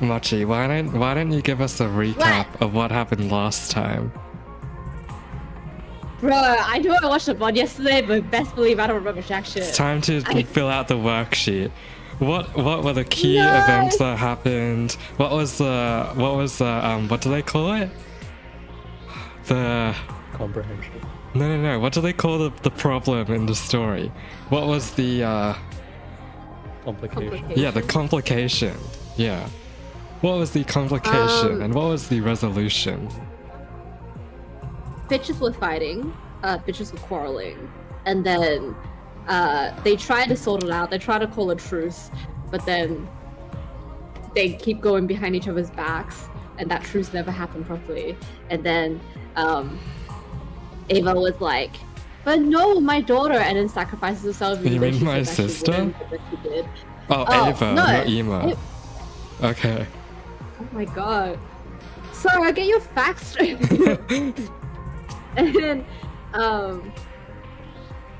Mochi, why don't you give us a recap of what happened last time? Bro, I know I watched the VOD yesterday, but best believe I don't remember jack shit. It's time to fill out the worksheet. What were the key events that happened? What was the what do they call it? The comprehension. No. What do they call the problem in the story? What was the complication? Yeah, the complication. Yeah. What was the complication and what was the resolution? Bitches were fighting, bitches were quarreling, and then they tried to sort it out. They tried to call a truce, but then they keep going behind each other's backs, and that truce never happened properly. And then Ava was like, "But no, my daughter," and then sacrifices herself. You mean my sister? She did. Oh, Ava, no, not Ema. Okay. Oh my god. Sorry, I get your facts straight. and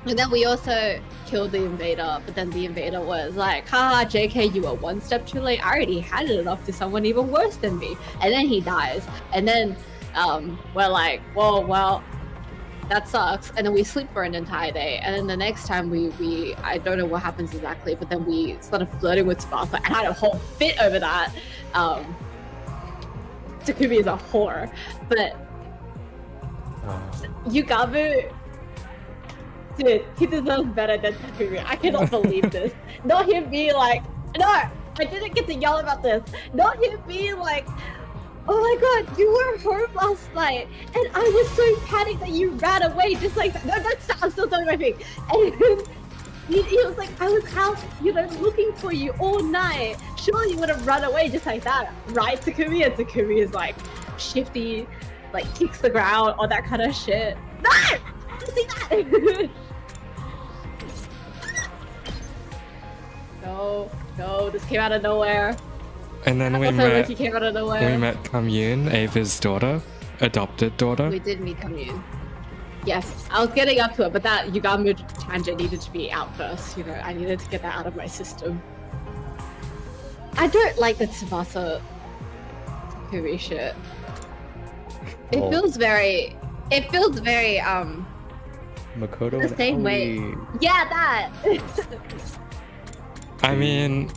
then we also killed the invader, but then the invader was like, haha, JK, you were one step too late. I already handed it off to someone even worse than me. And then he dies. And then we're like, whoa, well, that sucks. And then we sleep for an entire day. And then the next time we I don't know what happens exactly, but then we started flirting with Sparkle and had a whole fit over that. Takumi is a whore. But Yugamu, dude, he deserves better than Takumi. I cannot believe this. Not him being like, no, I didn't get to yell about this. Not him being like, oh my god, you were home last night, and I was so panicked that you ran away just like that. No, that's I'm still doing my thing. And he was like, I was out, looking for you all night. Surely you would have run away just like that, right, Takumi? And Takumi is like shifty, like kicks the ground, all that kind of shit. No! I want to see that! No, this came out of nowhere. And then we came out of nowhere. We met Kamyun, Ava's daughter, adopted daughter. We did meet Kamyun. Yes, I was getting up to it, but that Yugamu tangent needed to be out first. I needed to get that out of my system. I don't like the Tsubasa Takumi shit. It feels very Makoto the same way. Yeah, that. I mean,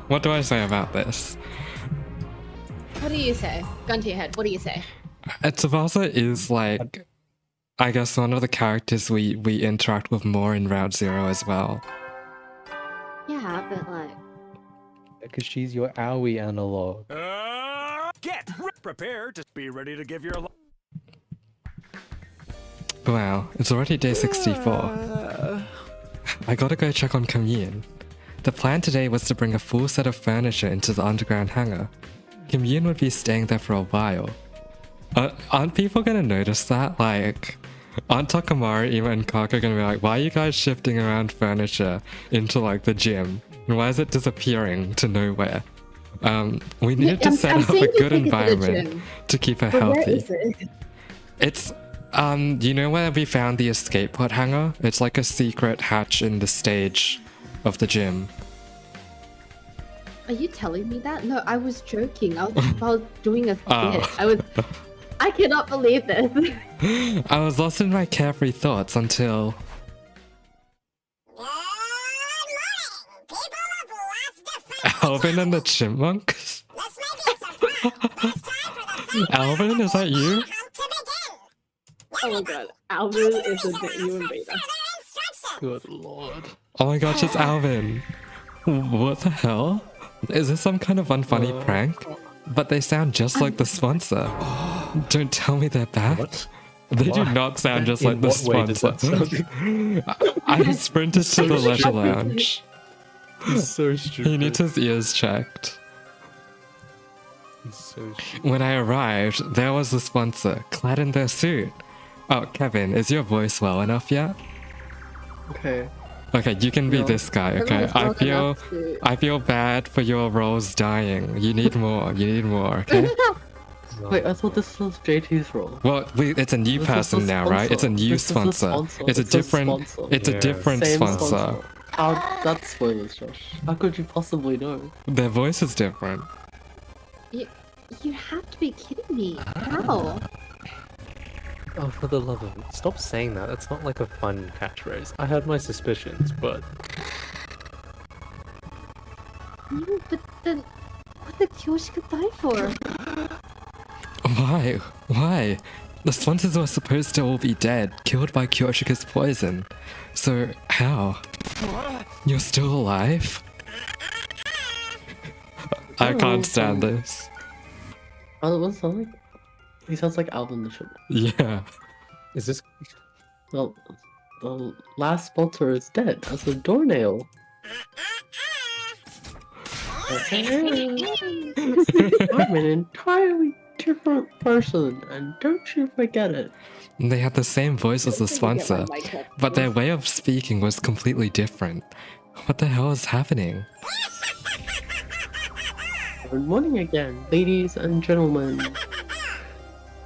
what do I say about this? What do you say? Gun to your head. What do you say? Tsubasa is like, I guess, one of the characters we interact with more in Route Zero as well. Yeah, but like, because she's your Aoi analog. Get prepared to be ready to give your. Wow, it's already day 64. I gotta go check on Kamyun. The plan today was to bring a full set of furniture into the underground hangar. Kamyun would be staying there for a while. Aren't people gonna notice that? Like, aren't Takamaru, Ema, and Kaka gonna be like, why are you guys shifting around furniture into like the gym? And why is it disappearing to nowhere? We need to set up a good environment to keep her healthy. Where is it? It's you know where we found the escape pod hangar? It's like a secret hatch in the stage of the gym. Are you telling me that? No, I was joking. I was doing a skit. I cannot believe this. I was lost in my carefree thoughts until. Alvin and the Chipmunks? Alvin, is that you? Oh my god, Alvin is a new invader. Good lord. Oh my gosh, it's Alvin. What the hell? Is this some kind of unfunny prank? But they sound just like the sponsor. Don't tell me they're back. What? They do not sound just like the sponsor. I sprinted to the leisure lounge. He's so stupid. He needs his ears checked. He's so stupid. When I arrived, there was the sponsor, clad in their suit. Oh, Kevin, is your voice well enough yet? Okay. Okay, you can be this guy, okay? I feel bad for your roles dying. You need more, okay? Wait, I thought this was JT's role. Well, it's a new This is person the now, right? sponsor. It's a new This is the sponsor. sponsor. It's a It's the different sponsor. it's a different Same sponsor. sponsor. How? That's spoilers, Josh. How could you possibly know? Their voice is different. You have to be kidding me. How? Oh, for the love of it, stop saying that. That's not like a fun catchphrase. I had my suspicions, but No, but then what did Kyoshika die for? Why? Why? The sponsors were supposed to all be dead, killed by Kyoshika's poison. So, how? You're still alive? I can't stand this. Oh, what does sound like? He sounds like Alvin the Ship. Yeah. is this? Well, the last sponsor is dead as a doornail. I'm an entirely different person, and don't you forget it. They had the same voice as the sponsor, but their way of speaking was completely different. What the hell is happening? Good morning again, ladies and gentlemen.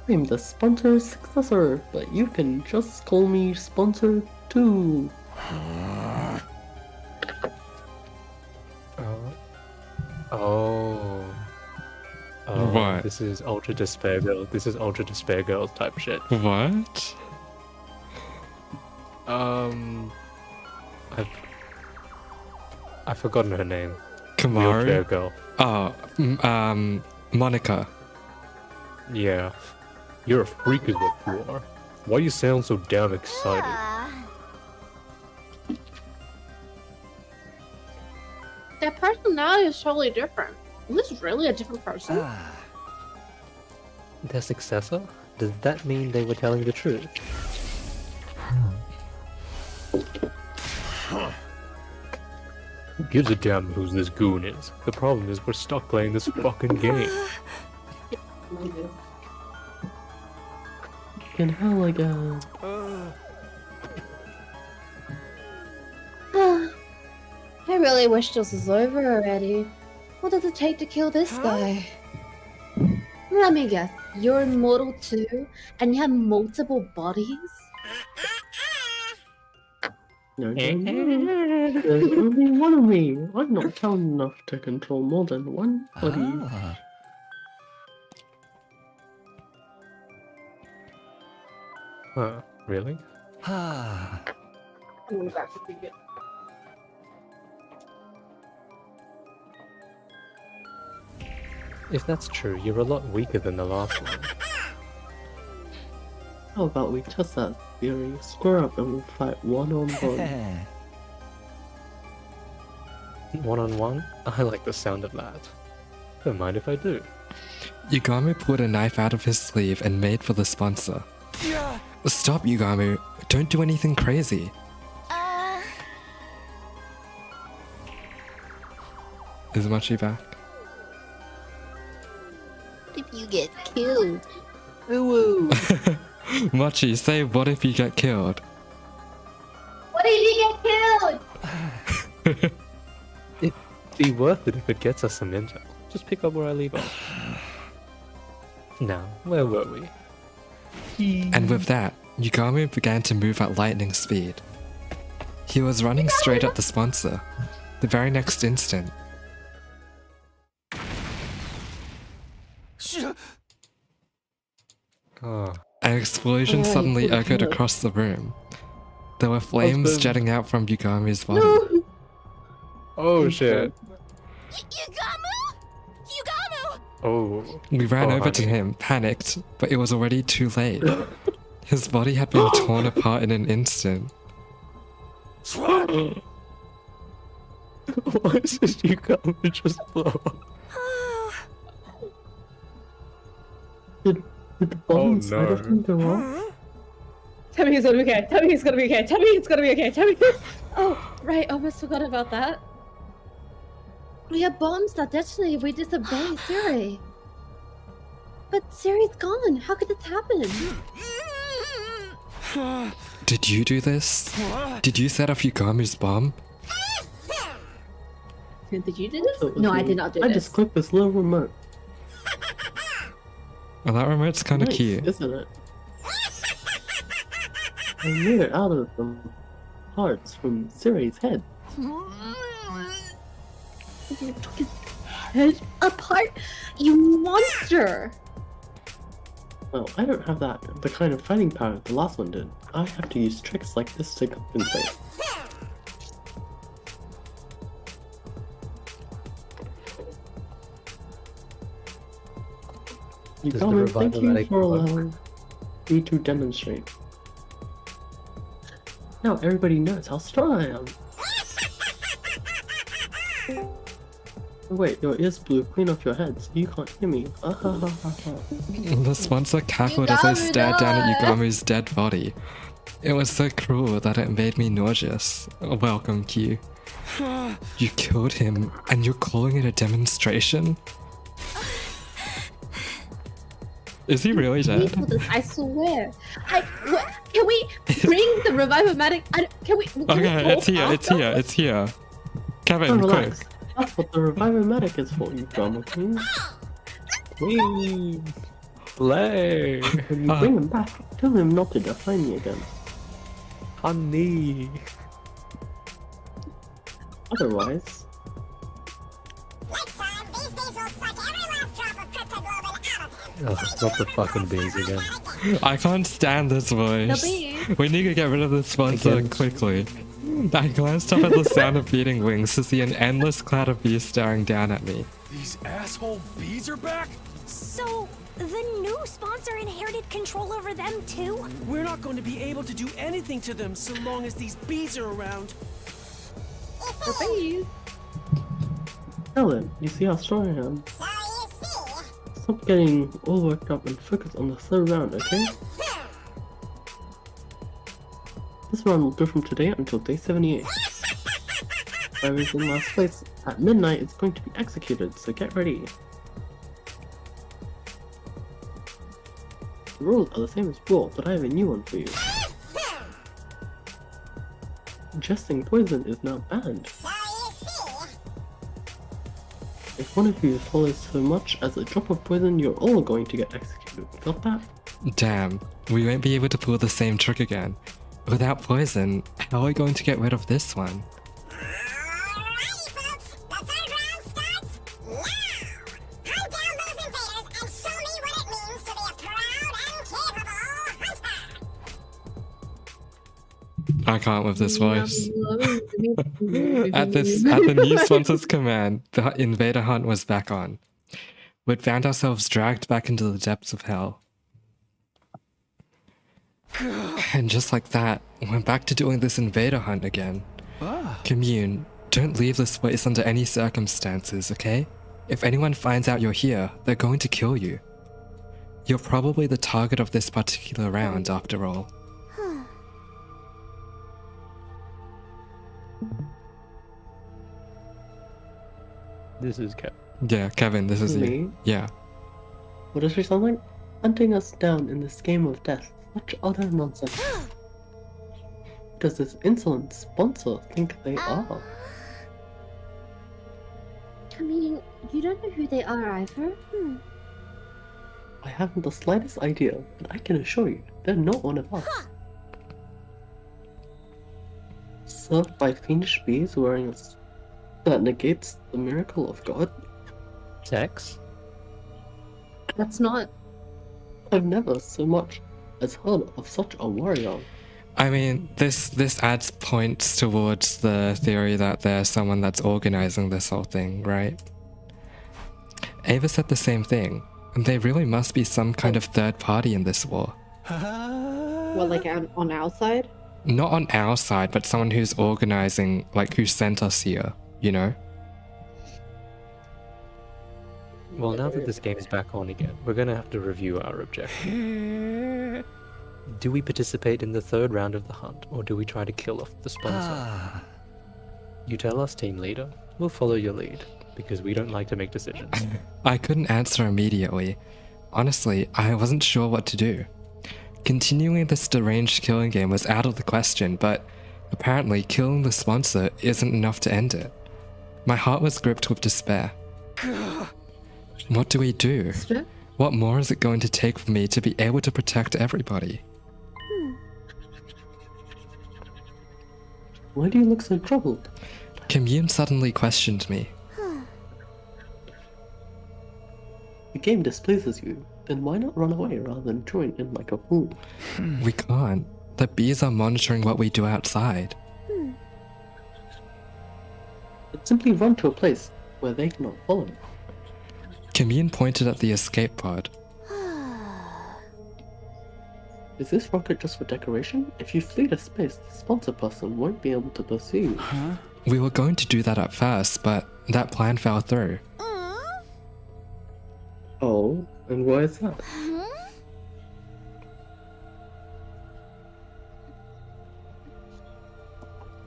I'm the sponsor's successor, but you can just call me Sponsor 2. Oh. Oh, What? This is Ultra Despair Girl. This is Ultra Despair Girl type shit. What? I've forgotten her name. Kamaru? Wheelchair Girl. Oh, Monica. Yeah. You're a freak is what you are. Why you sound so damn excited? Their personality is totally different. Is this really a different person? Their successor? Does that mean they were telling the truth? Who gives a damn who this goon is? The problem is we're stuck playing this fucking game. Can hell again. I really wish this was over already. What does it take to kill this guy? Let me guess. You're immortal too, and you have multiple bodies? No, there's only one of me. I'm not talented enough to control more than one body. Huh, really? If that's true, you're a lot weaker than the last one. How about we test that theory? Square up and we'll fight one-on-one. One-on-one? I like the sound of that. Don't mind if I do. Yugamu pulled a knife out of his sleeve and made for the sponsor. Stop, Yugamu. Don't do anything crazy. Is Mochi back? If you get killed. Mochi, say what if you get killed? What if you get killed? It'd be worth it if it gets us some intel. Just pick up where I leave off. Now, where were we? And with that, Yugamu began to move at lightning speed. He was running straight at the sponsor. The very next instant, Oh, an explosion suddenly echoed across the room. There were flames Husband. jetting out from Yugamu's body. oh shit. Yugamu! Yugamu! Oh. We ran Oh, over to honey. him, panicked, but it was already too late. His body had been torn apart in an instant. Why is this you come to just blow up? Did the bomb Oh, inside of no. him go off? Tell me he's gonna be okay. Tell me he's gonna be okay. Tell me he's gonna be okay. Tell me. Oh, right. Almost forgot about that. We have bombs that detonate if we disobey Siri. But Siri's gone. How could this happen? Did you do this? Did you set off Yugamu's bomb? Did you do this? So it was No, I me. did not do I this. just clicked this little remote. Well, that remote's kinda Nice, cute. isn't it? I made it out of the parts from Siri's head. You took his head apart, you monster! Well, I don't have the kind of fighting power the last one did. I have to use tricks like this to compensate. You Does the come and thank you Revive-O-Matic for work? allowing me to demonstrate. Now everybody knows how strong I am. Oh, wait, your ears blew clean off your head, so you can't hear me. The sponsor cackled as I stared down at Yugamu's dead body. It was so cruel that it made me nauseous. Welcome, Q. You killed him, and you're calling it a demonstration? Is he really We dead? do this, I swear. Can we bring the Revive-O-Matic? Can we Okay, it's here, it's here, it's here. Kevin, Oh, quick. relax. That's what the Revive-O-Matic is for, you drama queen. Wee! Play! When you bring him back, tell him not to defy me again. Honey! Otherwise, Oh, not the fucking bees again. I can't stand this voice. The We need to get rid of this sponsor Again. quickly. I glanced up at the sound of beating wings to see an endless cloud of bees staring down at me. These asshole bees are back? So, the new sponsor inherited control over them too? We're not going to be able to do anything to them so long as these bees are around. Helen, you see how strong I am. Stop getting all worked up and focus on the third round, okay? This round will go from today until day 78. Whoever's in last place at midnight is going to be executed, so get ready. The rules are the same as before, but I have a new one for you. Ingesting poison is now banned. If one of you swallows so much as a drop of poison, you're all going to get executed. Got that? Damn, we won't be able to pull the same trick again. Without poison, how are we going to get rid of this one? Alrighty, folks, the third round starts now! Hunt down those invaders and show me what it means to be a proud and capable hunter! I can't with this voice. At the new sponsor's command, the invader hunt was back on. We'd found ourselves dragged back into the depths of hell. And just like that, we're back to doing this invader hunt again. Commune, don't leave this place under any circumstances, okay? If anyone finds out you're here, they're going to kill you. You're probably the target of this particular round, after all. This is Kevin. Yeah, Kevin, this is you. Me? Yeah. What does she sound like? Hunting us down in this game of death. Such utter nonsense. Who does this insolent sponsor think they are? I mean, you don't know who they are either. I haven't the slightest idea, but I can assure you, they're not one of us. Served by fiendish bees wearing a that negates the miracle of God? Sex? That's not. I've never so much as heard of such a warrior. I mean, this adds points towards the theory that there's someone that's organizing this whole thing, right? Ava said the same thing. There really must be some kind of third party in this war. Well, like on our side? Not on our side, but someone who's organizing, like who sent us here, you know? Well, now that this game is back on again, we're gonna have to review our objective. Do we participate in the third round of the hunt, or do we try to kill off the sponsor? You tell us, team leader. We'll follow your lead, because we don't like to make decisions. I couldn't answer immediately. Honestly, I wasn't sure what to do. Continuing this deranged killing game was out of the question, but apparently killing the sponsor isn't enough to end it. My heart was gripped with despair. What do we do? What more is it going to take for me to be able to protect everybody? Why do you look so troubled? Kim Yoon suddenly questioned me. The game displeases you, then why not run away rather than join in like a fool? We can't. The bees are monitoring what we do outside. But simply run to a place where they cannot follow. Kim Yoon pointed at the escape pod. Is this rocket just for decoration? If you flee to space, the sponsor person won't be able to pursue you. We were going to do that at first, but that plan fell through. Oh, and why is that?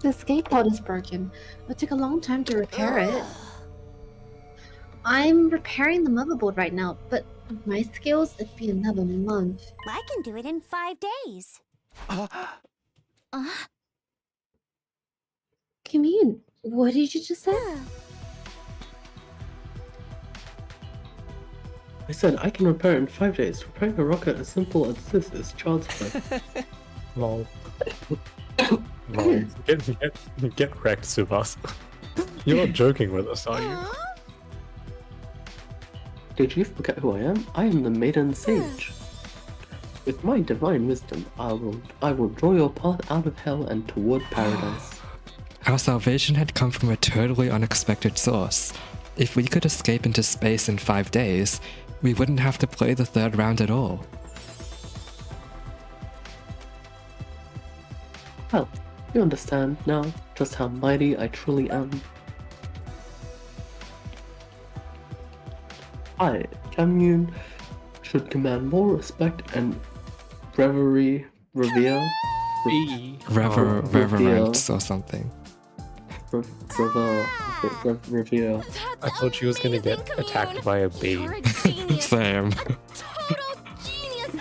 The escape pod is broken. It took a long time to repair it. I'm repairing the motherboard right now, but with my skills, it'd be another month. I can do it in 5 days. Kimine, what did you just say? I said I can repair it in 5 days. Repairing a rocket as simple as this is child's play. Lol. Lol. Get wrecked, Subas. You're not joking with us, are you? Did you forget who I am? I am the Maiden Sage. With my divine wisdom, I will draw your path out of hell and toward paradise. Our salvation had come from a totally unexpected source. If we could escape into space in 5 days, we wouldn't have to play the third round at all. Well, you understand now just how mighty I truly am. I, Kim Yoon, should command more respect and revere. Reverence or something. Revere. I thought she was gonna get attacked by a bee. You're a genius. Same. Total genius.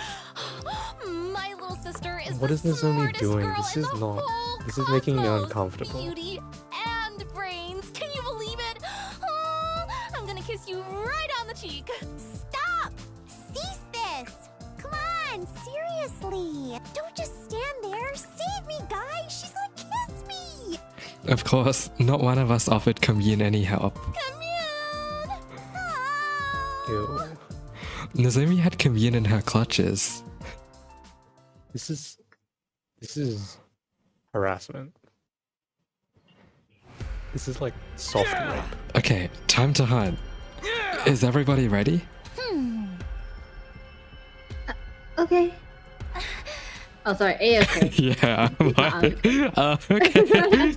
My little sister is What the is Nozomi smartest doing? girl This in is the not- whole this is making me cosmos. uncomfortable. Beauty and brains. Can you believe it? Oh, I'm gonna kiss you right on the cheek. Stop! Cease this! Come on, seriously! Don't just stand there! Save me, guys! She's gonna kiss me! Of course, not one of us offered Kim Yoon any help. Commune. Ew. Nozomi had Kim Yoon in her clutches. This is harassment. This is like soft rape. Okay, time to hunt. Is everybody ready? Okay. Oh, sorry. Okay. Yeah, I'm like, okay.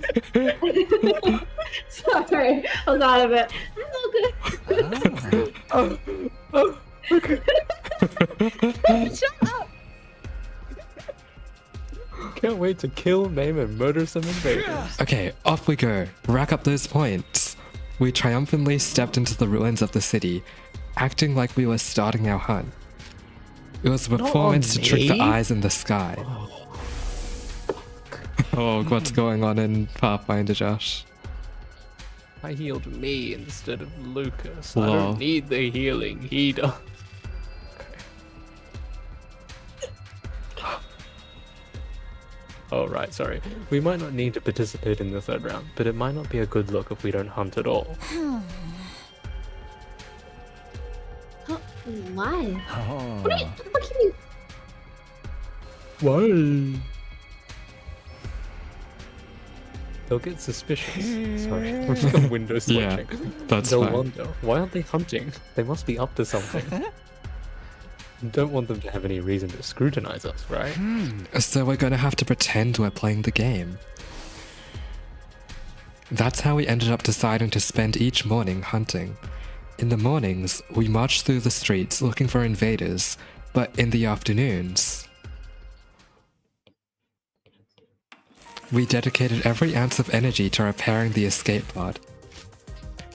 Sorry, I was out of it. Shut up. Can't wait to kill, maim, and murder some invaders. Okay, off we go. Rack up those points. We triumphantly stepped into the ruins of the city, acting like we were starting our hunt. It was a performance to trick the me. eyes in the sky. Oh, what's going on in Pathfinder, Josh? I healed me instead of Lucas. I Lol. don't need the healing he does. Oh, right, sorry. We might not need to participate in the third round, but it might not be a good look if we don't hunt at all. Why? Oh. What do you mean? Why? They'll get suspicious. Sorry, the window Yeah, switching. that's They'll fine. wonder, why aren't they hunting? They must be up to something. Don't want them to have any reason to scrutinize us, right? So we're gonna have to pretend we're playing the game. That's how we ended up deciding to spend each morning hunting. In the mornings, we marched through the streets looking for invaders, but in the afternoons, we dedicated every ounce of energy to repairing the escape pod.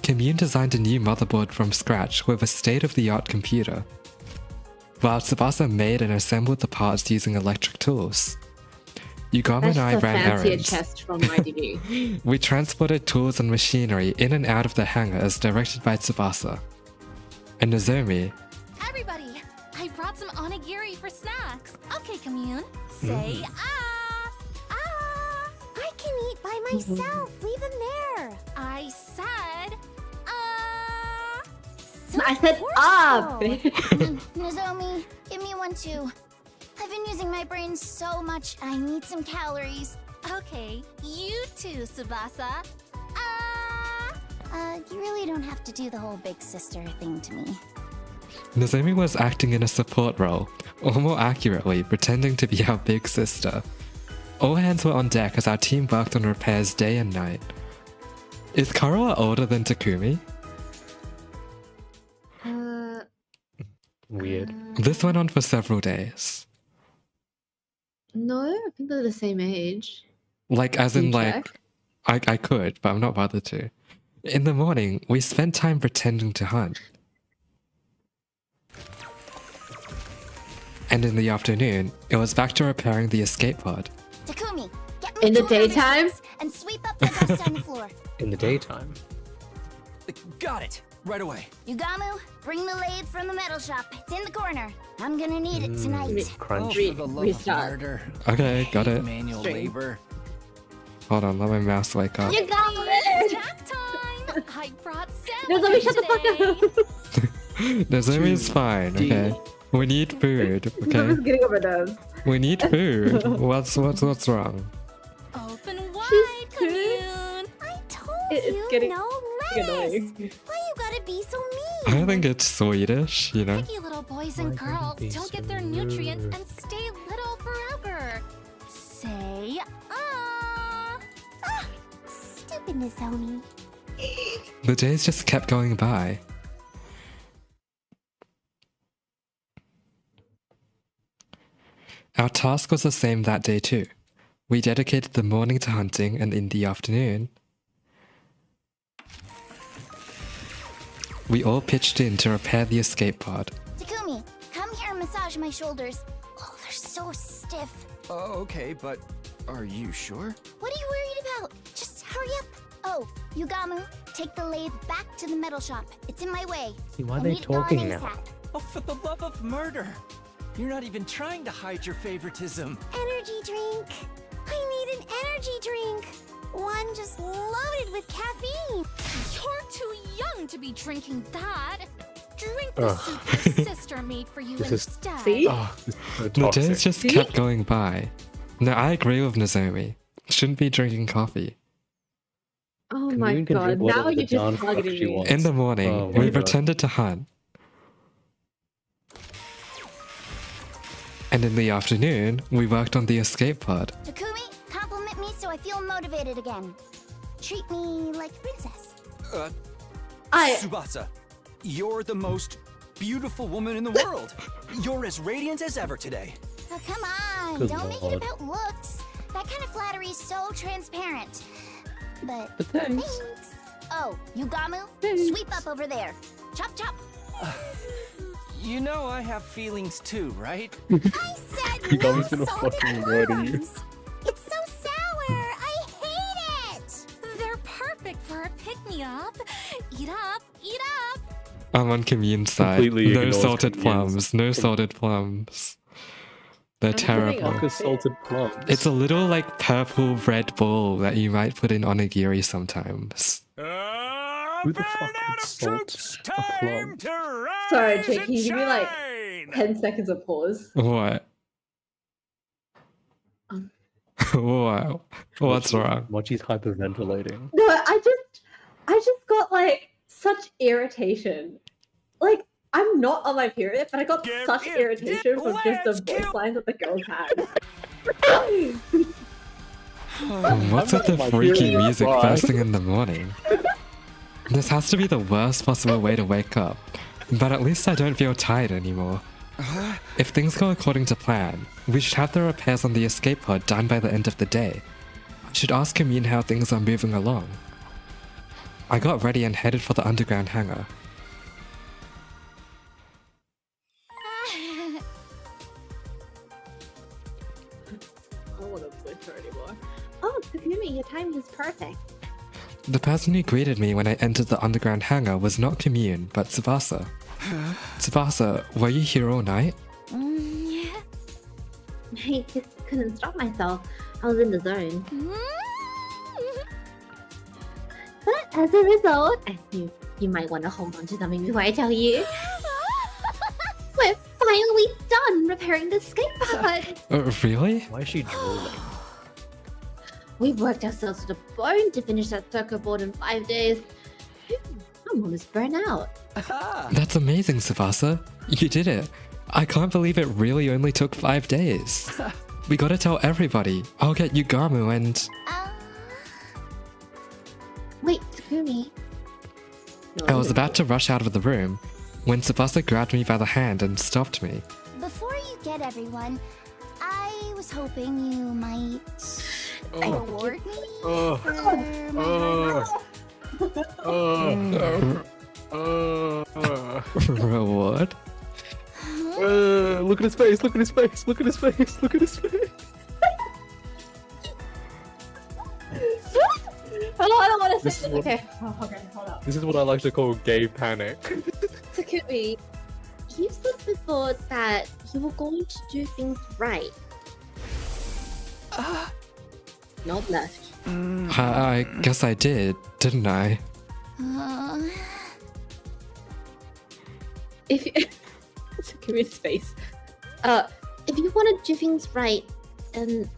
Kim Yoon designed a new motherboard from scratch with a state-of-the-art computer, while Tsubasa made and assembled the parts using electric tools. Yugama That's and I a ran fancier errands. chest from IDD. We transported tools and machinery in and out of the hangar as directed by Tsubasa. And Nozomi, Everybody, I brought some onigiri for snacks. Okay, Commune. Say ah. I can eat by myself. Leave him there. here. I said, I said up. Nozomi, give me one too. I've been using my brain so much, I need some calories. Okay, you too, Tsubasa. You really don't have to do the whole big sister thing to me. Nozomi was acting in a support role, or more accurately, pretending to be our big sister. All hands were on deck as our team worked on repairs day and night. Is Karuha older than Takumi? Weird. This went on for several days. No, I think they're the same age. Like, as Can in, you like, check? I could, but I'm not bothered to. In the morning, we spent time pretending to hunt. And in the afternoon, it was back to repairing the escape pod. Takumi, get me In the 200 daytime? sticks and sweep up the dust on the floor. In the daytime. Got it. Right away. Yugamu, bring the lathe from the metal shop. It's in the corner. I'm gonna need it tonight. Crunch. Re- for the love restart. of murder. Okay, got it. Manual String. labor. Hold on, let my mouse wake up. It's snack time. I brought No, let me sandwiches shut the fuck today. up. Nozomi's fine, okay? We need food, I'm okay? just getting over nerves. We need food. What's wrong? Open She's wide, too- Commune. I told It's you getting no annoying. lettuce. Why you gotta be so I mean? think it's Swedish, you know? Picky little boys and Why gotta girls be don't get so their nutrients rude? and stay little forever. Say ah. Stupid Nozomi. The days just kept going by. Our task was the same that day too. We dedicated the morning to hunting and in the afternoon, we all pitched in to repair the escape pod. Takumi, come here and massage my shoulders. Oh, they're so stiff. Okay, but are you sure? What are you worried about? Just hurry up. Oh, Yugamu, take the lathe back to the metal shop. It's in my way. See, why I are they need it gone talking now? ASAP. Oh, for the love of murder! You're not even trying to hide your favoritism. Energy drink. I need an energy drink. One just loaded with caffeine. You're too young to be drinking that. Drink the Ugh. soup your sister made for you This is- instead. See? Oh, this is so The days toxic. just See? kept going by. No, I agree with Nozomi. Shouldn't be drinking coffee. Oh Commune my can god, drink now whatever you're the just darn fuck targeting she me. wants. In the morning, Oh we my God. pretended to hunt. And in the afternoon, we worked on the escape pod. Takumi, compliment me so I feel motivated again. Treat me like a princess. Tsubasa, you're the most beautiful woman in the world. You're as radiant as ever today. Oh, come on. Good Don't make lord. it about looks. That kind of flattery is so transparent. But But thanks. thanks. Oh, Yugamu, Thanks. sweep up over there. Chop, chop. You know I have feelings too, right? I said You no guys gonna salted fucking murder you. clams. It's so sour. I hate it. They're perfect for a pick-me-up. Eat up, eat up. I'm on Commune's side. Completely No ignores salted Commune's- plums. No salted plums. They're I'm terrible. putting Fuck a salted plums. It's a little like purple red ball that you might put in onigiri sometimes. Who the fuck would salt a plum? Sorry, Jake, can you give me like 10 seconds of pause? What? What? What's wrong? Mochi's hyperventilating. No, I just got like such irritation. Like, I'm not on my period, but I got Get such it, irritation from just the let's voice kill- lines that the girls had. What's with the I'm not freaky hearing music why. first thing in the morning? This has to be the worst possible way to wake up. But at least I don't feel tired anymore. If things go according to plan, we should have the repairs on the escape pod done by the end of the day. I should ask Commune how things are moving along. I got ready and headed for the underground hangar. I don't want to voice her anymore. Oh, Takumi, your timing is perfect. The person who greeted me when I entered the underground hangar was not Commune, but Tsubasa. Tsubasa, were you here all night? Yeah. I just couldn't stop myself. I was in the zone. As a result, and you might want to hold on to something before I tell you. We're finally done repairing the skate pod. Really? Why is she drooling? We've worked ourselves to the bone to finish that circuit board in 5 days. I'm almost burnt out. That's amazing, Tsubasa. You did it. I can't believe it really only took 5 days. We gotta tell everybody. I'll get Yugamu and... Wait, Takumi. I was about to rush out of the room when Tsubasa grabbed me by the hand and stopped me. Before you get everyone, I was hoping you might reward me for my Reward? Look at his face, look at his face, look at his face, look at his face. I don't want to This say is this. what- Okay. Oh, okay, hold up. This is what I like to call gay panic. Takumi, you said before that you were going to do things right. Not left. I guess I did, didn't I? If you... Takumi's face. If you want to do things right, then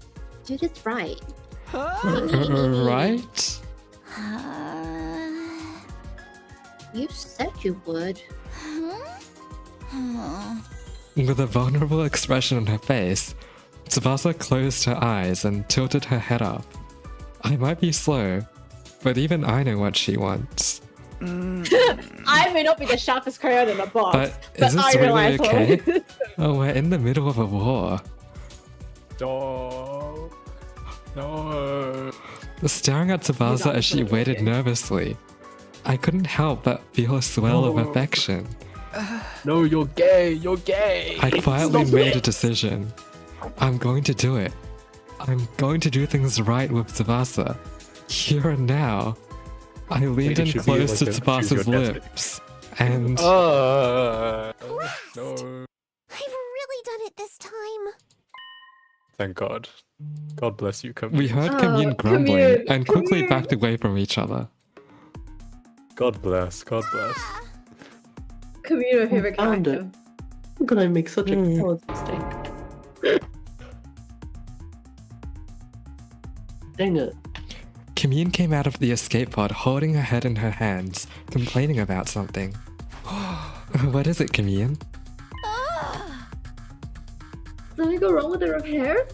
do this right. Right? You said you would. With a vulnerable expression on her face, Tsubasa closed her eyes and tilted her head up. I might be slow, but even I know what she wants. I may not be the sharpest crayon in the box, But is this I really realize okay? what- Oh, we're in the middle of a war. Stop. No. Staring at Tsubasa as she waited nervously, I couldn't help but feel a swell of affection. No, you're gay, you're gay. I quietly made a decision. I'm going to do it. I'm going to do things right with Tsubasa. Here and now. I leaned it in should be close to like a choose Tsubasa's your destiny. lips, and No. I've really done it this time. Thank God. God bless you, Camille. we heard Oh, Commune grumbling Commune, and quickly Commune. backed away from each other. God bless, God bless. Kamina, my favorite Found character. How could I make such a coward's mistake? Dang it. Commune came out of the escape pod holding her head in her hands, complaining about something. What is it, Commune? Something go wrong with the repair?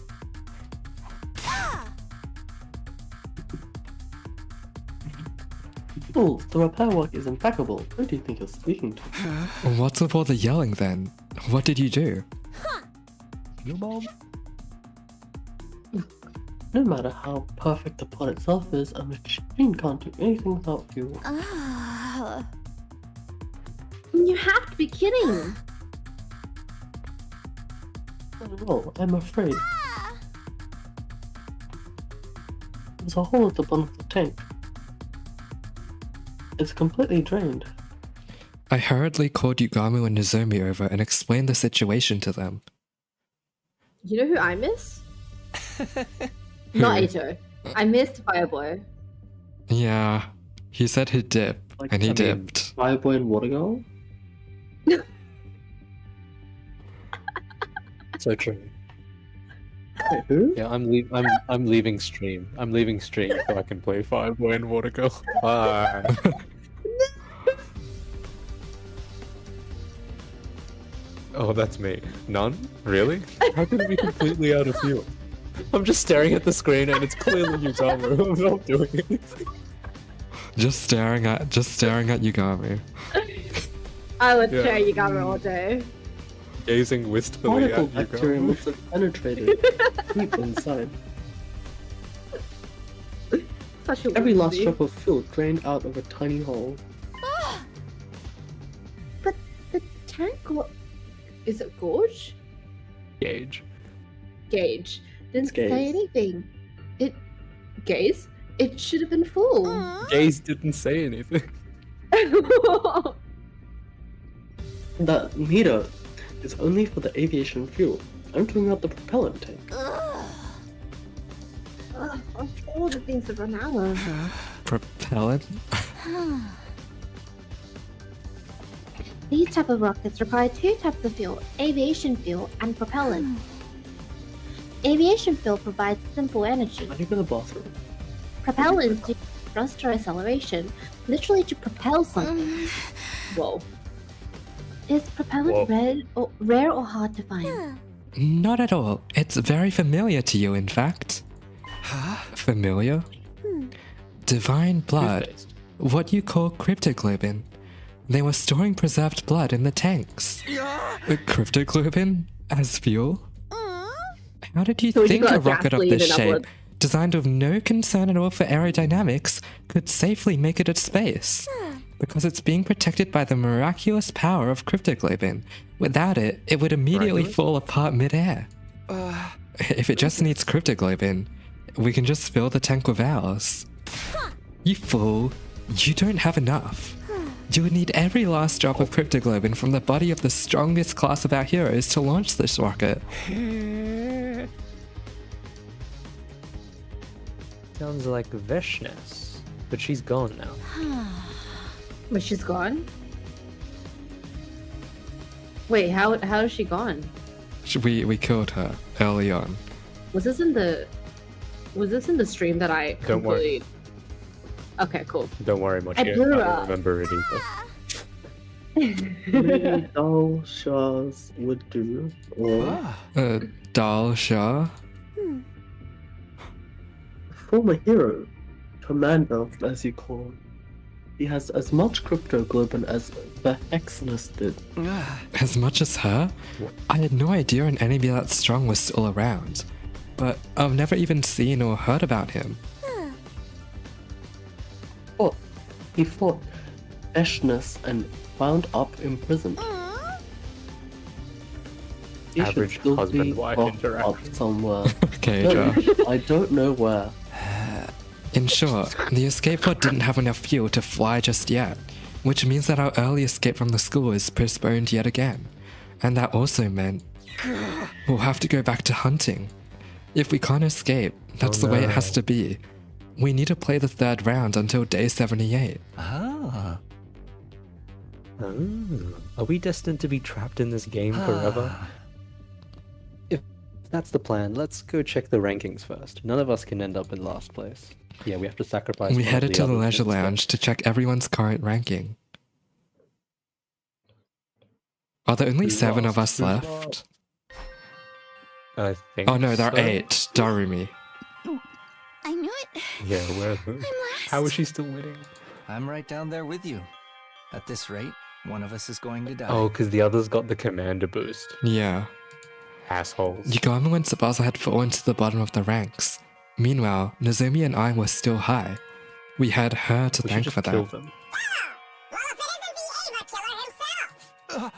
Fools, the repair work is impeccable. Who do you think you're speaking to? What's with all the yelling then? What did you do? Your mom? No matter how perfect the pod itself is, a machine can't do anything without fuel. You have to be kidding. Oh, I'm afraid. There's a hole at the bottom of the tank. It's completely drained. I hurriedly called Yugamu and Nozomi over and explained the situation to them. You know who I miss? Not Ito. I missed Fireboy. Yeah, he said he'd dip, Like, and he I mean, dipped. Fireboy and Water Girl? So true. Wait, who? Yeah, I'm leaving stream. I'm leaving stream so I can play Fireboy and Water Girl. Bye. Oh, that's me. None? Really? How can it be completely out of view? I'm just staring at the screen and it's clearly Yugamu. I'm not doing anything. Just staring at Yugamu. I would Yeah. share Yugamu all day. Gazing wistfully Particle at bacteria Yugamu. must have penetrated deep inside. Such a Every weird last movie. drop of fuel drained out of a tiny hole. But the tank is it Gorge? Gauge. Gauge. Didn't It's Gaze. say anything. It Gaze? It should have been full. Gaze didn't say anything. That meter is only for the aviation fuel. I'm filling out the propellant tank. Of all the things that run out of. Propellant? These type of rockets require two types of fuel: aviation fuel and propellant. Aviation fuel provides simple energy. I need to go to the bathroom. Propellants use thrust or acceleration, literally to propel something. Whoa. Is propellant rare or hard to find? Not at all. It's very familiar to you, in fact. Familiar? Divine blood. Toothpaste. What you call cryptoglobin. They were storing preserved blood in the tanks. Cryptoglobin? As fuel? How did you So you think got a rocket of gasoline this in that shape, blood. designed with no concern at all for aerodynamics, could safely make it to space? Because it's being protected by the miraculous power of cryptoglobin. Without it, it would immediately Miraculous? fall apart midair. If it just needs cryptoglobin, we can just fill the tank with ours. You fool. You don't have enough. You would need every last drop of cryptoglobin from the body of the strongest class of our heroes to launch this rocket. Sounds like Veshnes, but she's gone now. But she's gone? Wait, how is she gone? We killed her early on. Was this in the stream that I Don't worry. completely... Okay, cool. Don't worry much. I I blew don't up. remember it either. Maybe Dal Shah's would do. Or Dal Shah? former hero, commander, as you call him. He has as much cryptoglobin as the Hexness did. As much as her? I had no idea an enemy that strong was still around. But I've never even seen or heard about him. He fought Hexness and wound up imprisoned. He should Average still be husband-wife locked interaction. up somewhere. Okay, Joe. I don't know where. In short, the escape pod didn't have enough fuel to fly just yet, which means that our early escape from the school is postponed yet again. And that also meant we'll have to go back to hunting. If we can't escape, that's the way it has to be. We need to play the third round until day 78. Ah. Oh. Are we destined to be trapped in this game forever? If that's the plan, let's go check the rankings first. None of us can end up in last place. Yeah, we have to sacrifice. We one of headed to the others leisure instead. lounge to check everyone's current ranking. Are there only Who 7 of lost? us Who left? lost? I think. Oh no, there are so. 8. Darumi. I knew it. Yeah, where? I'm last. How is she still winning? I'm right down there with you. At this rate, one of us is going to die. Oh, because the others got the commander boost. Yeah. Assholes. Yagami and Tsubasa had fallen to the bottom of the ranks. Meanwhile, Nozomi and I were still high. We had her to We should thank just for kill that. them. Well, if it isn't the Ava Killer himself!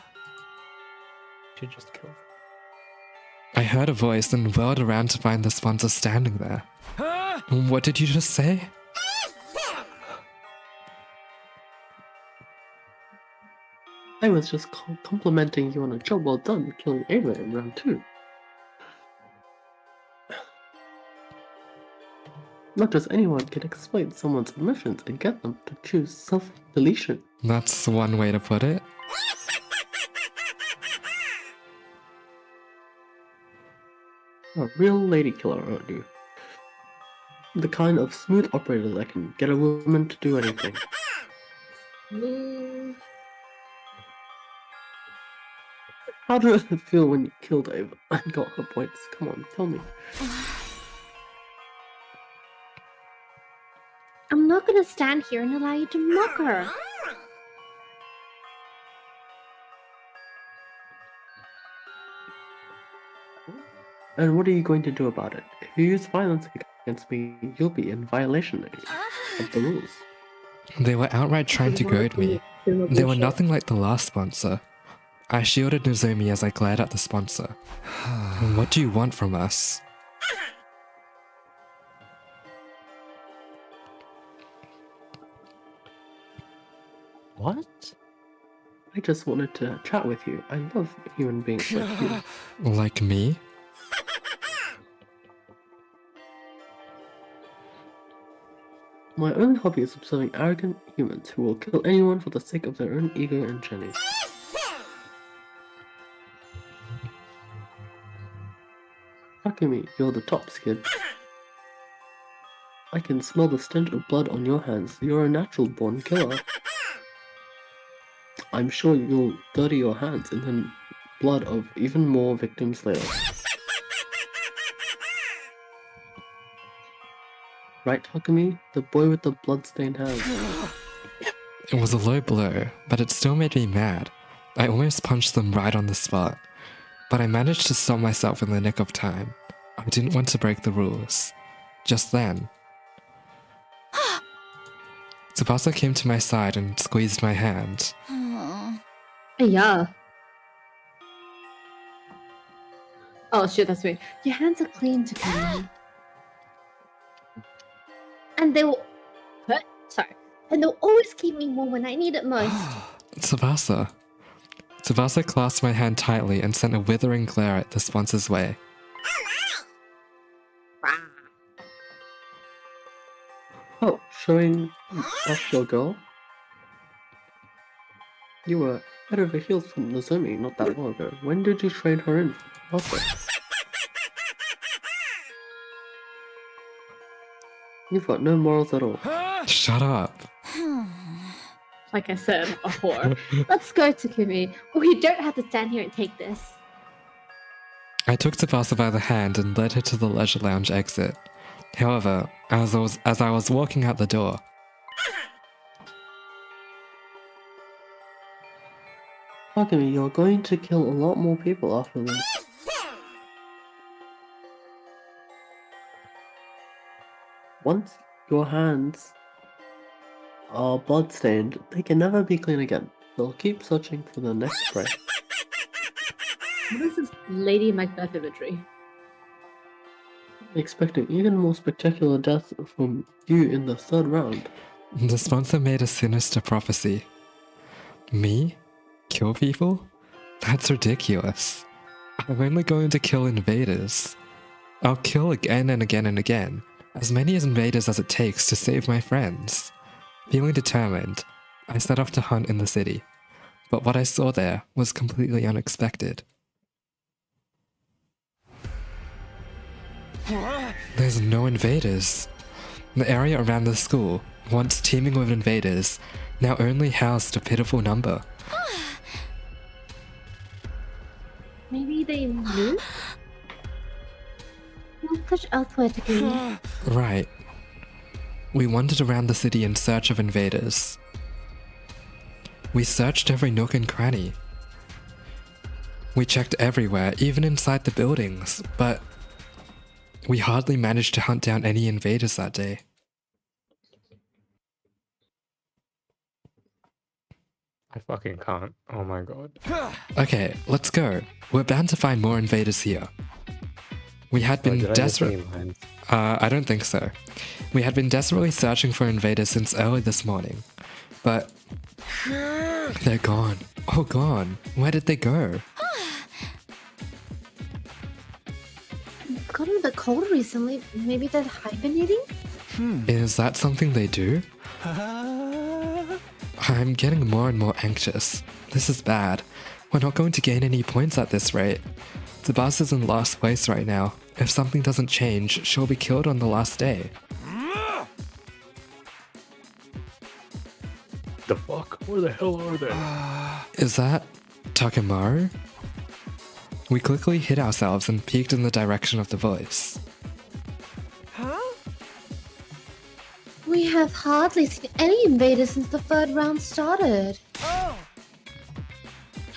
Should just kill them. I heard a voice and whirled around to find the sponsor standing there. What did you just say? I was just complimenting you on a job well done killing Ava in round 2. Not just anyone can exploit someone's emotions and get them to choose self-deletion. That's one way to put it. A real lady killer, aren't you? The kind of smooth operator that can get a woman to do anything. How did it feel when you killed Ava and got her points? Come on, tell me. I'm not gonna stand here and allow you to mock her. And what are you going to do about it? If you use violence against me, you'll be in violation of the rules. They were outright trying to goad me. They were nothing like the last sponsor. I shielded Nozomi as I glared at the sponsor. What do you want from us? What? I just wanted to chat with you. I love human beings like you. Like me? My only hobby is observing arrogant humans who will kill anyone for the sake of their own ego and Jenny. Takumi, you're the tops, kid. I can smell the stench of blood on your hands. You're a natural born killer. I'm sure you'll dirty your hands in the blood of even more victims later. Right, Takumi? The boy with the bloodstained hands. It was a low blow, but it still made me mad. I almost punched them right on the spot. But I managed to stop myself in the nick of time. I didn't want to break the rules. Just then, Tsubasa came to my side and squeezed my hand. Yeah. Oh shit, that's me. Your hands are clean to clean. And they will. Sorry. And they'll always keep me warm when I need it most. Tsubasa. Tsubasa clasped my hand tightly and sent a withering glare at the sponsor's way. Oh, showing off your girl? You were head over heels from Nozomi not that long ago. When did you trade her in for Tsubasa? You've got no morals at all. Shut up. Like I said before. Let's go, Takumi. We don't have to stand here and take this. I took Tsubasa by the hand and led her to the leisure lounge exit. However, as I was walking out the door, Takumi, you're going to kill a lot more people after this. Once your hands are bloodstained, they can never be clean again. They'll keep searching for the next prey. What is this Lady Macbeth imagery? Expecting even more spectacular deaths from you in the third round. the sponsor made a sinister prophecy. Me? Kill people? That's ridiculous. I'm only going to kill invaders. I'll kill again and again and again, as many invaders as it takes to save my friends. Feeling determined, I set off to hunt in the city. But what I saw there was completely unexpected. There's no invaders. The area around the school, once teeming with invaders, now only housed a pitiful number. Maybe they moved? We'll push elsewhere to go. Right. We wandered around the city in search of invaders. We searched every nook and cranny. We checked everywhere, even inside the buildings, but we hardly managed to hunt down any invaders that day. I fucking can't. Oh my god. Okay, let's go. We're bound to find more invaders here. We had been desperate. I don't think so. We had been desperately searching for invaders since early this morning, but they're gone. Oh, gone. Where did they go? It's gotten a bit cold recently. Maybe they're hibernating? Is that something they do? I'm getting more and more anxious. This is bad. We're not going to gain any points at this rate. Tsubasa's in last place right now. If something doesn't change, she'll be killed on the last day. The fuck? Where the hell are they? Is that Takemaru? We quickly hid ourselves and peeked in the direction of the voice. We have hardly seen any invaders since the third round started. Oh!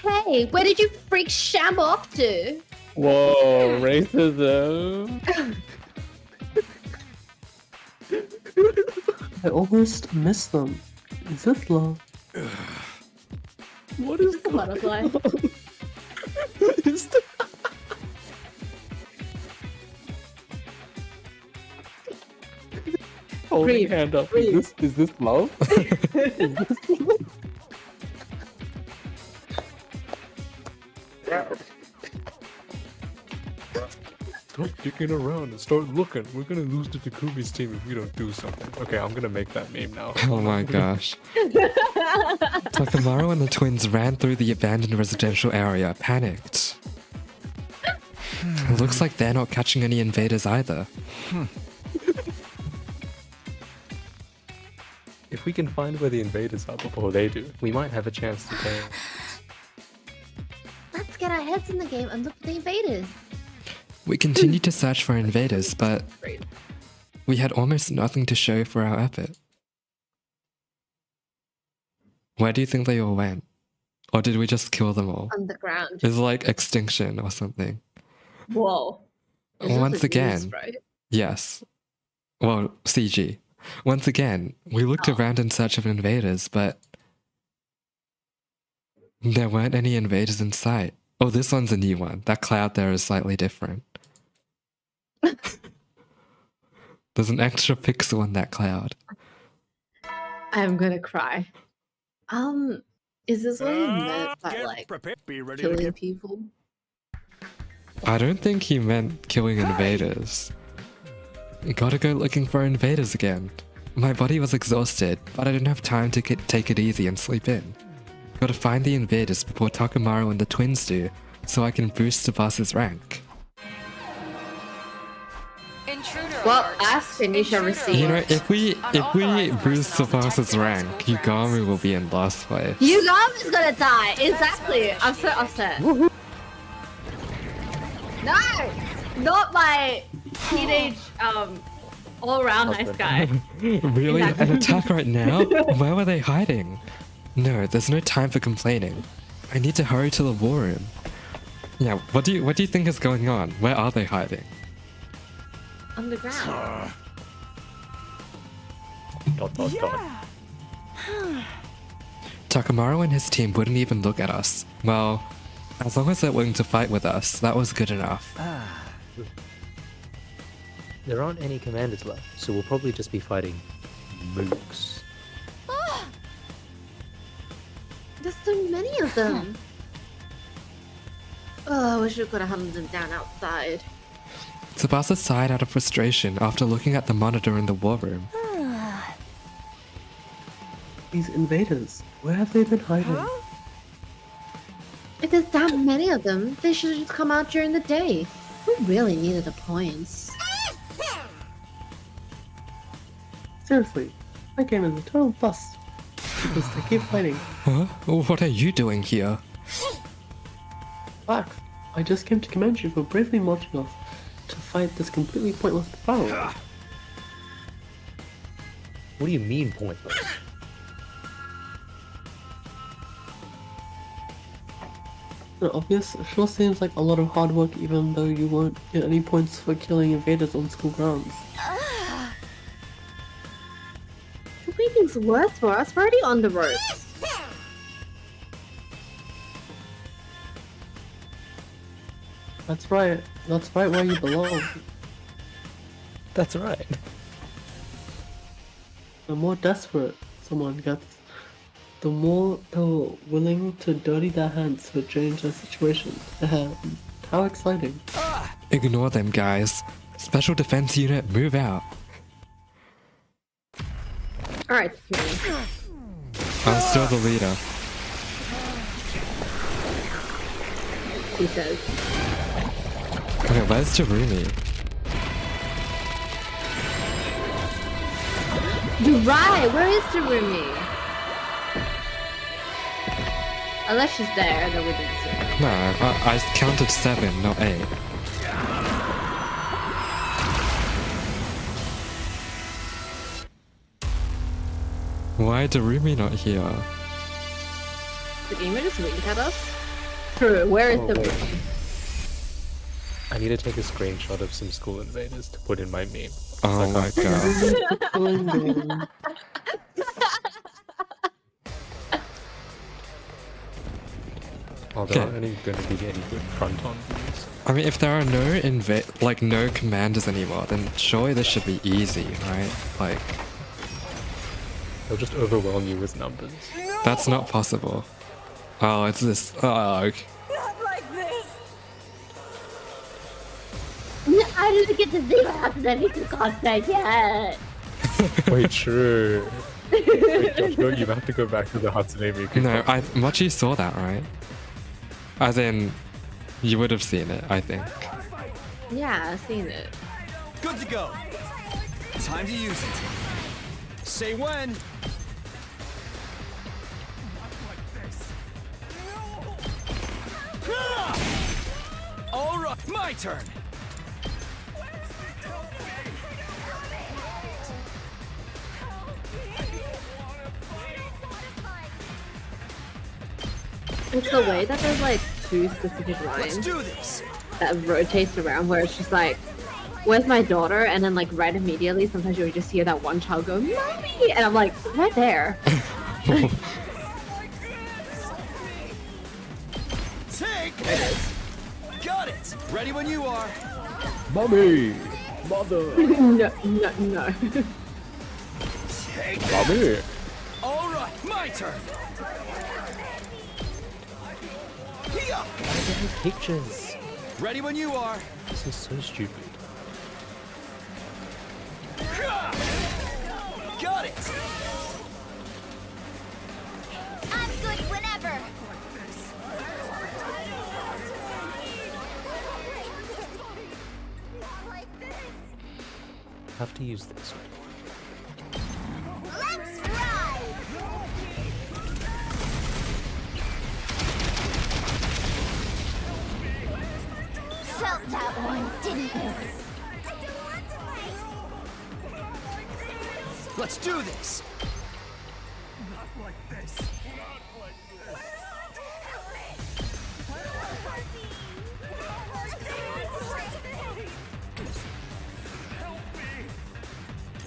Hey, where did you freak sham off to? Whoa, racism. I almost missed them. Is this love? What is A butterfly. What is that? Holding Breathe, hand up. breathe. Is this love? Is this love? Don't dicking around and start looking. We're gonna lose to Takumi's team if we don't do something. Okay, I'm gonna make that meme now. Oh my gosh. Takamaru and the twins ran through the abandoned residential area, panicked. It looks like they're not catching any invaders either. If we can find where the invaders are before they do, we might have a chance to take. Let's get our heads in the game and look for the invaders. We continued to search for invaders, but Great. we had almost nothing to show for our effort. Where do you think they all went? Or did we just kill them all? Underground. It's like extinction or something. Whoa. This is Once the again, news, right? yes. Well, CG. Once again, we looked around in search of invaders, but there weren't any invaders in sight. Oh, this one's a new one. That cloud there is slightly different. There's an extra pixel in that cloud. I'm gonna cry. Is this what he meant by Get like prepared. Be ready to killing get people? I don't think he meant killing invaders. Gotta go looking for invaders again. My body was exhausted, but I didn't have time to take it easy and sleep in. Gotta find the invaders before Takamaru and the twins do, so I can boost Tsubasa's rank. Well, ask and you shall receive. You know, if we boost Tsubasa's rank, Yugamu will be in last place. Yugamu's gonna die. Exactly. I'm so upset. No, not my teenage all-around nice guy. Really? Exactly. An attack right now? Where were they hiding? No, there's no time for complaining. I need to hurry to the war room. Yeah, what do you think is going on? Where are they hiding? Underground. Dot, dot, dot. Takamaru and his team wouldn't even look at us. Well, as long as they're willing to fight with us, that was good enough. There aren't any commanders left, so we'll probably just be fighting mooks. There's so many of them. Oh, I wish we could have hunted them down outside. Tsubasa sighed out of frustration after looking at the monitor in the war room. These invaders, where have they been hiding? If there's that many of them, they should have just come out during the day. We really needed the points. Seriously, my game is a total bust. Because they keep fighting. Huh? What are you doing here? Fuck, I just came to commend you for bravely marching off to fight this completely pointless battle. What do you mean pointless? Obvious, it sure seems like a lot of hard work even though you won't get any points for killing invaders on school grounds. You're making things worse for us. We're already on the ropes. That's right where you belong. That's right. The more desperate someone gets, the more they're willing to dirty their hands to change their situation. How exciting. Ignore them, guys. Special Defense Unit, move out. Alright, I'm still the leader. he says. Okay, where's Jarumi? You're right, where is Jarumi? Unless she's there, then we didn't see her. No, I counted 7, not 8. Why Darumi not here? The gamer just winked at us? True, where is Oh, the wait. room? I need to take a screenshot of some school invaders to put in my meme. Oh my god. Oh, there Okay. aren't any going to be any good front-on views. I mean, if there are no commanders anymore, then surely this should be easy, right? Like, They'll just overwhelm you with numbers. that's not possible. Oh, it's this. Oh, okay. I I didn't get to see what happened to Miku cosplay yet. Wait, true. Wait, Josh, no, you have to go back to the Hatsune Miku. No, Mochi saw that, right? As in, you would have seen it, I think. Yeah, I've seen it. Good to go. Time to use it. Say when. All right, my turn. It's the way that there's like two specific Let's lines do this. that rotates around where it's just like, where's my daughter? And then like right immediately, sometimes you'll just hear that one child go, Mommy! And I'm like, right there. Take this. Got it. Ready when you are. Mommy! Mother! No, no, no. Take Mommy! All right, my turn. Here. Pictures! Ready when you are. This is so stupid. Got it. I'm good whenever. Have to use this. Let's ride. Felt that one, didn't you? Let's do this.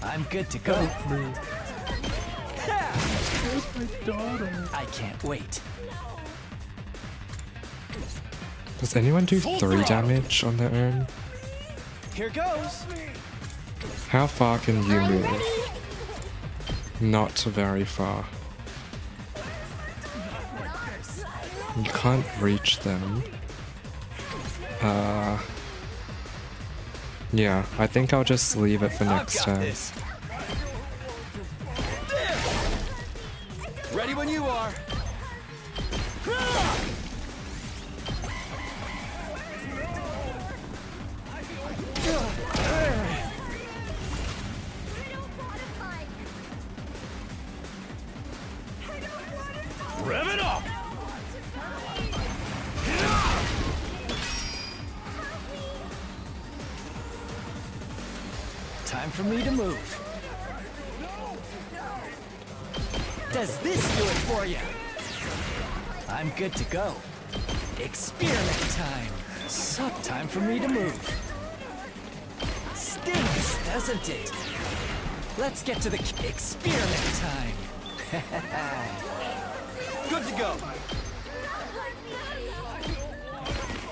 I'm good to go. I can't wait. Does anyone do 3 damage on their own? Here goes. How far can you move? Not very far. You can't reach them. Yeah, I think I'll just leave it for next I've got time. this. Ready when you are. Rev it up. Time for me to move. Does this do it for you? I'm good to go. Experiment time. Sup, time for me to move. Stings, doesn't it? Let's get to the experiment time. Good to go.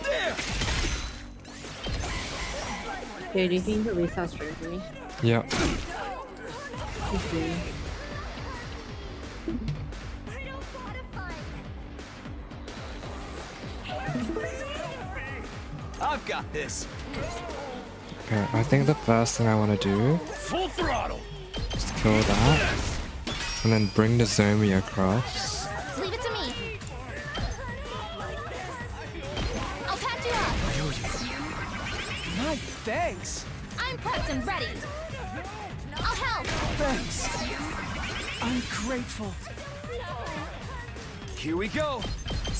There. Dude, do you think you can restart stream for me? Yeah. Okay. I've got this. Okay, I think the first thing I want to do Full throttle. is kill that. And then bring the Zombie across. Leave it to me. I'll patch you up. My thanks. I'm prepped and ready. I'll help. Thanks. I'm grateful. Here we go.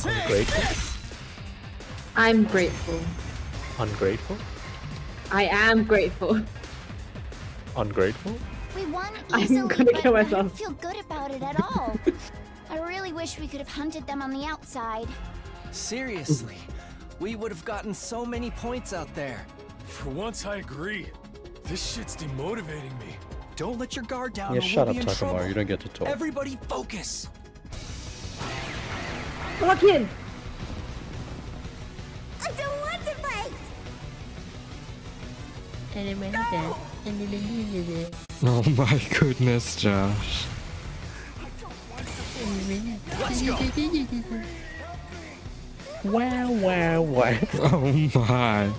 Take Ungrateful? this. I'm grateful. Ungrateful? I am grateful. Ungrateful? We won I'm easily, gonna but kill I myself. don't feel good about it at all. I really wish we could have hunted them on the outside. Seriously, we would have gotten so many points out there. For once, I agree. This shit's demotivating me. Don't let your guard down. Yeah, or shut we'll up, be in trouble. Takamaru. You don't get to talk. Everybody, focus. Fuck him! I don't want to fight! Oh my goodness, Josh. Let's go. Wow, wow, wow. Oh my.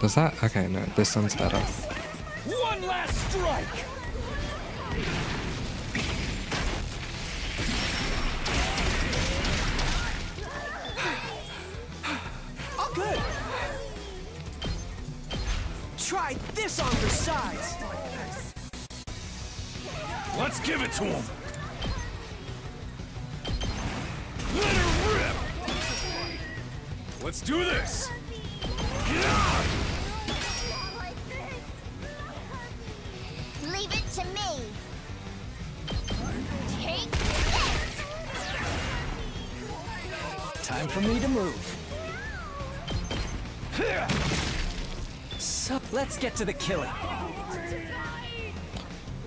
Does that? Okay, no, this one's better. One last strike! Oh, good. Try this on your sides. Let's give it to him! Let her rip! Let's do this! Leave it to me. Take this. Time for me to move. So, let's get to the killing.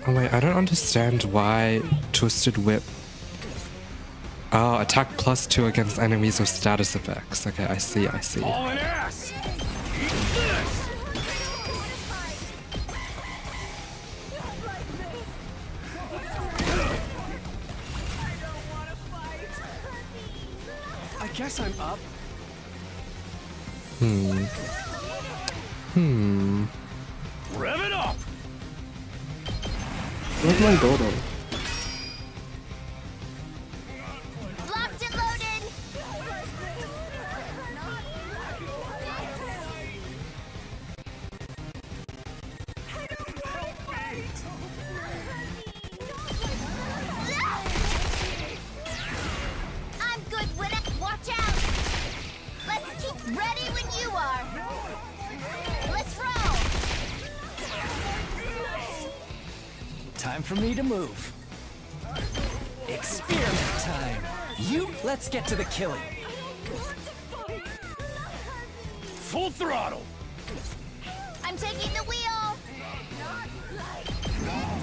Oh wait, I don't understand why Twisted Whip. Oh, attack +2 against enemies with status effects. Okay, I see, I see. All an ass! Eat this! I guess I'm up. Rev it up! Where's my Dodo? Locked and loaded. I'm good when watch out. Let's keep ready when you are. Let's roll. Time for me to move. Experiment time. Let's get to the killing. Full throttle. I'm taking the wheel.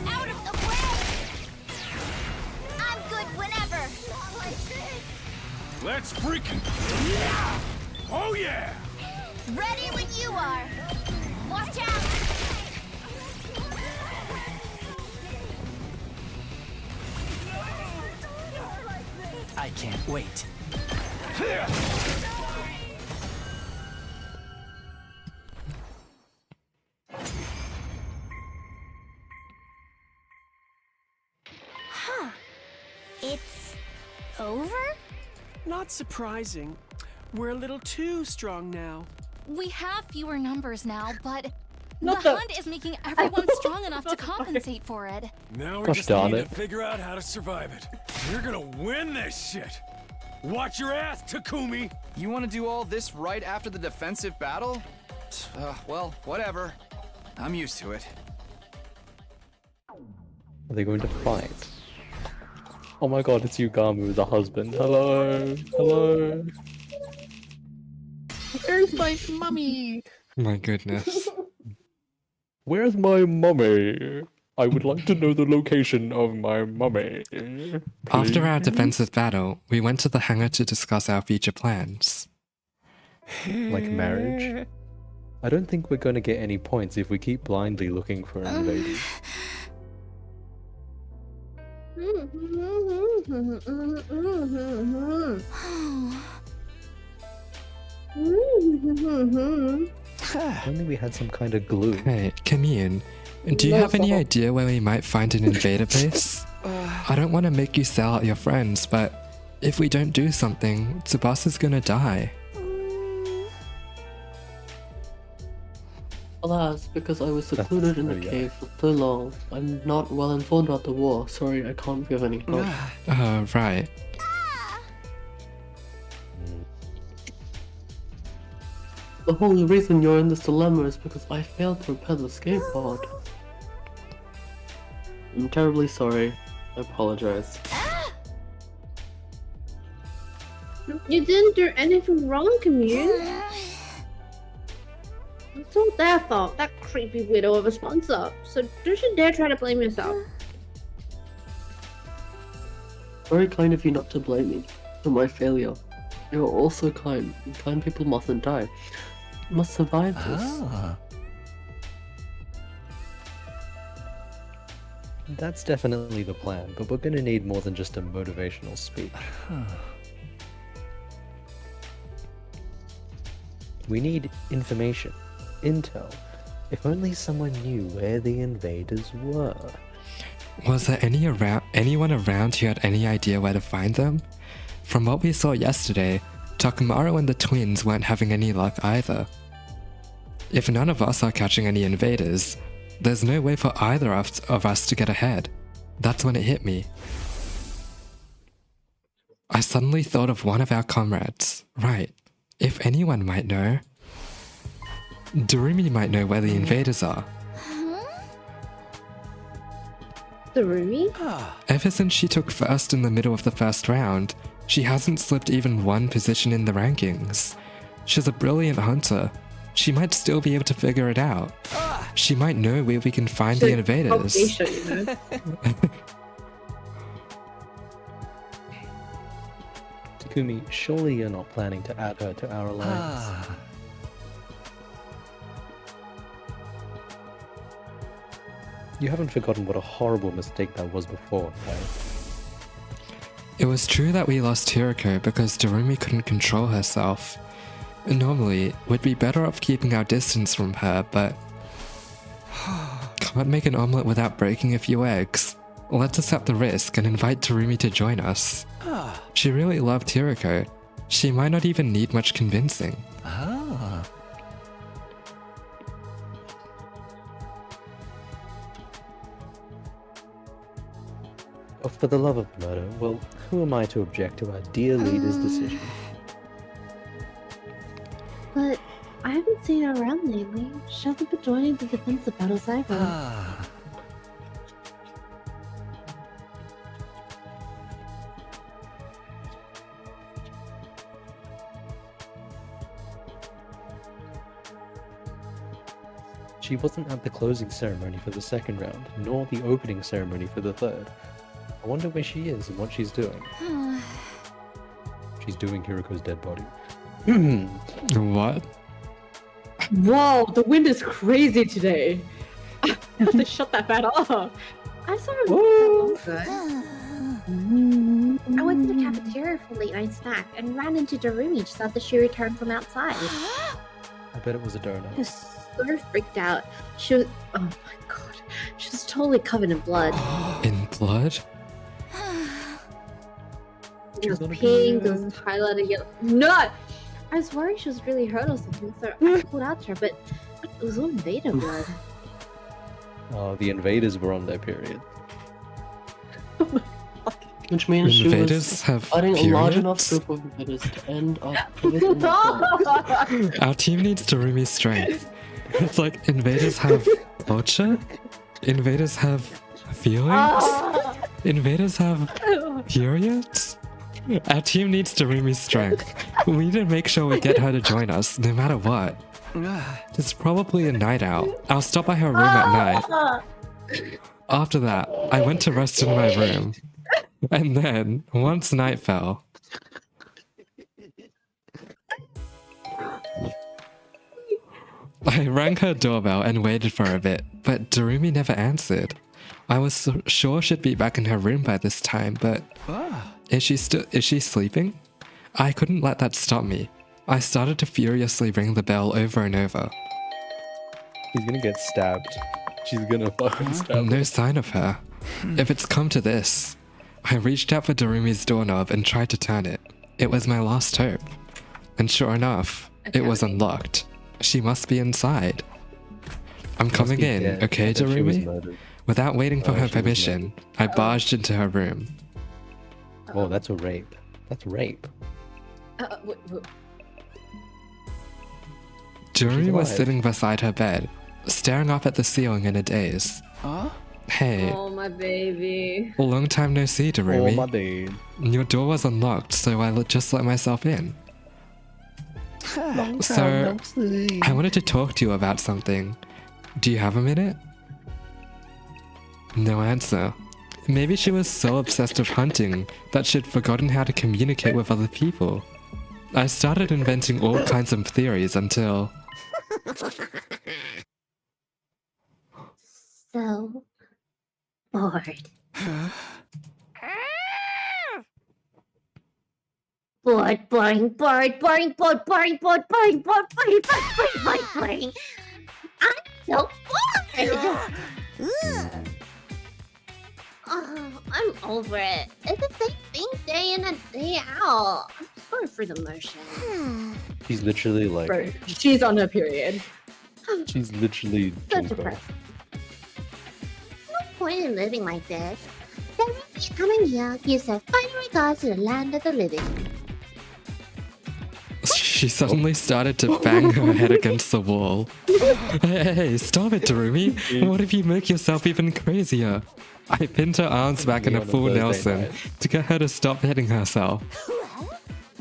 Out of the way. I'm good whenever. Let's freaking. Oh yeah! Ready when you are. Watch out. I can't wait. It's over? Not surprising. We're a little too strong now. We have fewer numbers now, but Not the the- hunt is making everyone strong enough to compensate for it. Now we Gosh just darn need it. to figure out how to survive it. We're gonna win this shit. Watch your ass, Takumi. You want to do all this right after the defensive battle? Well, whatever. I'm used to it. Are they going to fight? Oh my god, it's Yugamu, the husband. Hello, hello. Where's my mummy? My goodness. Where's my mummy? I would like to know the location of my mummy. After our Please? defensive battle, we went to the hangar to discuss our future plans. Like marriage? I don't think we're going to get any points if we keep blindly looking for invaders. If only we had some kind of glue. Hey, Commune, do you have any idea where we might find an invader base? I don't want to make you sell out your friends, but if we don't do something, Tsubasa's gonna die. Alas, because I was secluded in the oh, yeah. cave for so long, I'm not well informed about the war. Sorry, I can't give any help. Right. The whole reason you're in this dilemma is because I failed to repair the escape pod. I'm terribly sorry. I apologize. You didn't do anything wrong, Commune. It's all their fault, that creepy widow of a sponsor. So don't you dare try to blame yourself. Very kind of you not to blame me for my failure. You're also kind, and kind people mustn't die. You must survive this. That's definitely the plan, but we're going to need more than just a motivational speech. We need information. intel. If only someone knew where the invaders were. Was there anyone around who had any idea where to find them? From what we saw yesterday, Takumaru and the twins weren't having any luck either. If none of us are catching any invaders, there's no way for either of us to get ahead. That's when it hit me. I suddenly thought of one of our comrades. Right, if anyone might know, Darumi might know where the invaders are. Darumi? Ever since she took first in the middle of the first round, she hasn't slipped even one position in the rankings. She's a brilliant hunter. She might still be able to figure it out. She might know where we can find the invaders. Takumi, surely you're not planning to add her to our alliance. You haven't forgotten what a horrible mistake that was before, right? It was true that we lost Hiroko because Darumi couldn't control herself. Normally, we'd be better off keeping our distance from her, but can't make an omelette without breaking a few eggs. Let's accept the risk and invite Darumi to join us. She really loved Hiroko. She might not even need much convincing. Oh, for the love of murder, well, who am I to object to our dear leader's decision? But I haven't seen her around lately. She hasn't been joining the defensive battles either. She wasn't at the closing ceremony for the second round, nor the opening ceremony for the third. I wonder where she is and what she's doing. She's doing Hiroko's dead body. What? Whoa, the wind is crazy today. I have to shut that fan off. I saw her. I went to the cafeteria for late night snack and ran into Darumi just after she returned from outside. I bet it was a I donut. was sort of freaked out. She was, oh my god, she was totally covered in blood. In blood? It was pink, it was highlighted yellow. No! I was worried she was really hurt or something, so I pulled out to her, but it was all invader blood. Oh, the invaders were on their period. Which means she Invaders was have fighting a large enough periods? group of invaders to end up with an attack. Our team needs Darumi's strength. It's like invaders have culture, invaders have feelings, invaders have periods. Our team needs Darumi's strength. We need to make sure we get her to join us, no matter what. It's probably a night out. I'll stop by her room at night. After that, I went to rest in my room. And then, once night fell, I rang her doorbell and waited for a bit, but Darumi never answered. I was sure she'd be back in her room by this time, but is she sleeping? I couldn't let that stop me. I started to furiously ring the bell over and over. She's gonna get stabbed. She's gonna fucking stab No sign of her. If it's come to this, I reached out for Darumi's doorknob and tried to turn it. It was my last hope. And sure enough, it was unlocked. She must be inside. I'm coming in, okay, Darumi? Without waiting for her permission, I barged into her room. Oh, that's a rape. That's rape. Darumi was alive. sitting beside her bed, staring up at the ceiling in a daze. Hey, Oh, my baby. long time no see, Oh, Darumi. my babe. Your door was unlocked, so I just let myself in. So, I wanted to talk to you about something. Do you have a minute? No answer. Maybe she was so obsessed with hunting that she'd forgotten how to communicate with other people. I started inventing all kinds of theories until... So bored. Bored, boring, bored, boring, bored, boring, bored, boring, bored, boring, boring, boring, boring, boring. so bored. Oh, I'm over it. It's the same thing day in and day out. I'm sorry for the motion. She's literally like, Bro, she's on her period. she's literally So Junko. depressed. No point in living like this. Darumi coming here gives her final regards to the land of the living. She suddenly started to bang her head against the wall. Hey, stop it, Darumi. What if you make yourself even crazier? I pinned her arms back in a On a full Thursday Nelson night. to get her to stop hitting herself.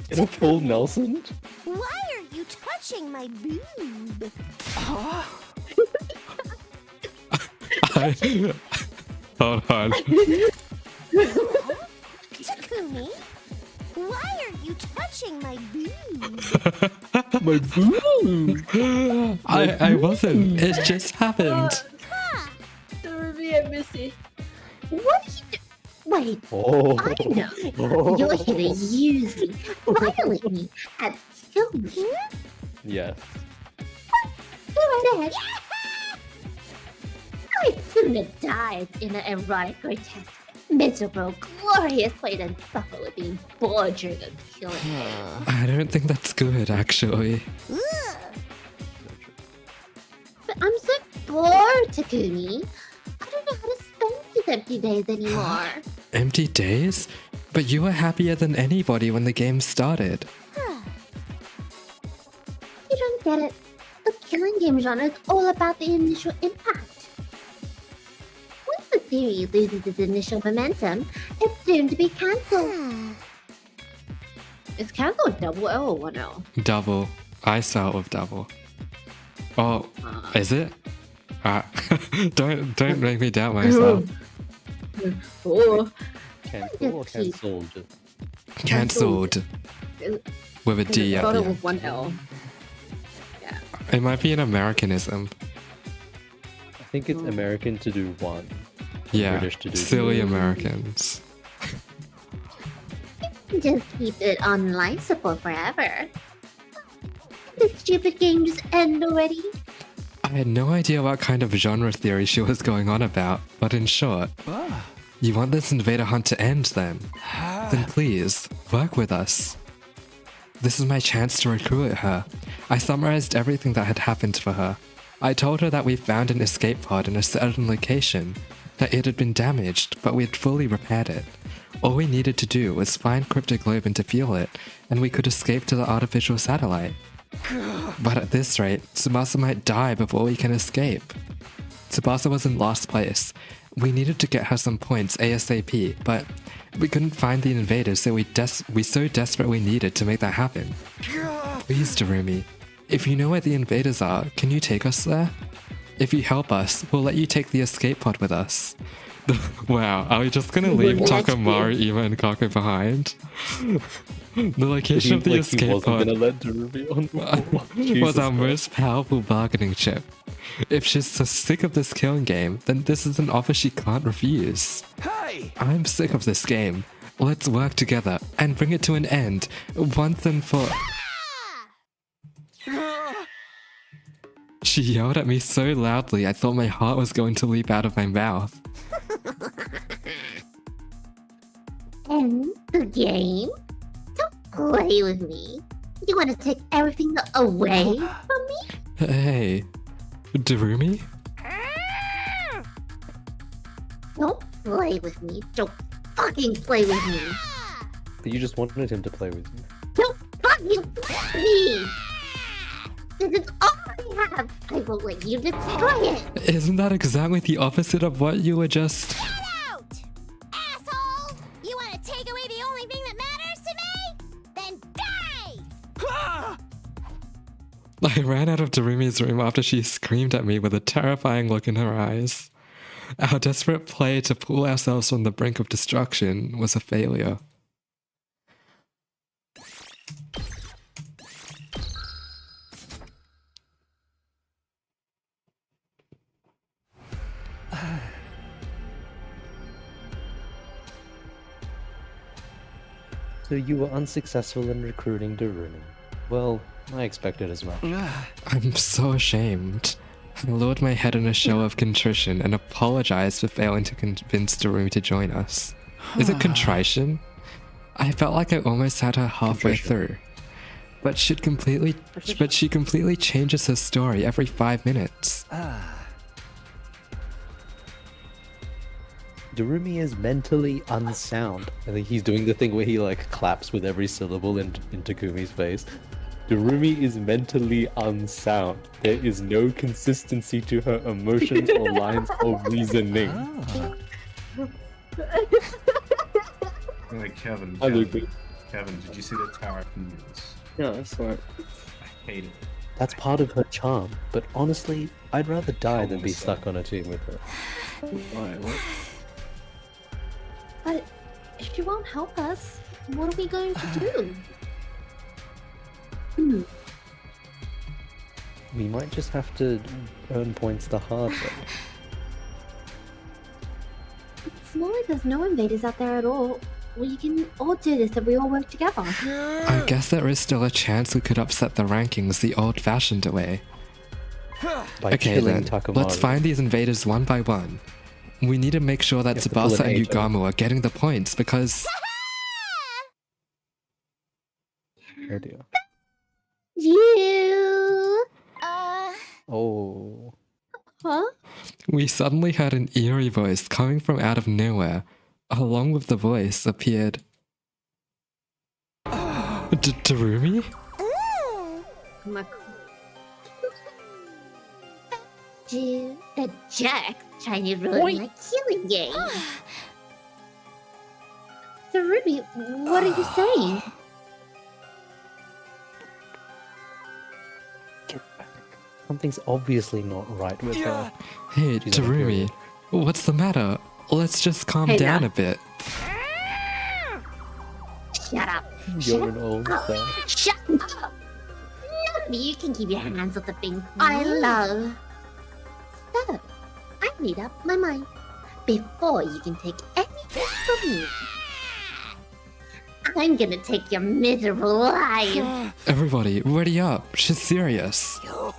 In a full Nelson? Why are you touching my boob? Hold on. Takumi, why are you touching my boob? My boo! I wasn't. It just happened. Darumi and Missy. What are you do? Wait, Oh. I know. You're here to use me, violate me, and kill me. Yes. Go right ahead. I couldn't have died in an erotic, grotesque, miserable, glorious way than suffer with being bored during a killing. I don't think that's good, actually. But I'm so bored, Takumi. I don't know how to spend these empty days anymore. Empty days? But you were happier than anybody when the game started. You don't get it. The killing game genre is all about the initial impact. Once the series loses its initial momentum, it's doomed to be cancelled. Is cancelled double L or one L? Double. I start with double. Oh, is it? Don't make me doubt myself. Oh, Cancel or cancelled? Cancelled. With a D I at thought the it was end. one L. Yeah. It might be an Americanism. I think it's American to do one. Yeah, British to do silly Americans. Just keep it on life support forever. Did stupid game just end already? I had no idea what kind of genre theory she was going on about, but in short, you want this invader hunt to end then? Then please, work with us. This is my chance to recruit her. I summarized everything that had happened for her. I told her that we found an escape pod in a certain location, that it had been damaged, but we had fully repaired it. All we needed to do was find Cryptoglobin to fuel it, and we could escape to the artificial satellite. But at this rate, Tsubasa might die before we can escape. Tsubasa was in last place. We needed to get her some points ASAP, but we couldn't find the invaders, so we so desperately needed to make that happen. Please, Darumi, if you know where the invaders are, can you take us there? If you help us, we'll let you take the escape pod with us. Wow, are we just gonna leave Takamaru, Ima, and Kako behind? The location of the he escape wasn't pod gonna let Darumi on the wall. was Jesus our Christ. most powerful bargaining chip. If she's so sick of this killing game, then this is an offer she can't refuse. Hey! I'm sick of this game. Let's work together and bring it to an end, once and for... She yelled at me so loudly I thought my heart was going to leap out of my mouth. End the game? Don't play with me. You want to take everything away from me? Hey, Darumi? Don't play with me. Don't fucking play with me. You just wanted him to play with you. Don't fucking play with me. This is all I have. I will let you destroy it. Isn't that exactly the opposite of what you were just... Get out! Asshole! You want to take away the only thing that matters to me? Then die! I ran out of Darumi's room after she screamed at me with a terrifying look in her eyes. Our desperate play to pull ourselves from the brink of destruction was a failure. So you were unsuccessful in recruiting Darumi. Well, I expected as much. I'm so ashamed. I lowered my head in a show of contrition and apologized for failing to convince Darumi to join us. Is it contrition? I felt like I almost had her halfway through. But she completely changes her story every 5 minutes. Darumi is mentally unsound. I think he's doing the thing where he like claps with every syllable in Takumi's face. Darumi is mentally unsound. There is no consistency to her emotions or lines of reasoning. Like Kevin, I agree. Kevin, did you see the Tower of Convenience? Yeah, I saw it. I hate it. That's part of her charm, but honestly, I'd rather die than be stuck on a team with her. Why? What? But if she won't help us, what are we going to do? We might just have to earn points the hard way. It's not like there's no invaders out there at all. We can all do this if we all work together. I guess there is still a chance we could upset the rankings the old-fashioned way. By Okay killing then, Takamaru. let's find these invaders one by one. We need to make sure that You have to pull Tsubasa an and H out. Yugamu are getting the points because... Oh dear. You... Oh. Huh? We suddenly heard an eerie voice coming from out of nowhere. Along with the voice appeared... Darumi? Oh my The jerk trying to ruin my killing game. So Ruby, what are you saying? Get back. Something's obviously not right with her. Hey, She's an Darumi, what's the matter? Let's just calm Hey, down now. a bit. Shut up. You're an old man. Shut up. Not me. You can keep your hands off the things I love. So, I made up my mind. Before you can take anything from me, I'm gonna take your miserable life. Everybody, ready up. She's serious. Your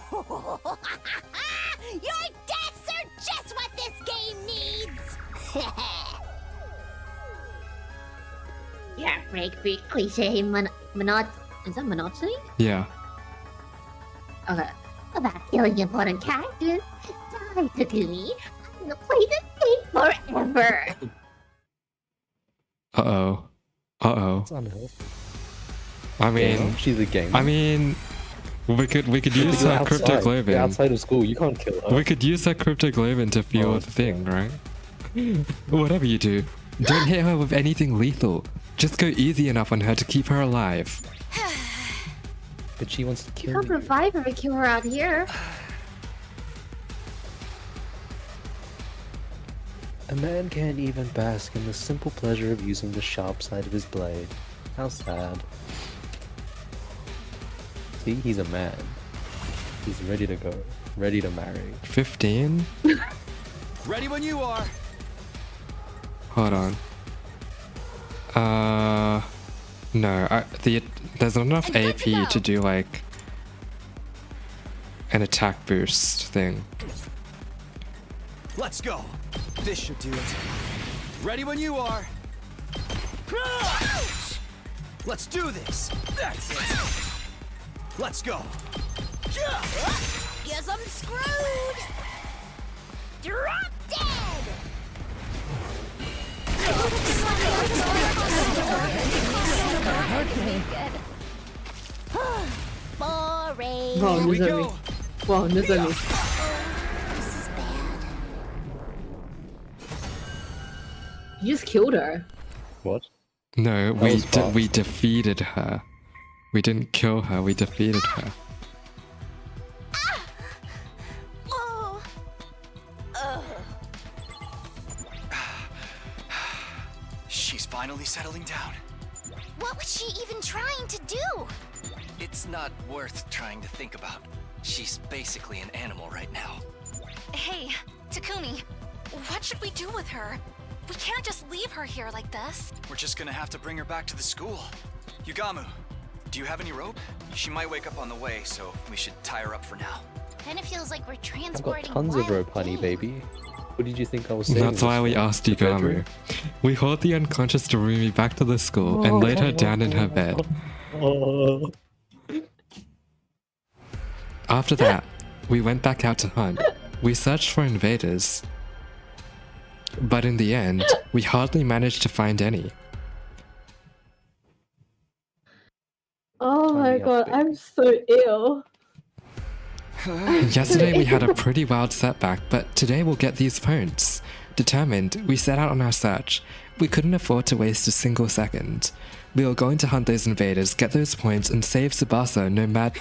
deaths are just what this game needs. Your breakbeat cliche is that monotony? Yeah. Okay. About killing important characters. Die, Takumi. I'm gonna play this game forever. Uh-oh. Uh-oh. It's unhealthy. I mean... She's a gamer. I mean... We could use You're her outside. You're cryptoglobin. outside of school, you can't kill her. We could use her cryptoglobin to fuel the thing, right? Whatever you do, don't hit her with anything lethal. Just go easy enough on her to keep her alive. But she wants to You kill can't you. revive her and kill her out here. A man can't even bask in the simple pleasure of using the sharp side of his blade. How sad. See, he's a man. He's ready to go. Ready to marry. 15? Ready when you are. Hold on. No, there's not enough I'm good to AP go. to do like an attack boost thing. Let's go. This should do it. Ready when you are. Let's do this. That's it. Let's go. Guess I'm screwed. Drop dead. Boring. Wow, Here we Nizami. go. Wow, Nizami. This is bad. You just killed her. What? No, That was fast. we defeated her. We didn't kill her, we defeated her. Oh. Ugh. She's finally settling down. What was she even trying to do? It's not worth trying to think about. She's basically an animal right now. Hey, Takumi, what should we do with her? We can't just leave her here like this. We're just gonna have to bring her back to the school. Yugamu, do you have any rope? She might wake up on the way, so we should tie her up for now. Then it feels like we're I've got transporting tons of wild rope, honey, things. baby. What did you think I was saying? That's why we asked you, Gamu. We hauled the unconscious Darumi back to the school and laid her down in her bed. Oh. After that, we went back out to hunt. We searched for invaders. But in the end, we hardly managed to find any. Oh my Tiny god, update. I'm so ill. Yesterday we had a pretty wild setback, but today we'll get these phones. Determined, we set out on our search. We couldn't afford to waste a single second. We were going to hunt those invaders, get those points, and save Tsubasa no matter.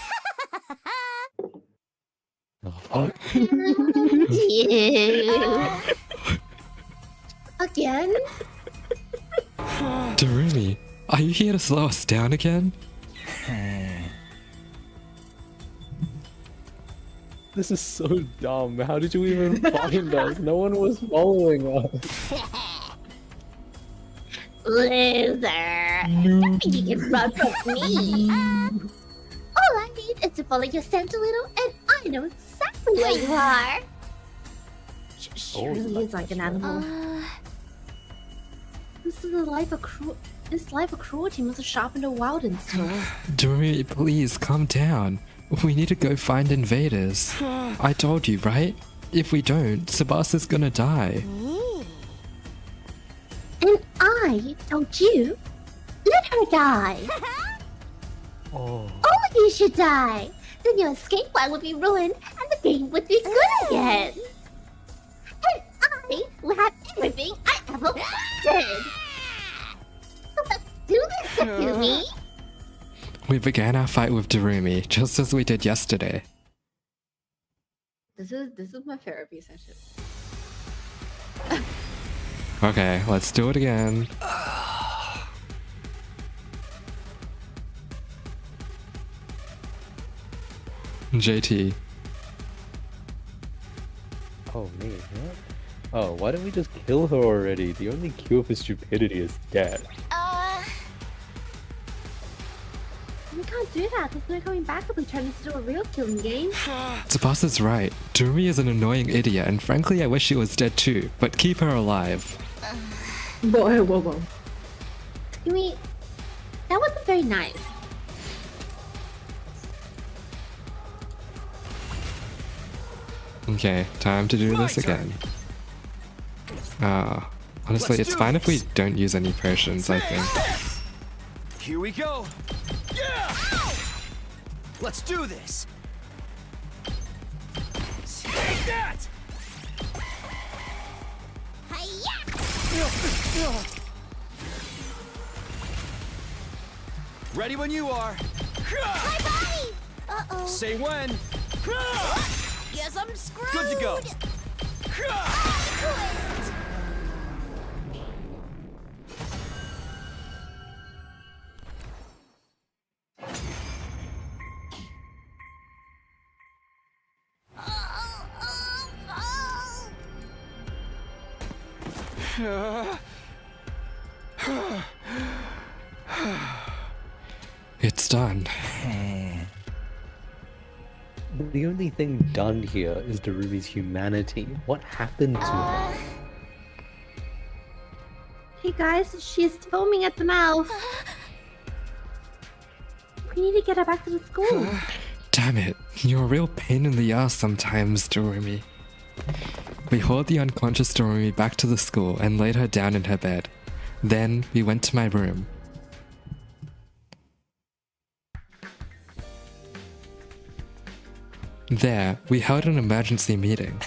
You. Again? Darumi, are you here to slow us down again? This is so dumb. How did you even find us? No one was following us. Loser. Nothing you can run from me. All I need is to follow your scent a little, and I know exactly where you are. She really is like an animal. This is the life of This life of cruelty must have sharpened her wild instinct. Darumi, please calm down. We need to go find invaders. I told you, right? If we don't, Tsubasa's gonna die. And I told you, let her die. Oh. All of you should die. Then your escape plan would be ruined, and the game would be good again. And I will have everything I ever wanted. So let's do this, Takumi. We began our fight with Darumi, just as we did yesterday. This is my therapy session. Okay, let's do it again. JT. Oh, me, what? Oh, why don't we just kill her already? The only cure for stupidity is death. We can't do that. There's no going back if we turn this into a real killing game. Tsubasa's right. Darumi is an annoying idiot, and frankly I wish she was dead too, but keep her alive. Whoa. Takumi, that wasn't very nice. Okay, time to do this again. Honestly, it's fine if we don't use any potions, I think. Here we go. Yeah! Let's do this. Take that. Ready when you are. My body! Uh-oh. Say when. Guess I'm screwed! Good to go. It's done. The only thing done here is Darumi's humanity. What happened to her? Hey guys, she's foaming at the mouth. We need to get her back to the school. Damn it, you're a real pain in the ass sometimes, Darumi. We hauled the unconscious Darumi back to the school and laid her down in her bed. Then we went to my room. There, we held an emergency meeting.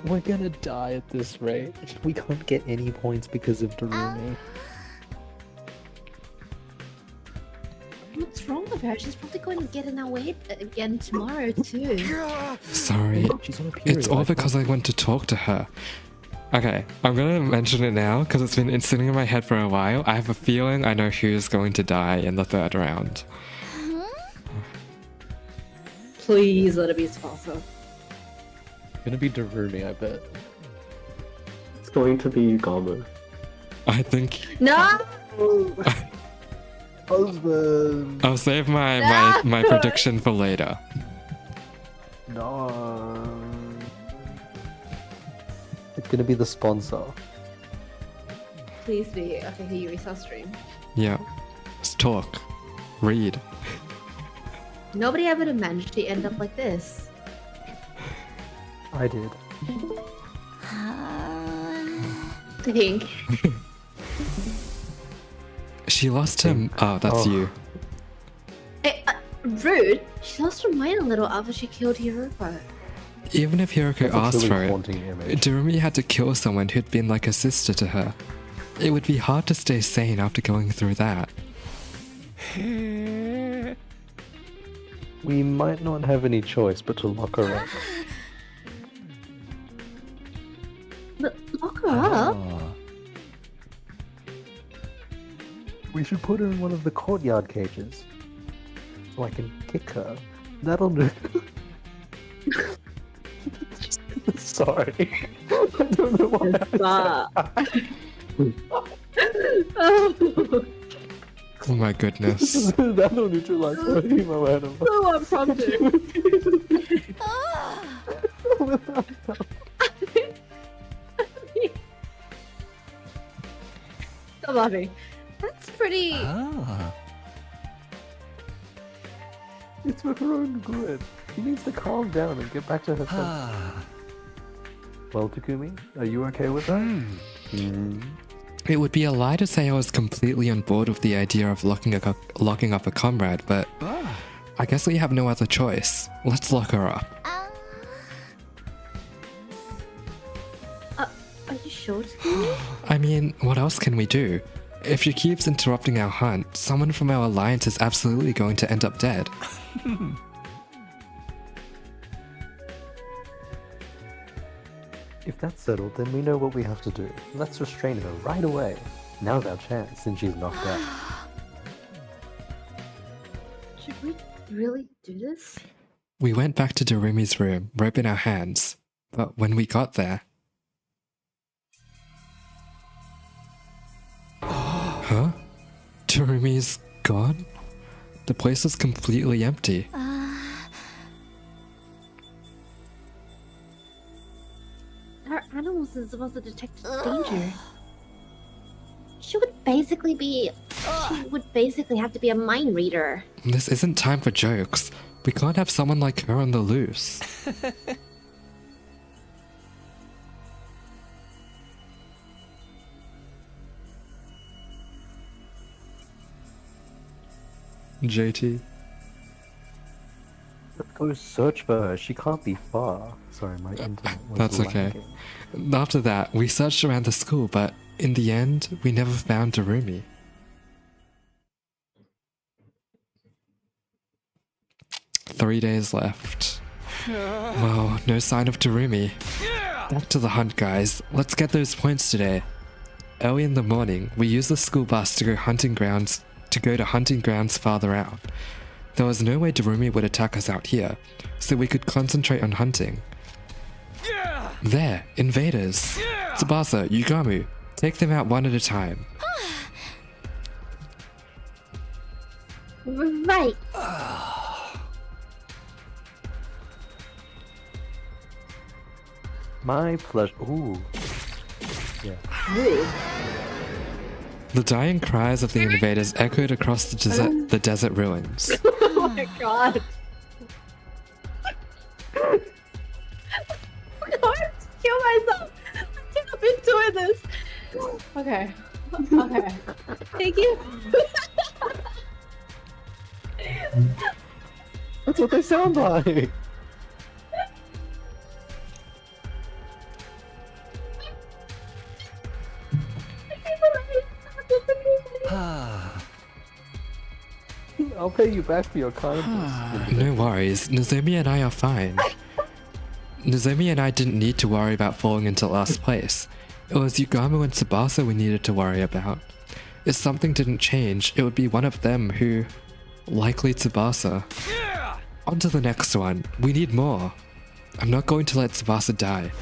We're gonna die at this rate. We can't get any points because of Darumi. What's wrong with her? She's probably going to get in our way again tomorrow too. Sorry, She's on a period. it's all because I went to talk to her. Okay, I'm gonna mention it now because it's been sitting in my head for a while. I have a feeling I know who's going to die in the third round. Please let it be Tsubasa. It's gonna be Darumi, I bet. It's going to be Gamu. I think No! Husband. I'll save my prediction for later. No. It's gonna be the sponsor. Please be. Okay, here you restart stream. Yeah. Let's talk. Read. Nobody ever managed to end up like this. I did. I think. She lost him. Oh, that's you. Hey, rude. She lost her mind a little after she killed Hiroko. Even if Hiroko That's a asked truly for it, haunting image. Durumi had to kill someone who'd been like a sister to her. It would be hard to stay sane after going through that. We might not have any choice but to lock her up. Lock her up? We should put her in one of the courtyard cages. So I can kick her. That'll do. Sorry. I don't know why. Oh my goodness. That'll neutralize her emo animal. So unprompted. Stop laughing. That's pretty. It's for her own good. She needs to calm down and get back to her senses. Well, Takumi, are you okay with that? It would be a lie to say I was completely on board with the idea of locking up a comrade, but I guess we have no other choice. Let's lock her up. Are you sure, Takumi? I mean, what else can we do? If she keeps interrupting our hunt, someone from our alliance is absolutely going to end up dead. If that's settled, then we know what we have to do. Let's restrain her right away. Now's our chance, since she's knocked out. Should we really do this? We went back to Darumi's room, rope in our hands, but when we got there... Huh? Darumi's gone? The place is completely empty. Our animals are supposed to detect danger. She would basically have to be a mind reader. This isn't time for jokes. We can't have someone like her on the loose. JT. Let's go search for her. She can't be far. Sorry, my internet was That's okay. lagging. After that, we searched around the school, but in the end, we never found Darumi. Three days left. Wow, no sign of Darumi. Back to the hunt, guys. Let's get those points today. Early in the morning, we used the school bus to go to hunting grounds farther out. There was no way Darumi would attack us out here, so we could concentrate on hunting. There, invaders! Tsubasa, Yugamu, take them out one at a time. Right. My pleasure. Ooh. Yeah. The dying cries of the invaders echoed across the desert ruins. Oh my god. I'm going to kill myself. I can't be doing this. Okay. Okay. Thank you. That's what they sound like. I'll pay you back for your kindness. No worries, Nozomi and I are fine. Nozomi and I didn't need to worry about falling into last place. It was Yugamu and Tsubasa we needed to worry about. If something didn't change, it would be one of them who... likely Tsubasa. On to the next one. We need more. I'm not going to let Tsubasa die.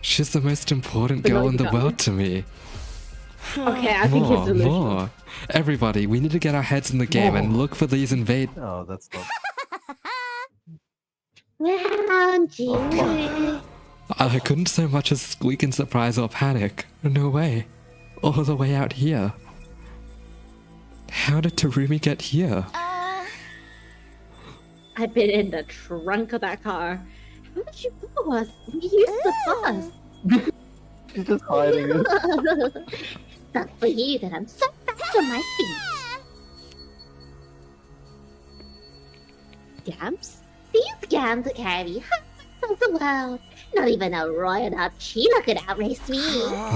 She's the most important girl in the world to me. Okay, I think he's delusional. More. Everybody, we need to get our heads in the game and look for these invade. Oh, that's not. Round you. I couldn't so much as squeak in surprise or panic. No way. All the way out here. How did Terumi get here? I've been in the trunk of that car. How did you follow us? We used the bus. She's just hiding it. Not for you that I'm so fast on my feet. Gams? These gams will carry half of the world. Not even a royal up Sheila could outrace me.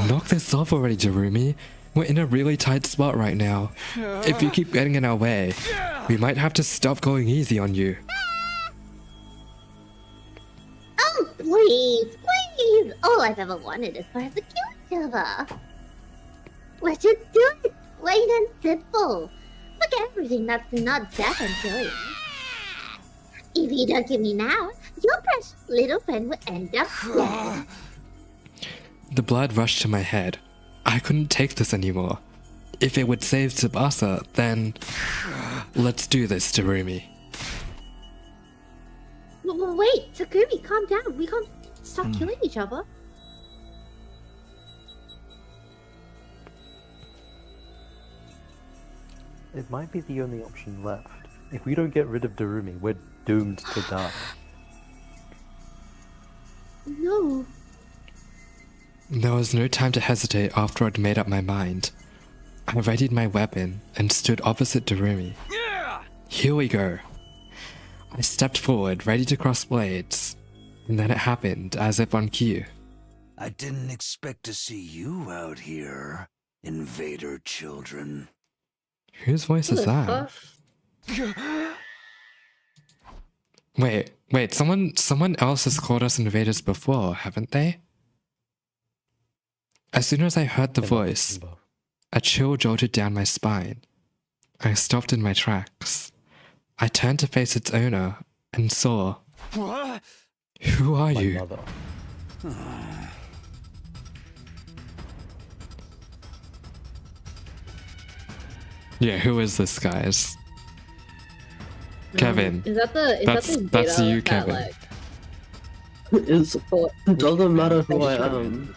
Knock this off already, Terumi. We're in a really tight spot right now. If you keep getting in our way, we might have to stop going easy on you. Oh, please, please. All I've ever wanted is for us to kill each other. Let's just do it. Plain and simple. Look at everything that's not death and killing. If you don't kill me now, your precious little friend will end up dead. The blood rushed to my head. I couldn't take this anymore. If it would save Tsubasa, then... Let's do this, Terumi. Wait, Takumi, calm down. We can't stop killing each other. It might be the only option left. If we don't get rid of Darumi, we're doomed to die. No. There was no time to hesitate after I'd made up my mind. I readied my weapon and stood opposite Darumi. Here we go. I stepped forward, ready to cross blades, and then it happened, as if on cue. I didn't expect to see you out here, invader children. Whose voice is that? Wait, someone else has called us invaders before, haven't they? As soon as I heard the voice, a chill jolted down my spine. I stopped in my tracks. I turned to face its owner and saw... What? Who are My you? mother. Yeah, who is this, guys? Kevin. Is that the That's data you, that, Kevin. like, It doesn't matter who I am.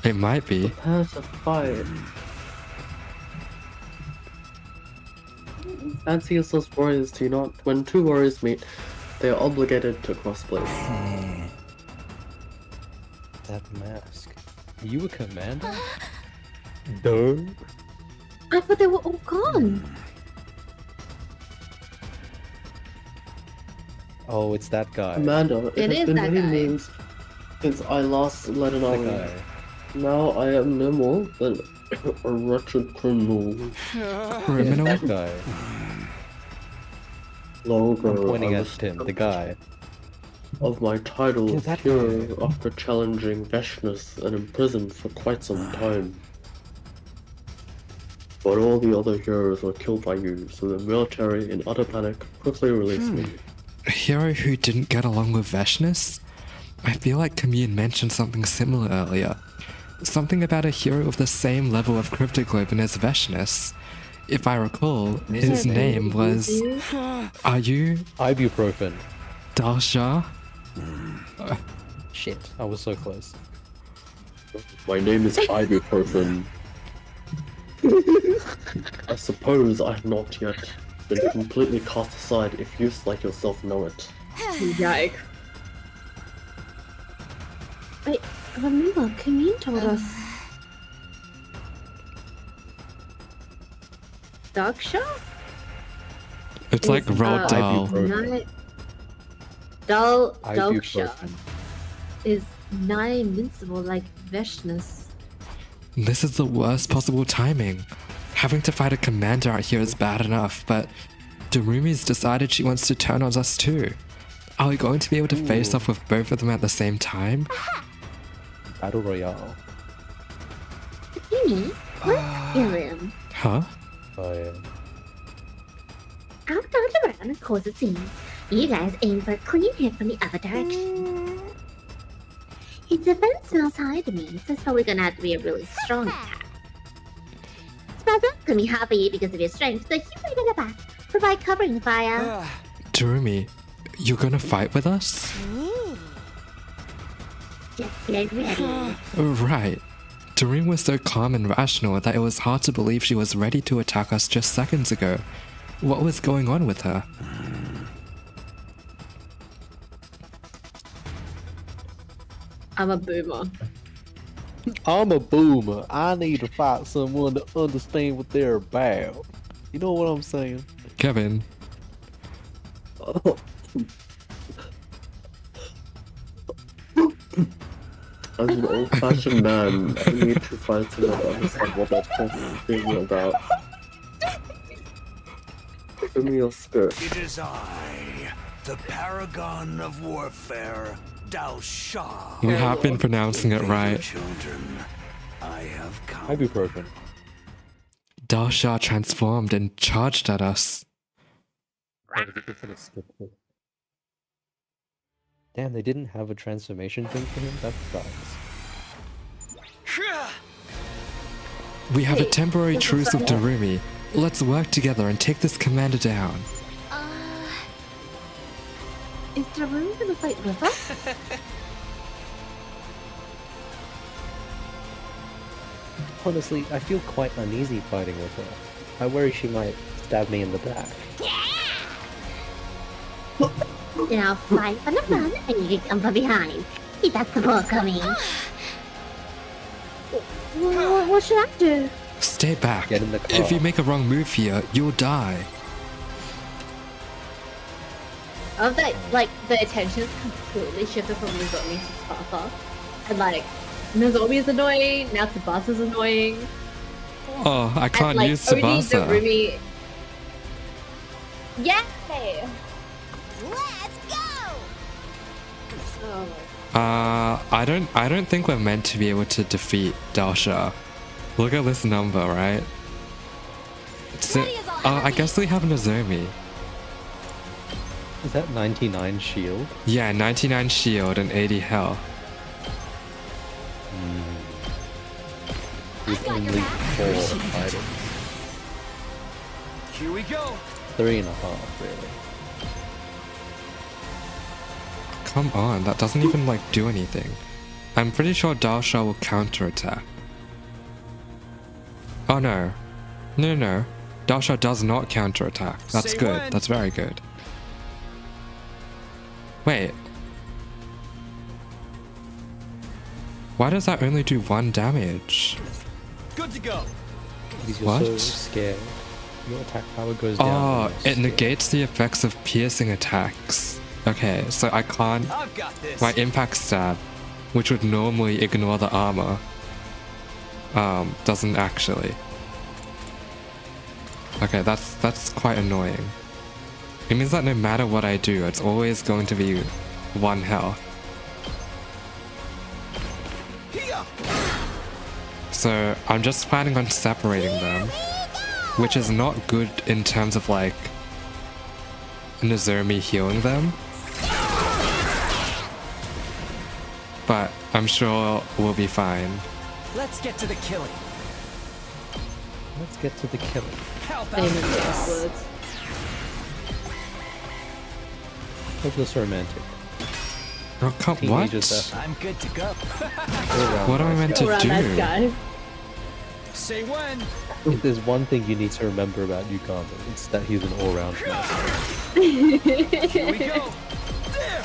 It might be. Prepare to fight. Fanciest us warriors do not. When two warriors meet, they are obligated to cross blades. That mask. Are you a commander? No. I thought they were all gone. Oh, it's that guy. Commander, It it is has been that many guy. moons since I last led an That army. guy. Now I am no more than a wretched criminal. Criminal? That guy. Long ago, I'm pointing I at was him, the guy. of my title Yeah, of that hero guy. after challenging Veshnus and imprisoned for quite some time. But all the other heroes were killed by you, so the military, in utter panic, quickly released me. A hero who didn't get along with Veshnus? I feel like Kameen mentioned something similar earlier. Something about a hero of the same level of cryptoglobin as Veshnus. If I recall, his name was... Are you Ibuprofen. Dalsha? Shit, I was so close. My name is Ibuprofen. I suppose I have not yet been completely cast aside if youths like yourself know it. Yikes. Wait, remember, Kameen told us. Daksha? It's like Roald Dahl. Ibuprofen. Daksha Ibuprofen. is nigh invincible like Veshnus. This is the worst possible timing. Having to fight a commander out here is bad enough, but Darumi's decided she wants to turn on us too. Are we going to be able to face off with both of them at the same time? Battle Royale. Takumi, let's kill him. Huh? Oh yeah. I'll dodge around and cause a scene. You guys aim for a clean hit from the other direction. His defense smells high to me, so it's probably gonna have to be a really strong attack. Kumi happy because of your strength, so you right in the back. Provide covering fire. Darumi, you're gonna fight with us? Just get ready. Right. Darumi was so calm and rational that it was hard to believe she was ready to attack us just seconds ago. What was going on with her? I'm a boomer. I'm a boomer. I need to fight someone to understand what they're about. You know what I'm saying? Kevin. As an old-fashioned man, I need to find someone to understand what they're talking about. Give me your skirt. It is I, the paragon of warfare, Dao Sha. We have been pronouncing it right. Children, I have come. Ibuprofen. Dalsha transformed and charged at us. Damn, they didn't have a transformation thing for him? That sucks. We have a temporary truce with Darumi. Let's work together and take this commander down. Is Darumi gonna fight with us? Honestly, I feel quite uneasy fighting with her. I worry she might stab me in the back. Then I'll fight from the front and you can come from behind. Keep that support coming. What should I do? Stay back. Get in the car. If you make a wrong move here, you'll die. I love that, like, the attention is completely shifted from Nozomi to Tsubasa. And, like, Nozomi is annoying, now Tsubasa is annoying. Oh, I can't and, like, use only Tsubasa. Darumi... Yay! Let's go! Oh my I don't think we're meant to be able to defeat Dalsha. Look at this number, right? I guess we have Nozomi. Is that 99 shield? Yeah, 99 shield and 80 health. With only 4 items. Here we go. 3.5, really. Come on, that doesn't even like do anything. I'm pretty sure Dalsha will counterattack. Oh no. No. Dalsha does not counterattack. That's Say good. when. That's very good. Wait. Why does that only do 1 damage? Good to go. Because you're so What? scared. Your attack power goes down. Oh, when you're it scared. negates the effects of piercing attacks. Okay, so I can't... I've got this. My impact stab, which would normally ignore the armor, doesn't actually. Okay, that's quite annoying. It means that no matter what I do, it's always going to be 1 health. So I'm just planning on separating them, which is not good in terms of like Nozomi healing them. But I'm sure we'll be fine. Let's get to the killing. Let's get to the killing. How about Famous this? words. Hopeless romantic. Oh, what? Teenagers are I'm good to go. all around What am I nice meant guys. to Around that do? guy. Say when. If there's one thing you need to remember about Yukama, it's that he's an all-round nice guy. Here we go. There.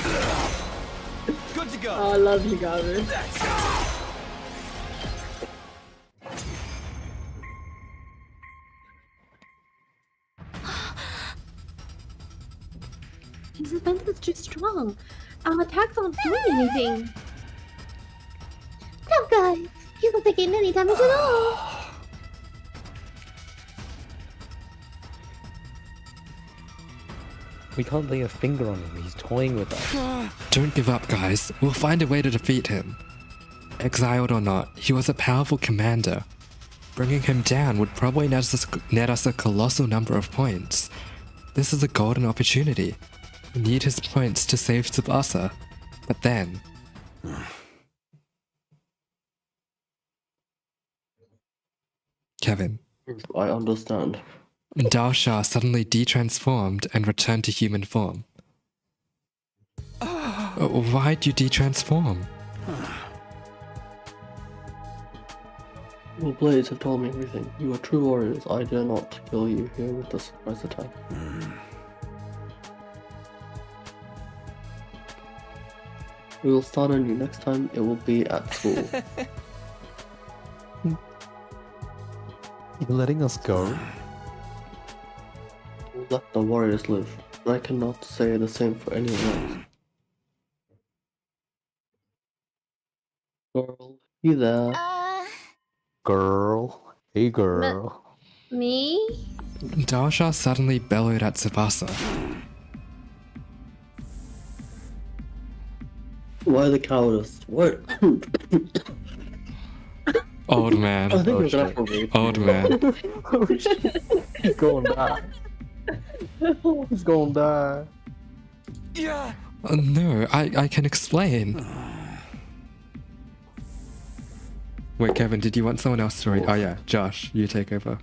Good to go. Oh, I love you, Gabu. His defense is too strong. Our attacks aren't doing anything. No, guys. He's not taking any damage at all. We can't lay a finger on him. He's toying with us. Don't give up, guys. We'll find a way to defeat him. Exiled or not, he was a powerful commander. Bringing him down would probably net us a colossal number of points. This is a golden opportunity. We need his points to save Tsubasa. But then... Kevin, I understand. Dalsha suddenly detransformed and returned to human form. Why'd you detransform? Your blades have told me everything. You are true warriors. I dare not kill you here with the surprise attack. We will start on you next time. It will be at school. You're letting us go? Let the warriors live. I cannot say the same for anyone else. Girl, you there? Girl. Hey, girl. Me? Dalsha suddenly bellowed at Tsubasa. Why the cowardice? What? Old man. I think we're gonna have to wait. Old man. Oh shit. He's gonna die. He's gonna die. Yeah. No, I can explain. Wait, Kevin, did you want someone else to read? Oh yeah, Josh, you take over.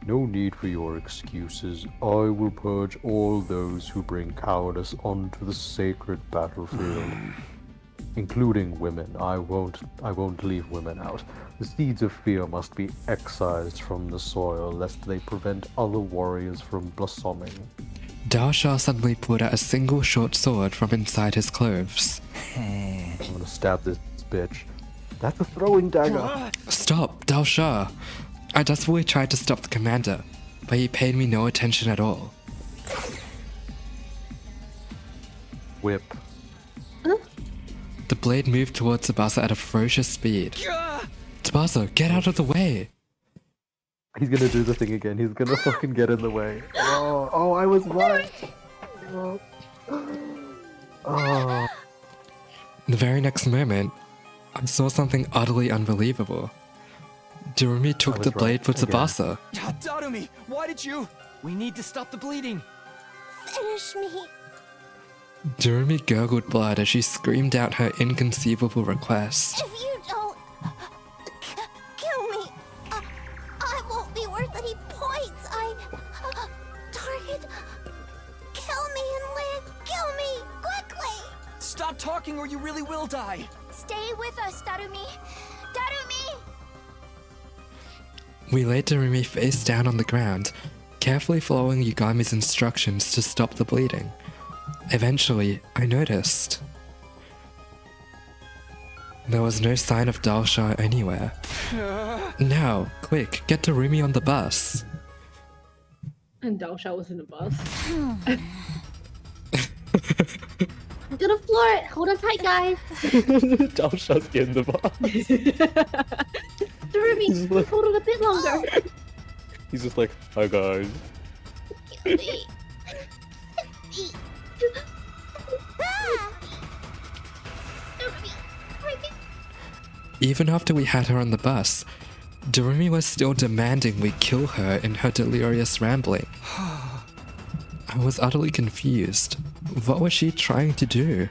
No need for your excuses. I will purge all those who bring cowardice onto the sacred battlefield. Including women. I won't leave women out. The seeds of fear must be excised from the soil, lest they prevent other warriors from blossoming. Dalsha suddenly pulled out a single short sword from inside his clothes. I'm gonna stab this bitch. That's a throwing dagger. Stop, Dalsha! I desperately tried to stop the commander, but he paid me no attention at all. Whip. The blade moved towards Tsubasa at a ferocious speed. Tsubasa, get out of the way! He's gonna do the thing again. He's gonna fucking get in the way. Oh, I was right. Oh. The very next moment, I saw something utterly unbelievable. Durumi took the blade for Tsubasa. Darumi, why did you? We need to stop the bleeding. Finish me. Durumi gurgled blood as she screamed out her inconceivable request. If you don't kill me, I won't be worth any points. Target, kill me and live. Kill me quickly. Stop talking or you really will die. Stay with us, Darumi. Darumi. We laid Durumi face down on the ground, carefully following Yugami's instructions to stop the bleeding. Eventually, I noticed. There was no sign of Dalsha anywhere. Now, quick, get Durumi on the bus. And Dalsha was in the bus. I'm gonna floor it. Hold on tight, guys. Dalsha's in the box. Durumi, let's hold it a bit longer. He's just like, hi guys. Kill me. Even after we had her on the bus, Durumi was still demanding we kill her in her delirious rambling. I was utterly confused. What was she trying to do?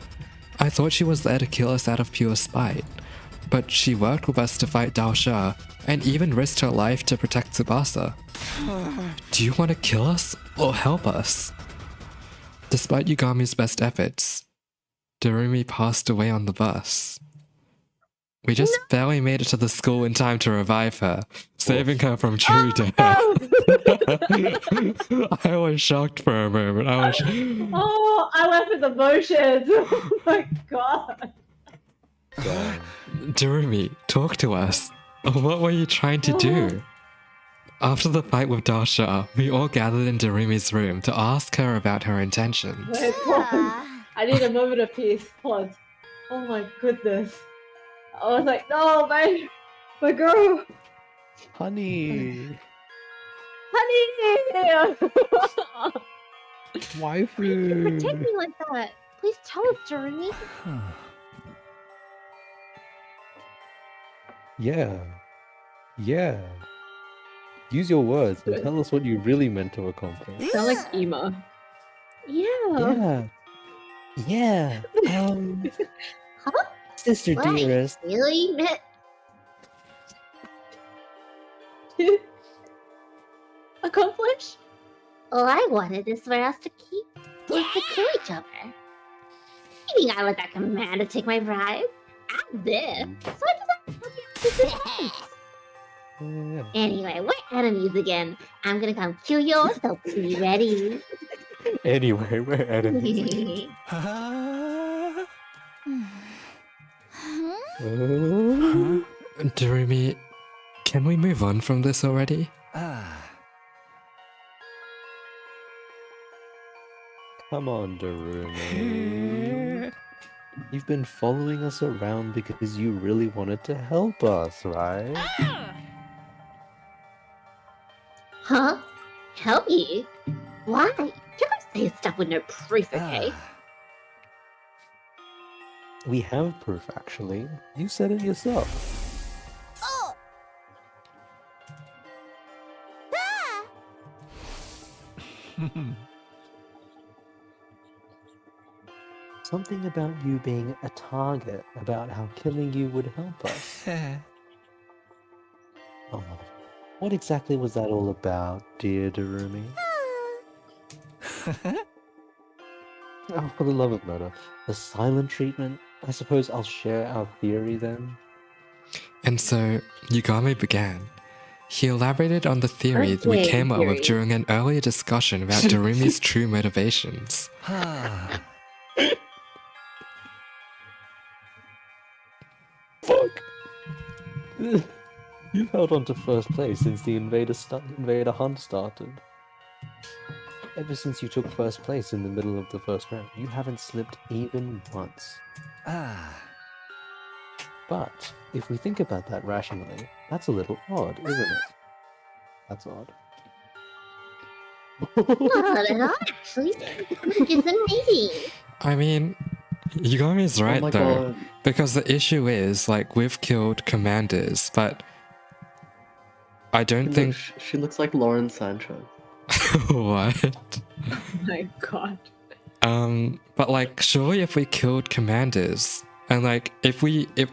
I thought she was there to kill us out of pure spite, but she worked with us to fight Dalsha and even risked her life to protect Tsubasa. Do you want to kill us or help us? Despite Yugami's best efforts, Durumi passed away on the bus. We just barely made it to the school in time to revive her, saving her from true death. I was shocked for a moment. Oh, I went with emotions. Oh my god. Durumi, talk to us. What were you trying to do? After the fight with Dalsha, we all gathered in Durumi's room to ask her about her intentions. Wait, pause. I need a moment of peace. Pause. Oh my goodness. I was like, no, my girl. Honey. Honey! Waifu. Protect me like that. Please tell us, Durumi. Yeah. Use your words and tell us what you really meant to accomplish. Sound like Ema. Yeah. Yeah. Huh? Sister Right. dearest. Really? to accomplish? All I wanted is for us to kill each other. You think I let that commander take my prize? I did. So I just have to Anyway, we're enemies again. I'm gonna come kill yours, so be ready. Anyway, we're enemies. Darumi, can we move on from this already? Come on, Darumi. You've been following us around because you really wanted to help us, right? Huh? Help you? Why? You don't say stuff with no proof, okay? We have proof, actually. You said it yourself. Oh! Ah! Something about you being a target, about how killing you would help us. Oh, what exactly was that all about, dear Darumi? Oh, for the love of murder. The silent treatment? I suppose I'll share our theory then? And so, Yugami began. He elaborated on the theory we Okay, came up with theory. during an earlier discussion about Darumi's true motivations. Fuck! You've held on to first place since the Invader Hunt started. Ever since you took first place in the middle of the first round, you haven't slipped even once. But, if we think about that rationally, that's a little odd, isn't it? That's odd. Not at all, actually. It's amazing. I mean, Yugami's right my though, God. because the issue is, like, we've killed commanders, but I don't think... She looks like Lauren Sanchez. What? Oh my god. But like, surely if we killed commanders, and like,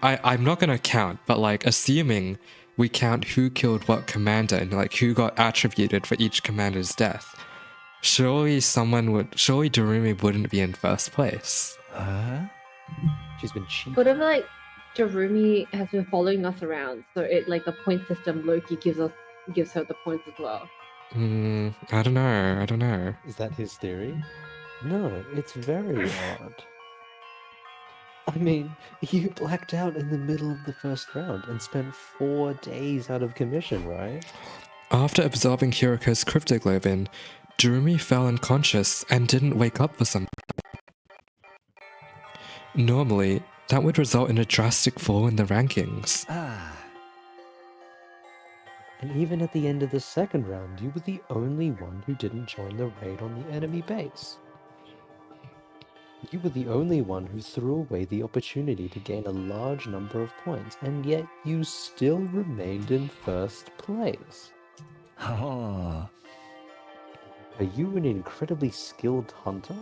I'm not gonna count, but like, assuming we count who killed what commander and like who got attributed for each commander's death, surely Darumi wouldn't be in first place. She's been cheating. What if like Darumi has been following us around, so it like the point system Loki gives her the points as well. I don't know. Is that his theory? No, it's very odd. I mean, you blacked out in the middle of the first round and spent 4 days out of commission, right? After absorbing Hiroko's cryptoglobin, Darumi fell unconscious and didn't wake up for some. Normally, that would result in a drastic fall in the rankings. And even at the end of the second round, you were the only one who didn't join the raid on the enemy base. You were the only one who threw away the opportunity to gain a large number of points, and yet you still remained in first place. Are you an incredibly skilled hunter?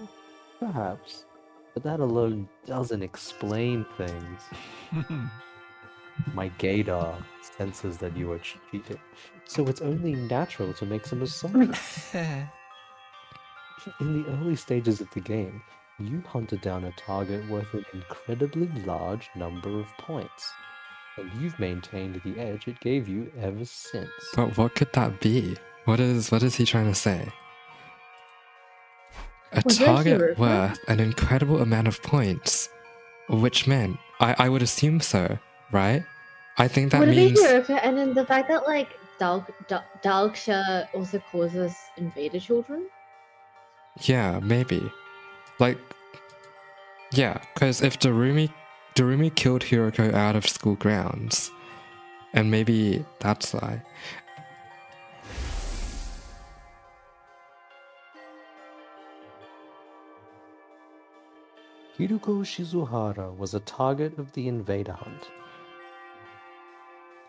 Perhaps. But that alone doesn't explain things. My gaydar senses that you are cheating, so it's only natural to make some assumptions. In the early stages of the game, you hunted down a target worth an incredibly large number of points, and you've maintained the edge it gave you ever since. But what could that be? What is he trying to say? A Was there target Hiroko? worth an incredible amount of points, which meant I would assume so, right? I think that Would means it be Hiroko? And then the fact that like Dalksha also causes invader children. yeah, maybe. Like, yeah, because if Darumi killed Hiroko out of school grounds, and maybe that's why. Hiruko Shizuhara was a target of the Invader Hunt.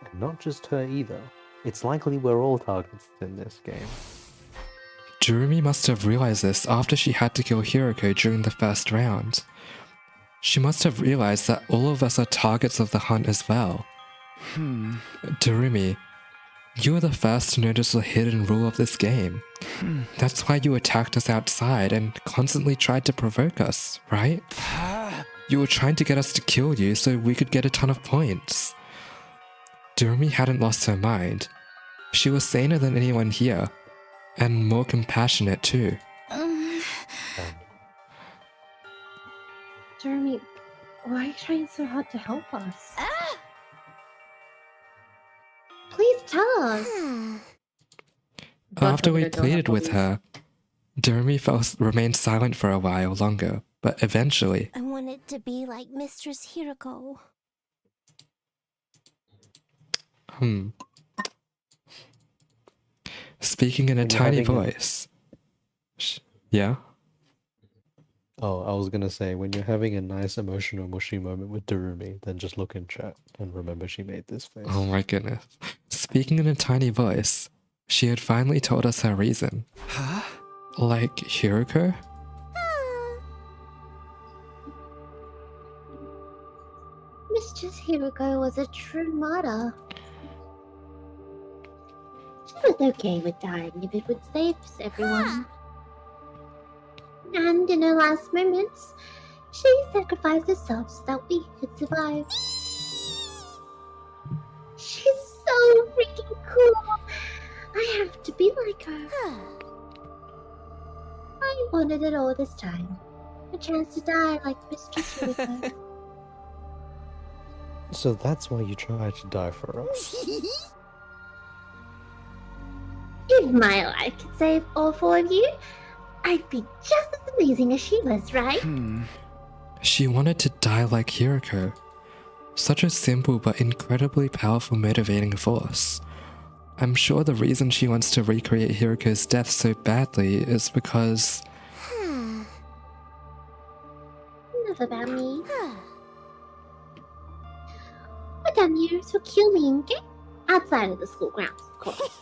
And not just her either. It's likely we're all targets in this game. Darumi must have realized this after she had to kill Hiroko during the first round. She must have realized that all of us are targets of the hunt as well. Darumi, You were the first to notice the hidden rule of this game. That's why you attacked us outside and constantly tried to provoke us, right? You were trying to get us to kill you so we could get a ton of points. Durumi hadn't lost her mind. She was saner than anyone here, and more compassionate too. Jeremy, why are you trying so hard to help us? Please tell us. After we pleaded with her, Durumi remained silent for a while longer, but eventually, I wanted to be like Mistress Hiroko. Speaking in a When you're tiny having a- voice. Yeah? Oh, I was gonna say, when you're having a nice emotional mushy moment with Durumi, then just look in chat and remember she made this face. Oh my goodness. Speaking in a tiny voice, she had finally told us her reason. Huh? Like Hiroko? Mistress Hiroko was a true martyr. She was okay with dying if it would save everyone. And in her last moments, she sacrificed herself so that we could survive. She's so freaking cool. I have to be like her. I wanted it all this time. A chance to die like Mistress Hiroko. So that's why you tried to die for us. If my life could save all four of you, I'd be just as amazing as she was, right? She wanted to die like Hiroko. Such a simple but incredibly powerful motivating force. I'm sure the reason she wants to recreate Hiroko's death so badly is because... Enough about me. Madame Yuru will kill me, okay? Outside of the school grounds, of course.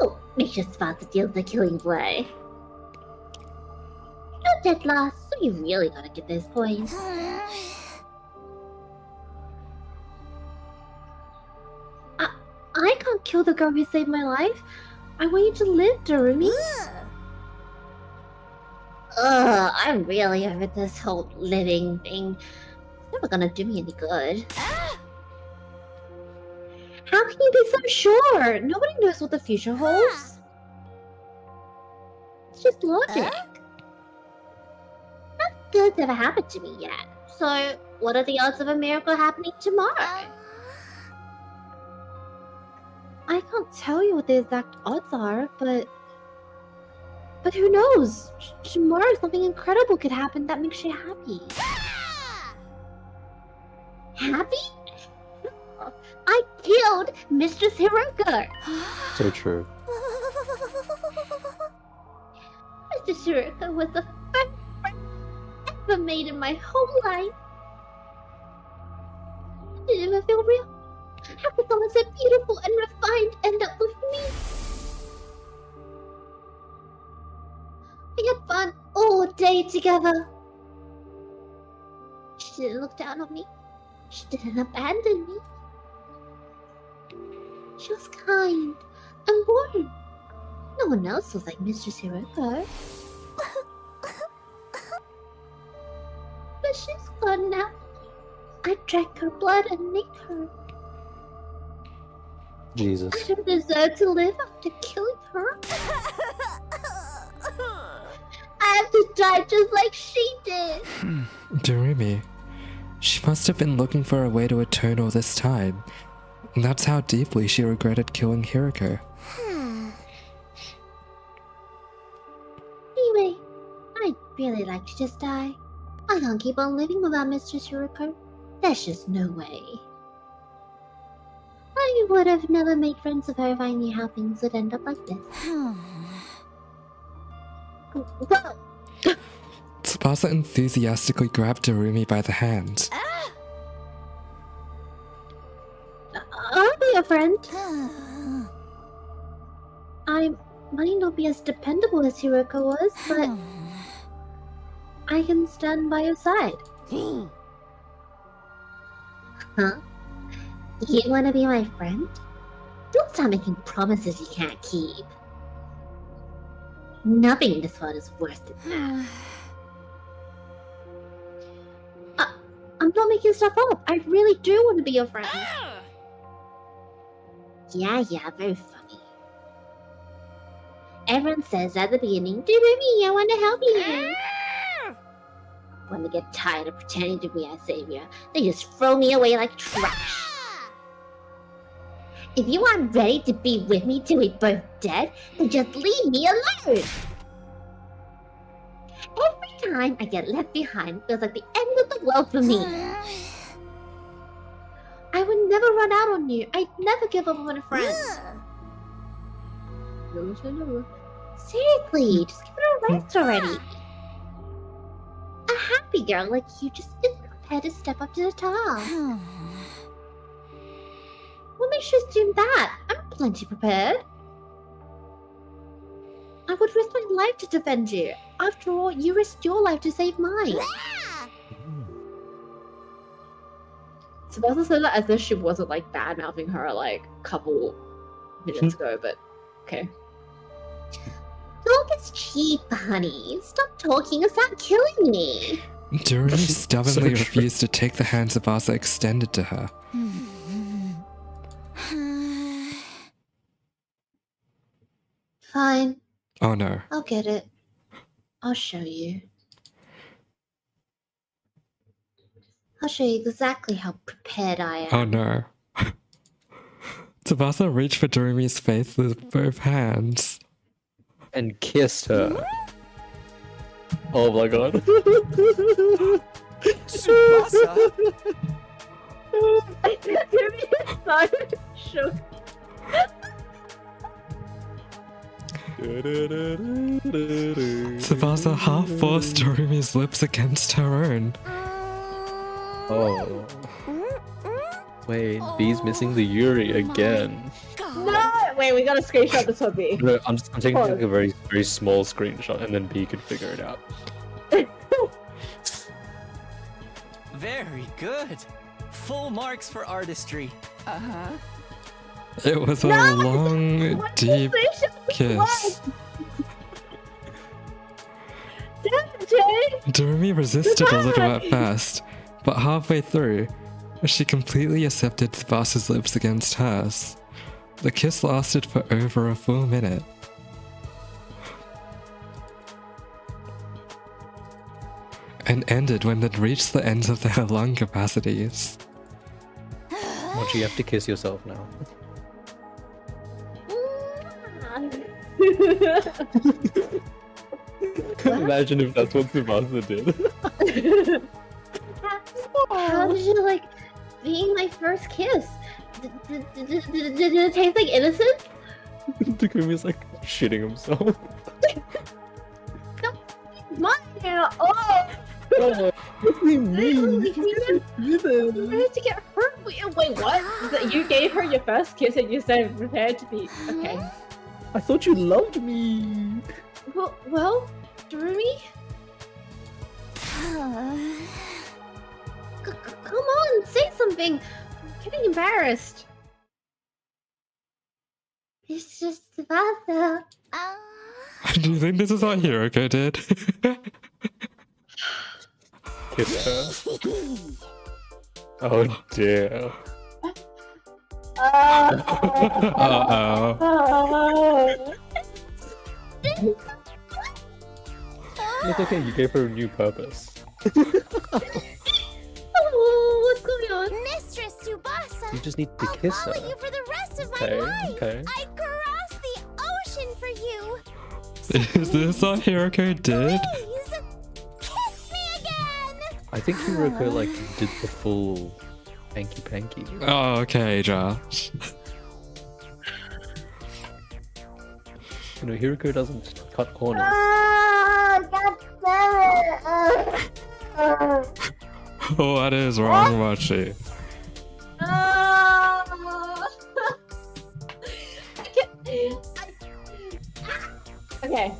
Oh, make sure Sparta deals the killing blow. You're dead last, so you really gotta get those points. I can't kill the girl who saved my life. I want you to live, Durumi. Ugh, I'm really over this whole living thing. It's never gonna do me any good. How can you be so sure? Nobody knows what the future holds. It's just logic. Nothing good's ever happened to me yet. So, what are the odds of a miracle happening tomorrow? I can't tell you what the exact odds are, but who knows? Tomorrow something incredible could happen that makes you happy. Happy? I killed Mistress Hiroko! So true. Mistress Hiroko was the first friend I ever made in my whole life. It didn't even feel real. How could someone so beautiful and refined end up with me? We had fun all day together. She didn't look down on me. She didn't abandon me. She was kind and warm. No one else was like Mistress Hiroko. But she's gone now. I drank her blood and made her. Jesus. I don't deserve to live after killing her. I have to die just like she did. Durumi. She must have been looking for a way to atone all this time. That's how deeply she regretted killing Hiroko. Anyway, I'd really like to just die. I can't keep on living without Mistress Hiroko. There's just no way. I would have never made friends with her if I knew how things would end up like this. Whoa! Tsubasa enthusiastically grabbed Durumi by the hand. I'll be a friend. I might not be as dependable as Hiroko was, but I can stand by your side. Huh? You want to be my friend? Don't start making promises you can't keep. Nothing in this world is worse than that. I'm not making stuff up. I really do want to be your friend. Yeah, very funny. Everyone says at the beginning, Doremi, I want to help you. When they get tired of pretending to be our savior, they just throw me away like trash. If you aren't ready to be with me till we're both dead, then just leave me alone. Every time I get left behind feels like the end of the world for me. I would never run out on you. I'd never give up on a friend. No. Seriously, just give it a rest already. A happy girl like you just isn't prepared to step up to the task. What makes you assume that? I'm plenty prepared. I would risk my life to defend you. After all, you risked your life to save mine. Tsubasa said that as if she wasn't like bad mouthing her like a couple minutes ago, but okay. Talk is cheap, honey. Stop talking and start killing me. Doremi stubbornly true. refused to take the hand Tsubasa extended to her. Fine, Oh no. I'll get it. I'll show you. I'll show you exactly how prepared I am. Oh no. Tsubasa reached for Doremi's face with both hands. And kissed her. Oh my god. Tsubasa? Doremi is so shook. Tsubasa half forced Doremi's lips against her own. Oh. Wait, B's missing the Yuri again. No! Wait, we gotta screenshot this one, B. No, I'm taking like a very, very small screenshot and then B can figure it out. Very good. Full marks for artistry. Uh-huh. It was a long, deep kiss. Damn, Jay! Doremi resisted a little at first, but halfway through, she completely accepted Tsubasa's lips against hers. The kiss lasted for over a full minute. And ended when they'd reached the ends of their lung capacities. Mochi, you have to kiss yourself now. Imagine if that's what Tsubasa did. How did you like being my first kiss? Did it taste like innocence? Takumi's like shitting himself. Mine! Oh! Oh, what do you mean? You prepared to get hurt? Wait, what? That you gave her your first kiss and you said prepared to be... Okay. I thought you loved me. Well, Doremi? Come on, say something. I'm getting embarrassed. It's just Tsubasa. Do you think this is what Hiroko did? Kiss her. Oh dear. Uh-oh. It's okay, you gave her a new purpose. Oh, what's going on? Mistress Tsubasa, You just need to I'll kiss her. follow you for the rest of my Okay, life. okay. I'd cross the ocean for you. Is this what Hiroko did? Please, kiss me again. I think Hiroko like did the full hanky panky. Oh, okay, Josh. You know, Hiroko doesn't cut corners. What is wrong, Mochi? Okay.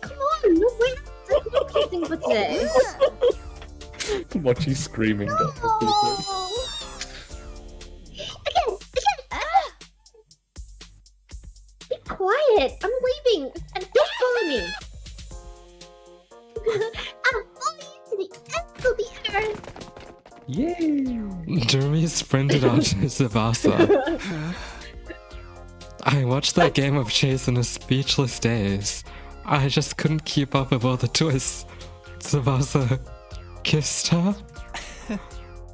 Come on, no wait. There's no kissing for today. Mochi's screaming down the I'll follow you to the ends of the earth. Yay! Durumi sprinted after Tsubasa. I watched that game of chase in a speechless daze. I just couldn't keep up with all the twists. Tsubasa kissed her?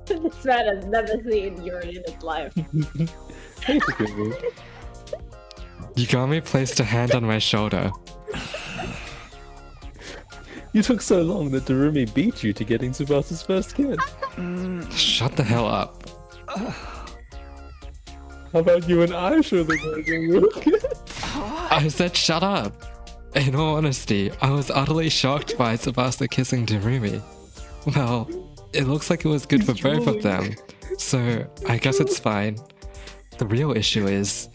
This man has never seen Yuri in his life. Yagami placed a hand on my shoulder. You took so long that Darumi beat you to getting Tsubasa's first kiss. Shut the hell up. How about you and I show the guys? I said shut up. In all honesty, I was utterly shocked by Tsubasa kissing Darumi. Well, it looks like it was good for both of them, so I guess it's fine. The real issue is...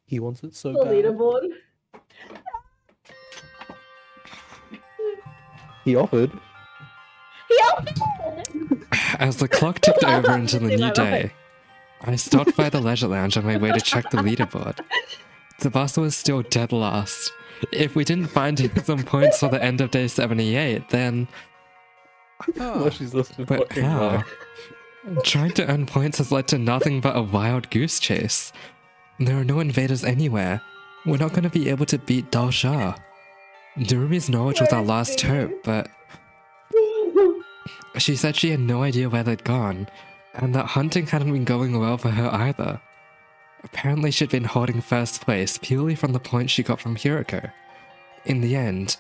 He wants it so The bad. leaderboard. He offered. As the clock ticked over into the new day, I stopped by the leisure lounge on my way to check the leaderboard. Tsubasa was still dead last. If we didn't find him some points for the end of day 78, then... Well, she's listening to But fucking how? lie. Trying to earn points has led to nothing but a wild goose chase. There are no invaders anywhere. We're not going to be able to beat Dal Shah. Darumi's knowledge was our last hope, but... She said she had no idea where they'd gone, and that hunting hadn't been going well for her either. Apparently she'd been holding first place purely from the points she got from Hiroko. In the end,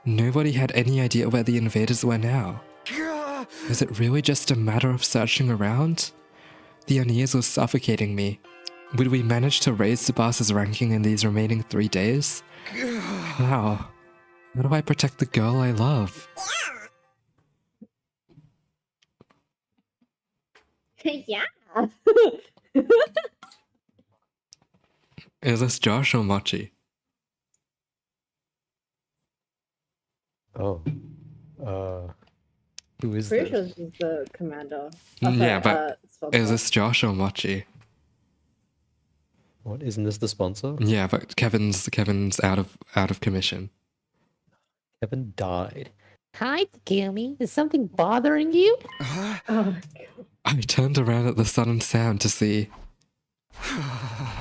nobody had any idea where the invaders were now. Was it really just a matter of searching around? The unease was suffocating me. Would we manage to raise Tsubasa's ranking in these remaining 3 days? How? How do I protect the girl I love? Yeah. Is this Josh or Mochi? Oh. Who is Pretty sure this? this is the commander. Yeah, but sponsor. is this Josh or Mochi? What, isn't this the sponsor? Yeah, but Kevin's out of commission. Kevin died. Hi, Takumi. Is something bothering you? Oh, I turned around at the sun and sound to see.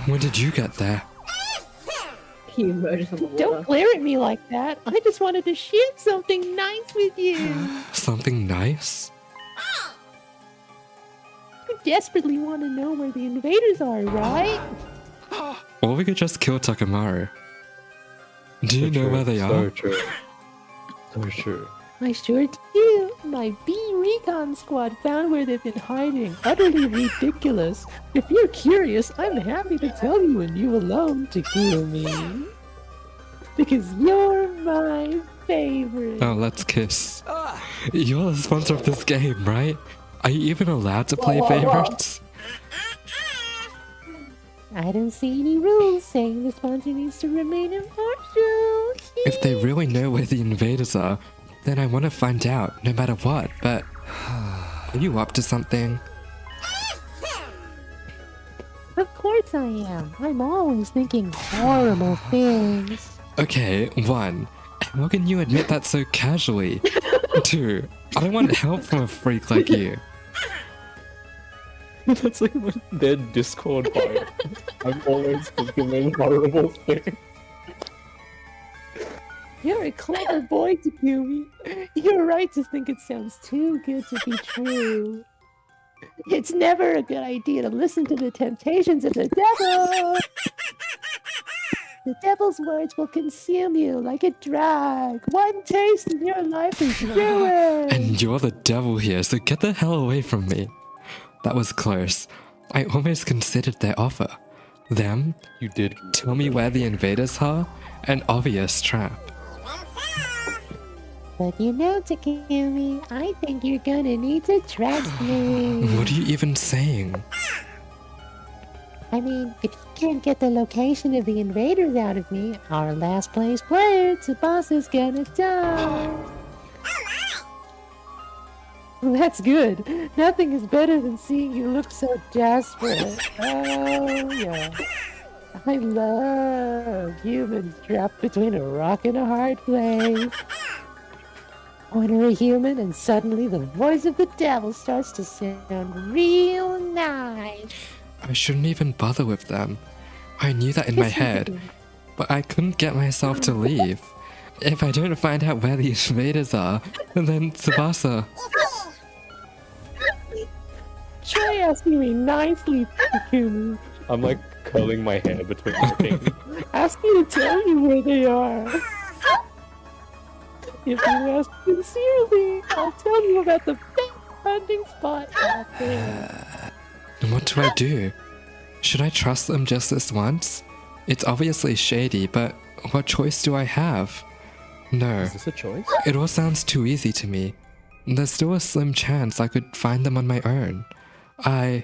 When did you get there? he emerges from the water. Don't glare at me like that. I just wanted to share something nice with you. Something nice? You desperately want to know where the invaders are, right? Or we could just kill Takamaru. Do you know where they So are? true. So true. I sure do. My B Recon squad found where they've been hiding. Utterly ridiculous. If you're curious, I'm happy to tell you when you alone, Takumi. Because you're my favorite. Oh, let's kiss. You're the sponsor of this game, right? Are you even allowed to play favorites? I don't see any rules saying the sponsor needs to remain impartial. If they really know where the invaders are, then I want to find out, no matter what, but... Are you up to something? Of course I am. I'm always thinking horrible things. Okay, 1. How can you admit that so casually? 2. I want help from a freak like you. That's like their Discord fight. I'm always thinking horrible things. You're a clever boy, Takumi. You're right to think it sounds too good to be true. It's never a good idea to listen to the temptations of the devil. The devil's words will consume you like a drug. One taste and your life is ruined. And you're the devil here, so get the hell away from me. That was close. I almost considered their offer. Them? You did. Tell me where the invaders are? An obvious trap. But you know, Takumi, I think you're gonna need to trust me. What are you even saying? I mean, if you can't get the location of the invaders out of me, our last place player, Tsubasa's gonna die. Well, that's good. Nothing is better than seeing you look so desperate. Oh, yeah. I love humans trapped between a rock and a hard place. Order a human, and suddenly the voice of the devil starts to sound real nice. I shouldn't even bother with them. I knew that in my head, but I couldn't get myself to leave. If I don't find out where the invaders are, then Tsubasa. Try asking me nicely, Takumi. I'm like curling my hair between my fingers. Ask me to tell you where they are. If you ask sincerely, I'll tell you about the best hunting spot out there. What do I do? Should I trust them just this once? It's obviously shady, but what choice do I have? No. Is this a choice? It all sounds too easy to me. There's still a slim chance I could find them on my own. Man,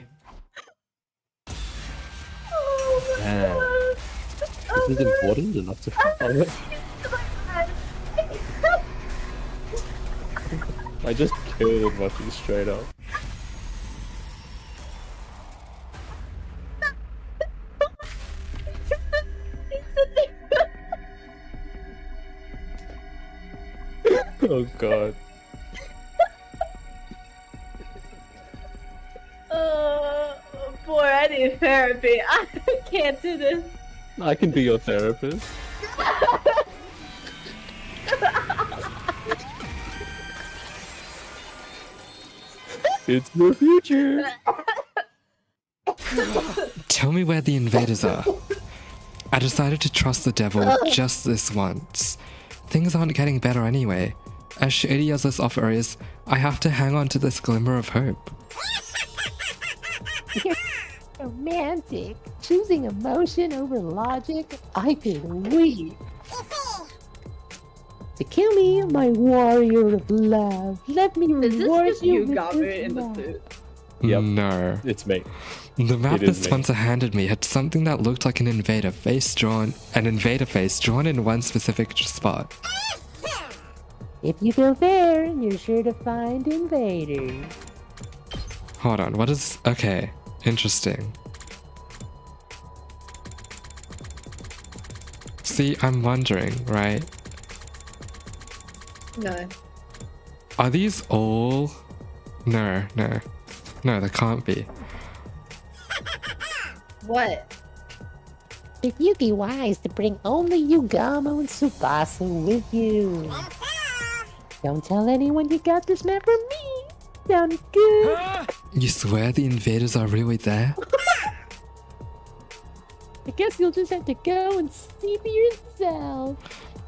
this is important enough to follow. I just killed Machi straight up. Oh god. Boy, I need therapy. I can't do this. I can be your therapist. It's the future. Tell me where the invaders are. I decided to trust the devil just this once. Things aren't getting better anyway. As shady as this offer is, I have to hang on to this glimmer of hope. Romantic. Choosing emotion over logic. I can weep. Takumi, my warrior of love. Let me reward you with this love. Yep. No. It's me. The map It that is me. Spencer handed me had something that looked like an invader face drawn in one specific spot. If you go there, you're sure to find invaders. Hold on, what is... Okay, interesting. See, I'm wondering, right? No. Are these all... No, they can't be. What? If you'd be wise to bring only Yugamo and Tsubasa with you. Don't tell anyone you got this map from me. Sound good? You swear the invaders are really there? I guess you'll just have to go and see for yourself.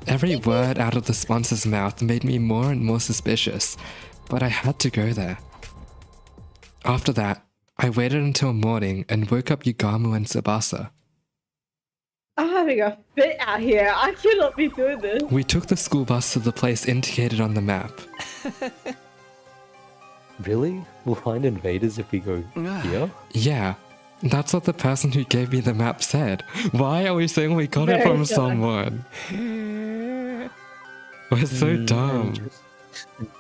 Every word out of the sponsor's mouth made me more and more suspicious, but I had to go there. After that, I waited until morning and woke up Yugamo and Tsubasa. I'm having a fit out here. I cannot be doing this. We took the school bus to the place indicated on the map. Really? We'll find invaders if we go here? Yeah, that's what the person who gave me the map said. Why are we saying we got it Very from dumb. someone? We're so dumb.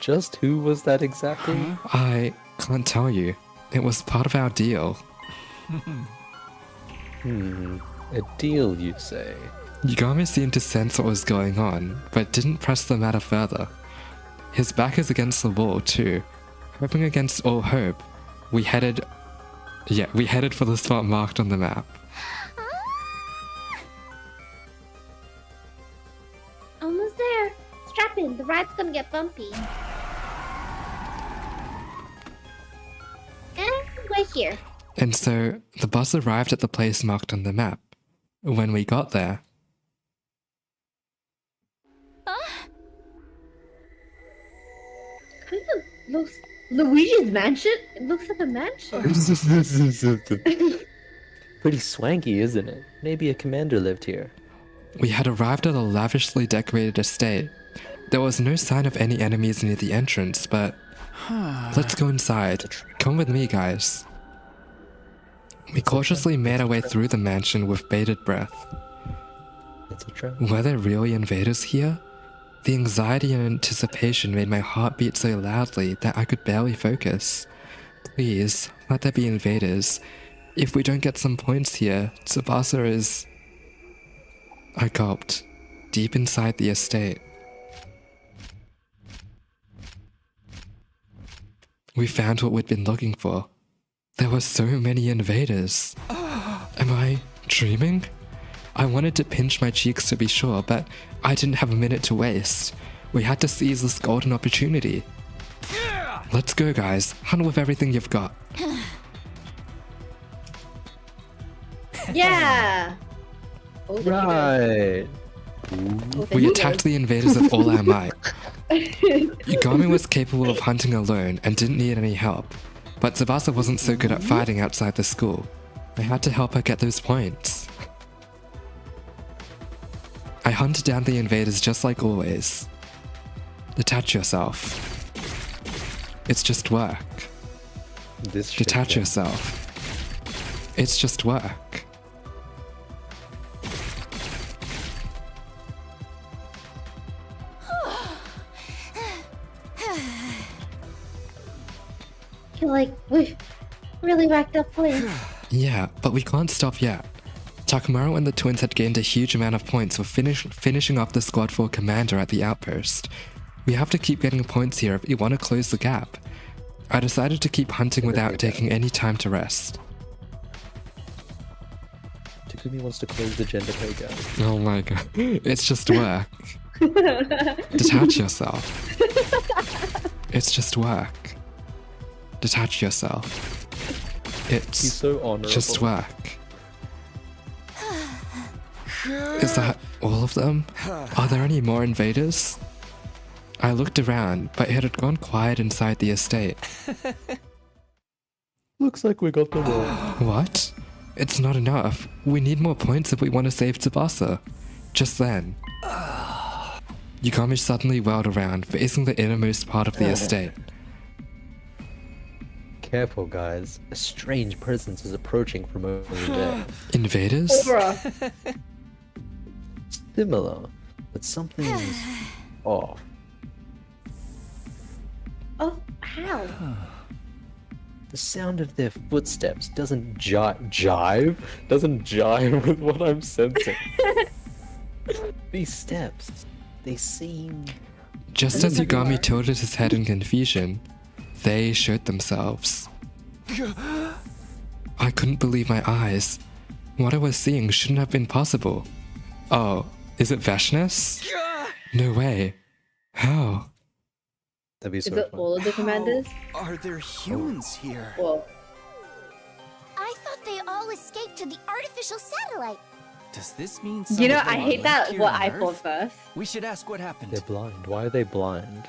Just who was that exactly? I can't tell you. It was part of our deal. A deal, you say? Yugami seemed to sense what was going on, but didn't press the matter further. His back is against the wall too. Hoping against all hope, we headed for the spot marked on the map. Almost there. Strap in. The ride's gonna get bumpy. And we're here. And so, the bus arrived at the place marked on the map. When we got there, Kind of looks Luigi's mansion. It looks like a mansion. Pretty swanky, isn't it? Maybe a commander lived here. we had arrived at a lavishly decorated estate. There was no sign of any enemies near the entrance, but... Let's go inside. Come with me, guys. We cautiously made our way through the mansion with bated breath. It's a trap. Were there really invaders here? The anxiety and anticipation made my heart beat so loudly that I could barely focus. Please, let there be invaders. If we don't get some points here, Tsubasa is... I gulped. Deep inside the estate. We found what we'd been looking for. There were so many invaders. Am I dreaming? I wanted to pinch my cheeks to be sure, but I didn't have a minute to waste. We had to seize this golden opportunity. Let's go, guys. Hunt with everything you've got. Yeah. Oh, Right. We attacked the invaders with all our might. Yugami was capable of hunting alone and didn't need any help, but Tsubasa wasn't so good at fighting outside the school. I had to help her get those points. I hunted down the invaders just like always. Detach yourself. It's just work. This shit, Detach yeah. yourself. It's just work. I feel like we've really racked up points. Yeah, but we can't stop yet. Takamaro and the twins had gained a huge amount of points for finishing off the Squad 4 commander at the outpost. We have to keep getting points here if we want to close the gap. I decided to keep hunting without taking any time to rest. Takumi wants to close the gender pay gap. Oh my god, it's just work. Detach yourself. It's just work. Detach yourself. It's He's so honorable. just work. Is that all of them? Are there any more invaders? I looked around, but it had gone quiet inside the estate. Looks like we got them all. What? It's not enough. We need more points if we want to save Tsubasa. Just then, Yugami suddenly whirled around, facing the innermost part of the estate. Careful, guys. A strange presence is approaching from over there. Invaders? Bruh. Similar, but something's off. Oh, how? The sound of their footsteps doesn't jive? Doesn't jive with what I'm sensing. These steps, they seem... Just as Yugami tilted his head in confusion, they showed themselves. I couldn't believe my eyes. What I was seeing shouldn't have been possible. Oh, is it Vashnis? No way. How? That'd be Is so it fun. all of the commanders? Are there humans here? Well, I thought they all escaped to the artificial satellite. Does this mean you know, some of I them hate are that. left here What on I Earth? thought first. We should ask what happened. They're blind. Why are they blind?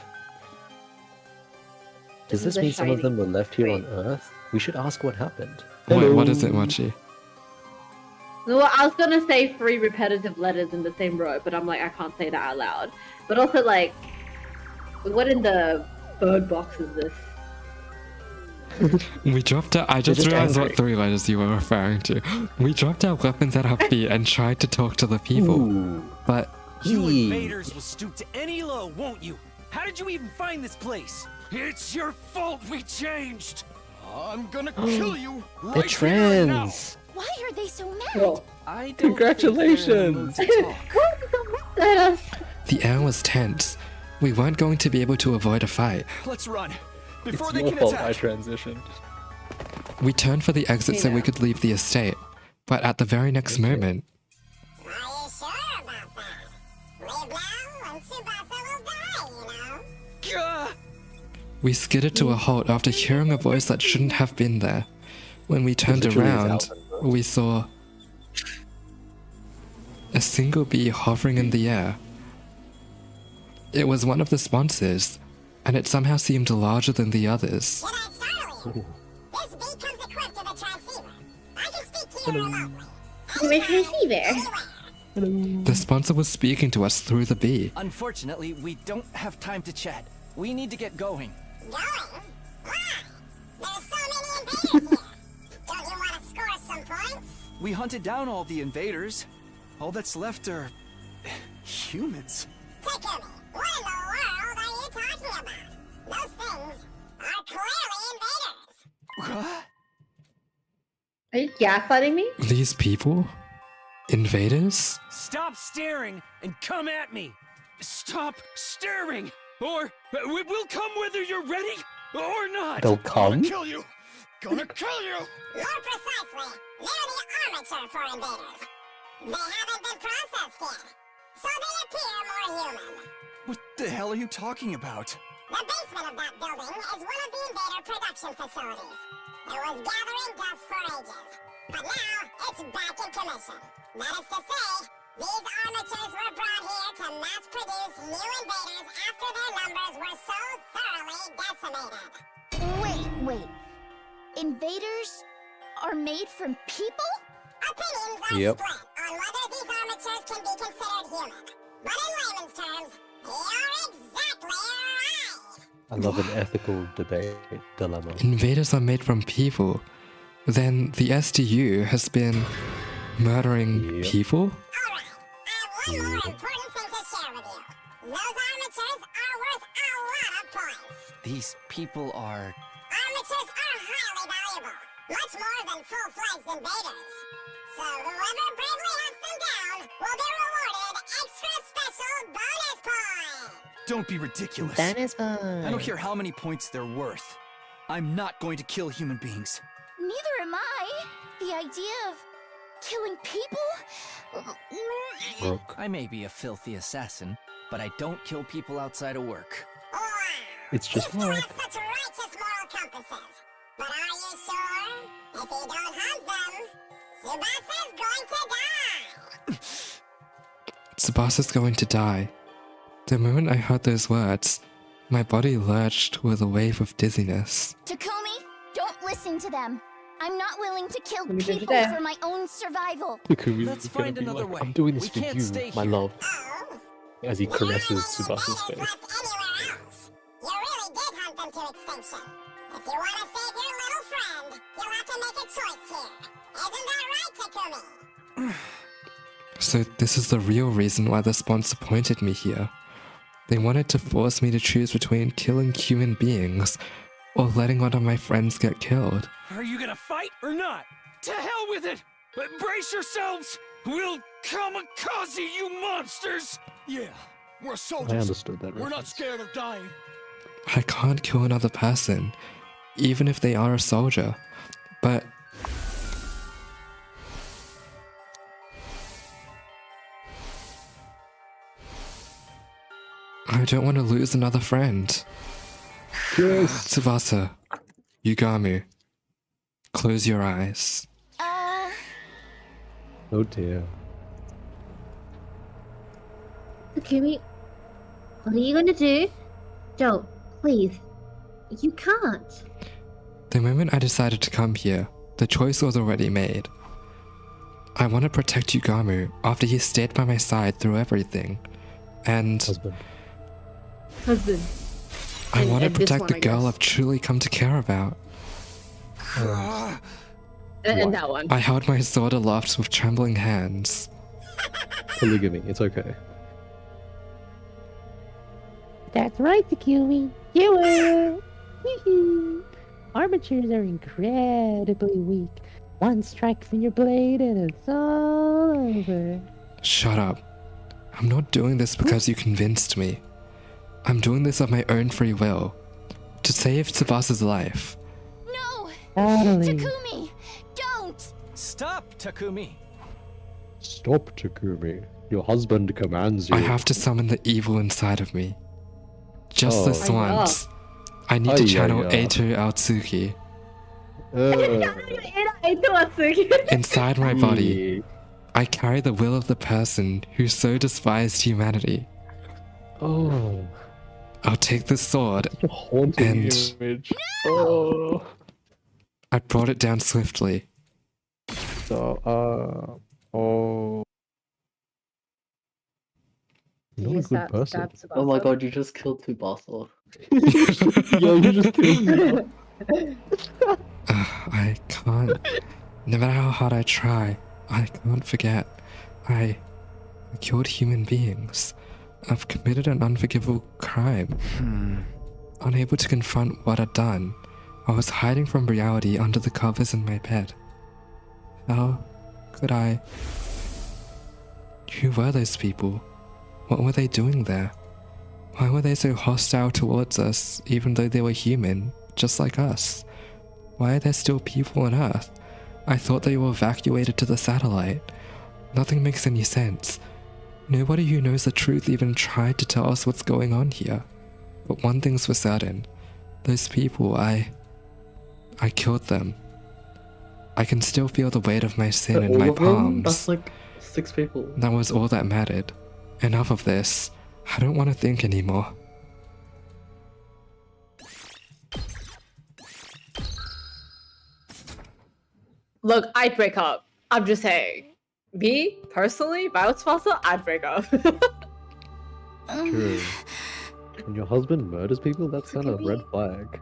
Does This this is a mean some of shiny them were left here on trait. Earth? We should ask what happened. Wait, what is it, Mochi? Well, I was gonna say 3 repetitive letters in the same row, but I'm like, I can't say that out loud. But also, like, what in the bird box is this? We dropped our— I just just realized angry. what 3 letters you were referring to. We dropped our weapons at our feet and tried to talk to the people. Ooh. But You Yee. invaders will stoop to any low, won't you? How did you even find this place? It's your fault we changed. I'm gonna kill you They're right here and now. trans! Why are they so mad? Well, I don't Congratulations. think they're in the mood to talk. the air was tense. We weren't going to be able to avoid a fight. Let's run before It's they your can fault I attack. transitioned. We turned for the exit so Hey we now. could leave the estate. But at the very next moment, Are you sure about that? Live now and Tsubasa will die, you know? Gah! we skidded to a halt after hearing a voice that shouldn't have been there. When we turned literally is around, Alvin, bro. we saw a single bee hovering in the air. It was one of the sponsors, and it somehow seemed larger than the others. Did I startle you? This bee comes equipped with a transceiver. I can speak to you remotely. The sponsor was speaking to us through the bee. Unfortunately, we don't have time to chat. We need to get going. Going? Why? There's so many invaders here. Don't you want to score some points? We hunted down all the invaders. All that's left are humans. Takumi, what in the world are you talking about? Those things are clearly invaders. What? Are you gaslighting me? These people? Invaders? Stop staring and come at me! Stop staring! Or we'll come whether you're ready or not! They'll come? Kill you! Gonna kill you! More precisely, they're the armature for invaders. They haven't been processed yet, so they appear more human. What the hell are you talking about? The basement of that building is one of the invader production facilities. It was gathering dust for ages, but now it's back in commission. That is to say, these armatures were brought here to mass-produce new invaders after their numbers were so thoroughly decimated. Wait. Invaders are made from people? Opinions are Yep. split on whether these armatures can be considered human. But in layman's terms, you're exactly right. I love an ethical debate dilemma. Invaders are made from people. Then the SDU has been murdering people? One more important thing to share with you. Those armatures are worth a lot of points. These people are... Armatures are highly valuable, much more than full-fledged invaders. So whoever bravely hunts them down will be rewarded extra special bonus points. Don't be ridiculous. Bonus points. I don't care how many points they're worth. I'm not going to kill human beings. Neither am I. The idea of killing people? Brooke. I may be a filthy assassin, but I don't kill people outside of work. It's just You work. have such righteous moral compasses. But are you sure? If you don't hunt them, Tsubasa's going to die. Tsubasa's going to die. The moment I heard those words, my body lurched with a wave of dizziness. Takumi, don't listen to them. I'm not willing to kill me do people that. for my own survival. Let's find another way. I'm doing this We for can't you, stay my here. love. As he caresses Tsubasa's face. Left anywhere else. You really did hunt them to extinction. If you want to save your little friend, you'll have to make a choice here. Isn't that right, Takumi? So this is the real reason why the sponsor appointed me here. They wanted to force me to choose between killing human beings or letting one of my friends get killed. Are you gonna fight or not? To hell with it! Brace yourselves! We'll kamikaze you monsters! Yeah, we're soldiers. I understood that. We're not reference. scared of dying. I can't kill another person, even if they are a soldier. But I don't want to lose another friend. Yes. Tsubasa, Yugami, close your eyes. Oh dear. Takumi, what are you gonna do? Don't, please. You can't. The moment I decided to come here, the choice was already made. I want to protect Yugamu after he stayed by my side through everything. And Husband. I want to and this protect one, the I girl guess. I've truly come to care about. And that one. I held my sword aloft with trembling hands. Polygamy. It's okay. That's right, Takumi. You will. Hee-hee. Armatures are incredibly weak. One strike from your blade and it's all over. Shut up. I'm not doing this because you convinced me. I'm doing this of my own free will. To save Tsubasa's life. No! Battling. Takumi! Don't! Stop, Takumi! Stop, Takumi. Your husband commands you. I have to summon the evil inside of me. Just Oh. this Ay, once. I need to Ay, channel ay, ay. Eito Aotsuki Uh, inside my body. I carry the will of the person who so despised humanity. Oh. I'll take this sword Such a haunting and image. Oh. I brought it down swiftly. So, oh. You're not a good person. Oh my god, you just killed Tsubasa. Yo, you just killed me. I can't. No matter how hard I try, I can't forget. I killed human beings. I've committed an unforgivable crime. Unable to confront what I'd done, I was hiding from reality under the covers in my bed. How could I? Who were those people? What were they doing there? Why were they so hostile towards us, even though they were human, just like us? Why are there still people on Earth? I thought they were evacuated to the satellite. Nothing makes any sense. Nobody who knows the truth even tried to tell us what's going on here. But one thing's for certain. Those people, I killed them. I can still feel the weight of my sin in All my of them? palms. That's like 6 people. That was all that mattered. Enough of this. I don't want to think anymore. Look, I'd break up. I'm just saying. Me, personally, if I was Sponsor, I'd break up. True. When your husband murders people, that's kind of a red flag.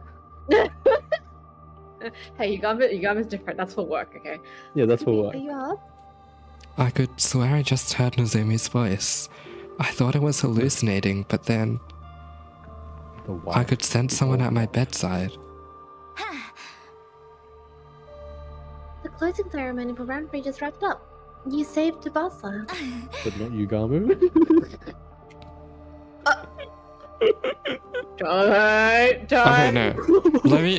Hey, Yugami's different. That's for work, okay? Yeah, that's for Are what? you up? I could swear I just heard Nozomi's voice. I thought I was hallucinating, but then I could sense someone at my bedside. The closing ceremony for round 3 just wrapped up. You saved Tsubasa. But not Yugamu? Don't. Okay, no.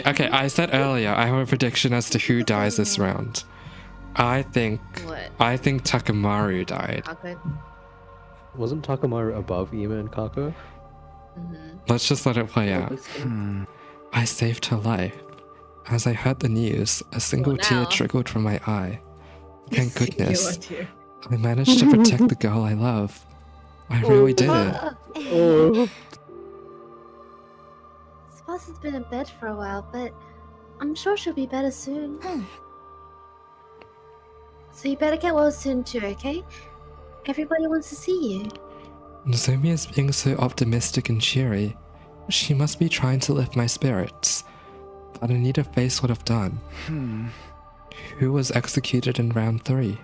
Okay, I said earlier I have a prediction as to who dies this round. I think Takamaru died. Wasn't Takamaru above Ima and Kako? Let's just let it play out. I saved her life. As I heard the news, a single tear trickled from my eye. Thank goodness. I managed to protect the girl I love. I really did it. Tsubasa's been in bed for a while, but I'm sure she'll be better soon. So you better get well soon too, okay? Everybody wants to see you. Nozomi is being so optimistic and cheery. She must be trying to lift my spirits. But I need to face what I've done. Who was executed in round 3?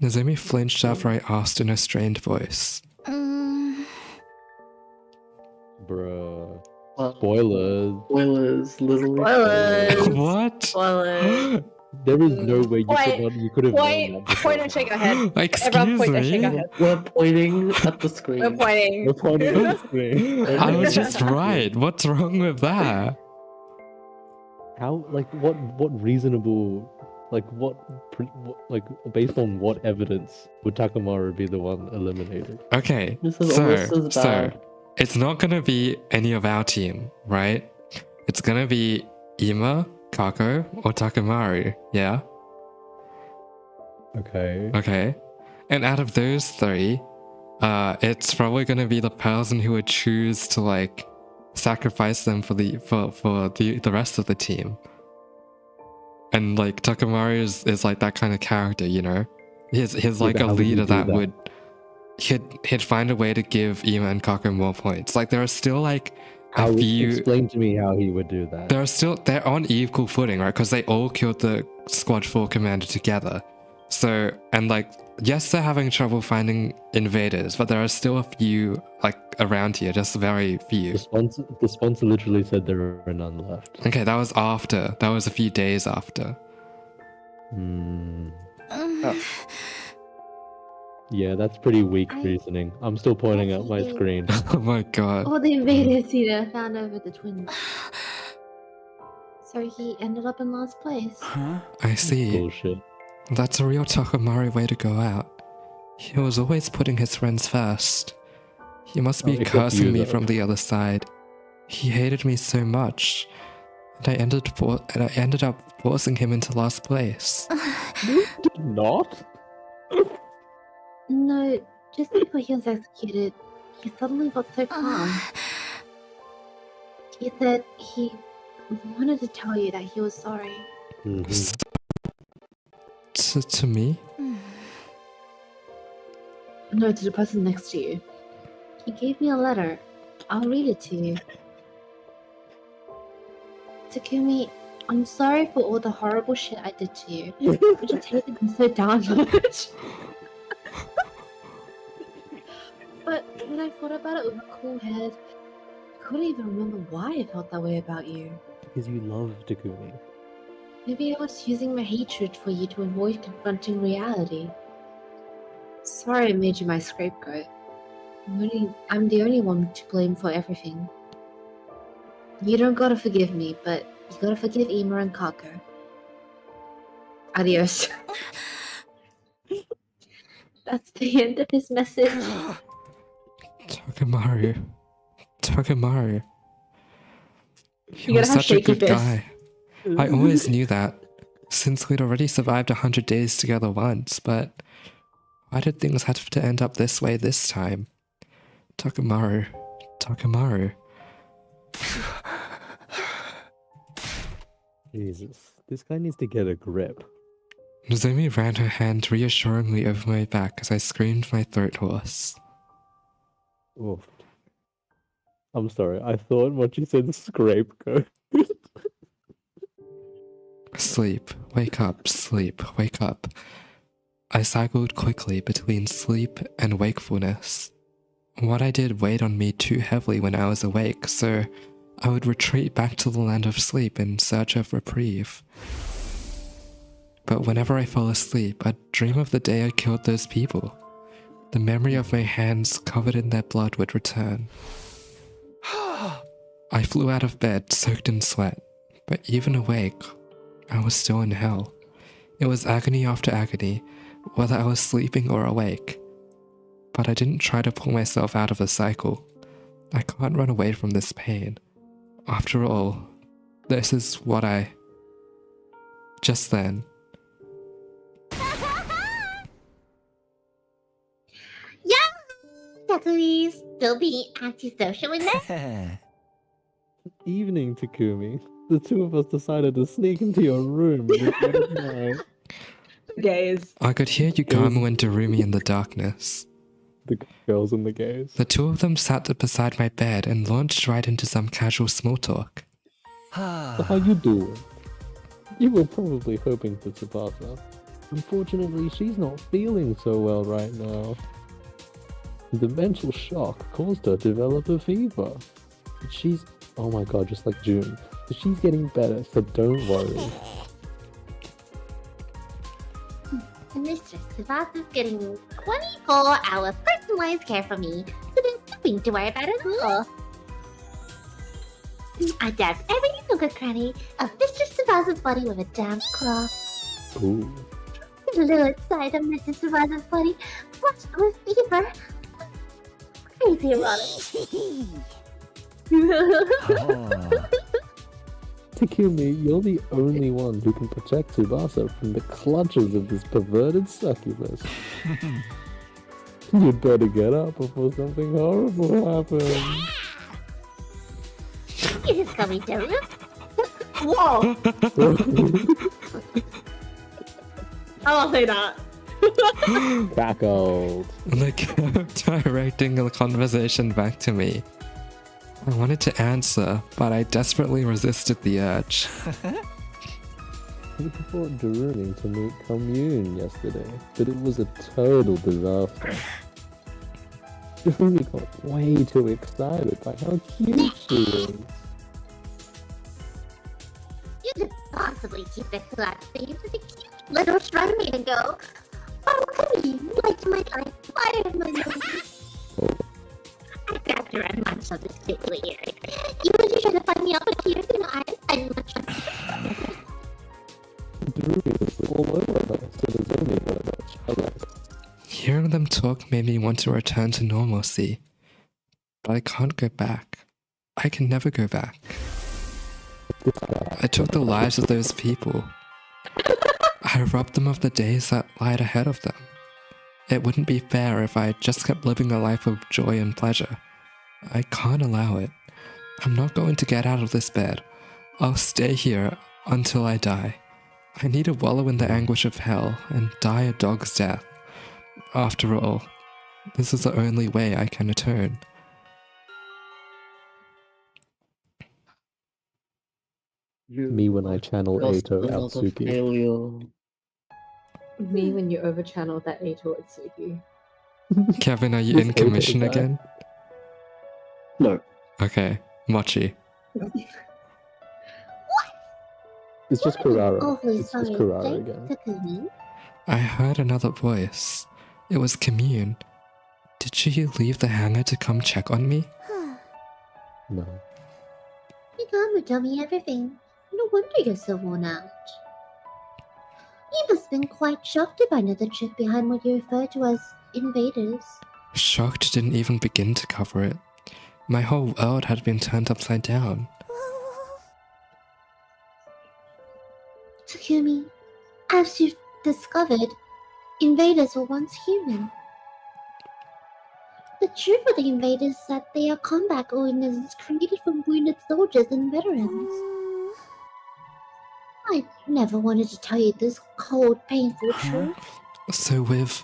Nozomi flinched after I asked in a strained voice. Bruh. Spoilers. Spoilers, literally. Spoilers. What? Spoilers. There is no way you could have Point, known that. point and shake your head. Excuse Everyone point and me? shake your head. We're pointing at the screen. We're pointing. We're pointing at the screen. I was just right. What's wrong with that? How, like, what reasonable, like, based on what evidence would Takamaru be the one eliminated? Okay, This is almost as so bad. it's not gonna be any of our team, right? It's gonna be Ima, Kako, or Takamaru, yeah? Okay. Okay. And out of those 3, it's probably gonna be the person who would choose to like sacrifice them for the rest of the team. And like Takamaru is like that kind of character, you know? He's like a how would he leader do that that? would he'd find a way to give Ima and Kako more points. Like there are still like a few. Explain to me how he would do that. They're on equal footing, right? Because they all killed the Squad 4 commander together. So, and like, yes, they're having trouble finding invaders, but there are still a few like around here, just very few. The sponsor literally said there are none left. Okay, that was after. That was a few days after. Yeah, that's pretty weak reasoning. I'm still pointing at my screen. Oh my god. All the invaders Sita found over the twins. So he ended up in last place. I see. Bullshit. That's a real Takamaru way to go out. He was always putting his friends first. He must be Except cursing you, me though. from the other side. He hated me so much, and I ended up forcing him into last place. You did not? No, just before he was executed, he suddenly got so calm. He said he wanted to tell you that he was sorry. To me? No, to the person next to you. He gave me a letter. I'll read it to you. Takumi, I'm sorry for all the horrible shit I did to you. I just hated you so damn much. But when I thought about it with a cool head, I couldn't even remember why I felt that way about you. Because you love Takumi. Maybe I was using my hatred for you to avoid confronting reality. Sorry I made you my scapegoat. I'm the only one to blame for everything. You don't gotta forgive me, but you gotta forgive Ema and Kako. Adios. That's the end of his message. Takemaru. Takemaru. He You was gotta have such a shaky good fist. guy. I always knew that, since we'd already survived 100 days together once, but why did things have to end up this way this time? Takemaru. Takemaru. Jesus, this guy needs to get a grip. Nozomi ran her hand reassuringly over my back as I screamed my throat hoarse. Oof. I'm sorry, I thought what you said scapegoat. Sleep, wake up, sleep, wake up. I cycled quickly between sleep and wakefulness. What I did weighed on me too heavily when I was awake, so I would retreat back to the land of sleep in search of reprieve. But whenever I fell asleep, I'd dream of the day I killed those people. The memory of my hands covered in their blood would return. I flew out of bed, soaked in sweat, but even awake, I was still in hell. It was agony after agony, whether I was sleeping or awake. But I didn't try to pull myself out of the cycle. I can't run away from this pain. After all, this is what I... Just then, Yeah! Takumi, still being antisocial in there? Evening, Takumi. The two of us decided to sneak into your room. Gays. I could hear Yugamo and Darumi in the darkness. The girls and the gays. The two of them sat beside my bed and launched right into some casual small talk. So how you doing? You were probably hoping for Tsubasa. Unfortunately, she's not feeling so well right now. The mental shock caused her to develop a fever. But she's... oh my god, just like June. But she's getting better, so don't worry. Mistress Tsubasa is getting 24-hour personalized care from me, so there's nothing to worry about at all. I dabbed every nook and cranny of Mistress Tsubasa's body with a damp cloth. Ooh. The little inside of Mistress Tsubasa's body flushed with fever. Crazy erotic. Takumi, you're the only one who can protect Tsubasa from the clutches of this perverted succubus. You'd better get up before something horrible happens. You just got me down. Whoa! I won't say that. Crackled. And they kept directing the conversation back to me. I wanted to answer, but I desperately resisted the urge. We brought Darumi to meet Commune yesterday, but it was a total disaster. Darumi got way too excited by how cute she is. You could possibly keep the class safe with a cute little shrine maiden go. Oh, come here, light my life, fire my nose. I grabbed her and munched on this tickly ear. You were just trying to find me out with tears in my eyes and munched on Darumi was all over her, so there's only her much jealous. Hearing them talk made me want to return to normalcy. But I can't go back. I can never go back. I took the lives of those people. I robbed them of the days that lied ahead of them. It wouldn't be fair if I just kept living a life of joy and pleasure. I can't allow it. I'm not going to get out of this bed. I'll stay here until I die. I need to wallow in the anguish of hell and die a dog's death. After all, this is the only way I can atone. Me when I channel Eito Atsuki. Failure. Me when you overchannel that Eito Atsuki. Kevin, are you in Who's Eito commission guy? again? No. Okay, Mochi. It's just Kurara. Awfully It's sorry, Kurara Jake again. Takumi. I heard another voice. It was Commune. Did you leave the hangar to come check on me? No. You come and tell me everything. No wonder you're so worn out. You must have been quite shocked to find out the truth behind what you refer to as invaders. Shocked didn't even begin to cover it. My whole world had been turned upside down. Takumi, as you've discovered, invaders were once human. The truth of the invaders is that they are combat organisms created from wounded soldiers and veterans. I never wanted to tell you this cold, painful truth. So we've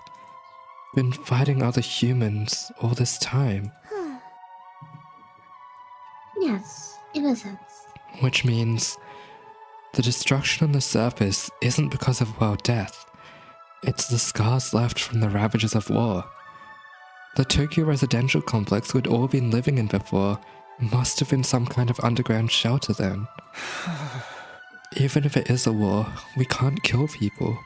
been fighting other humans all this time, Yes, in a sense. which means the destruction on the surface isn't because of world death. It's the scars left from the ravages of war. The Tokyo residential complex we'd all been living in before must have been some kind of underground shelter then. Even if it is a war, we can't kill people.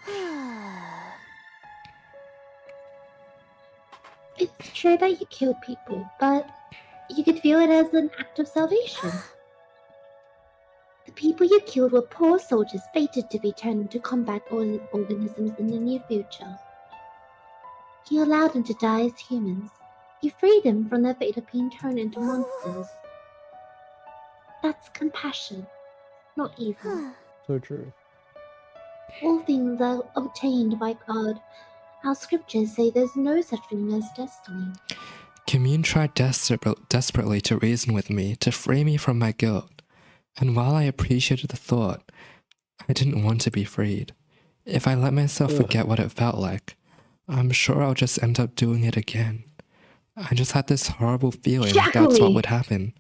It's true that you killed people, but you could view it as an act of salvation. The people you killed were poor soldiers fated to be turned into combat organisms in the near future. You allowed them to die as humans. You freed them from their fate of being turned into monsters. That's compassion, not evil. So true. All things are obtained by God. Our scriptures say there's no such thing as destiny. Commune tried desperately to reason with me, to free me from my guilt. And while I appreciated the thought, I didn't want to be freed. If I let myself forget what it felt like, I'm sure I'll just end up doing it again. I just had this horrible feeling that's what would happen.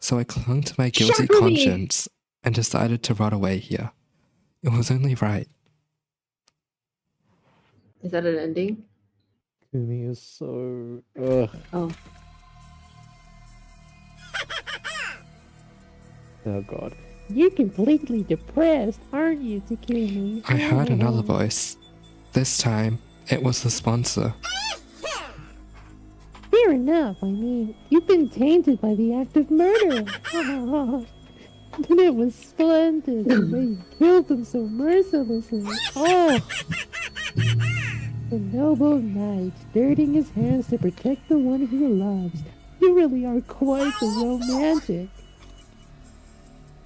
So I clung to my guilty conscience and decided to run away here. It was only right. Is that an ending? Kumi is so. Oh. Oh god. You're completely depressed, aren't you, Takumi? I heard another voice. This time, it was the sponsor. Fair enough. I mean, you've been tainted by the act of murder. But it was splendid. They killed them so mercilessly. Oh! The noble knight, dirtying his hands to protect the one he loves. You really are quite the romantic.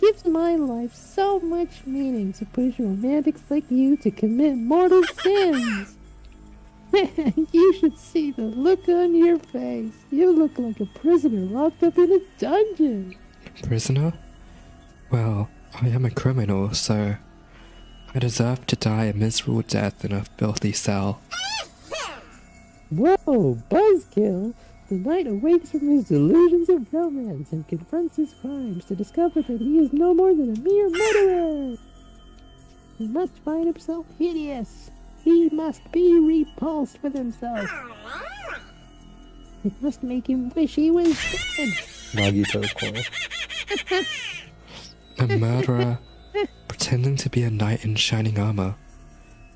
Gives my life so much meaning to push romantics like you to commit mortal sins. You should see the look on your face. You look like a prisoner locked up in a dungeon. Prisoner? Well, I am a criminal, so I deserve to die a miserable death in a filthy cell. Whoa, buzzkill! The knight awakes from his delusions of romance and confronts his crimes to discover that he is no more than a mere murderer. He must find himself hideous. He must be repulsed with himself. It must make him wish he was dead. Nagito-core. A murderer pretending to be a knight in shining armor.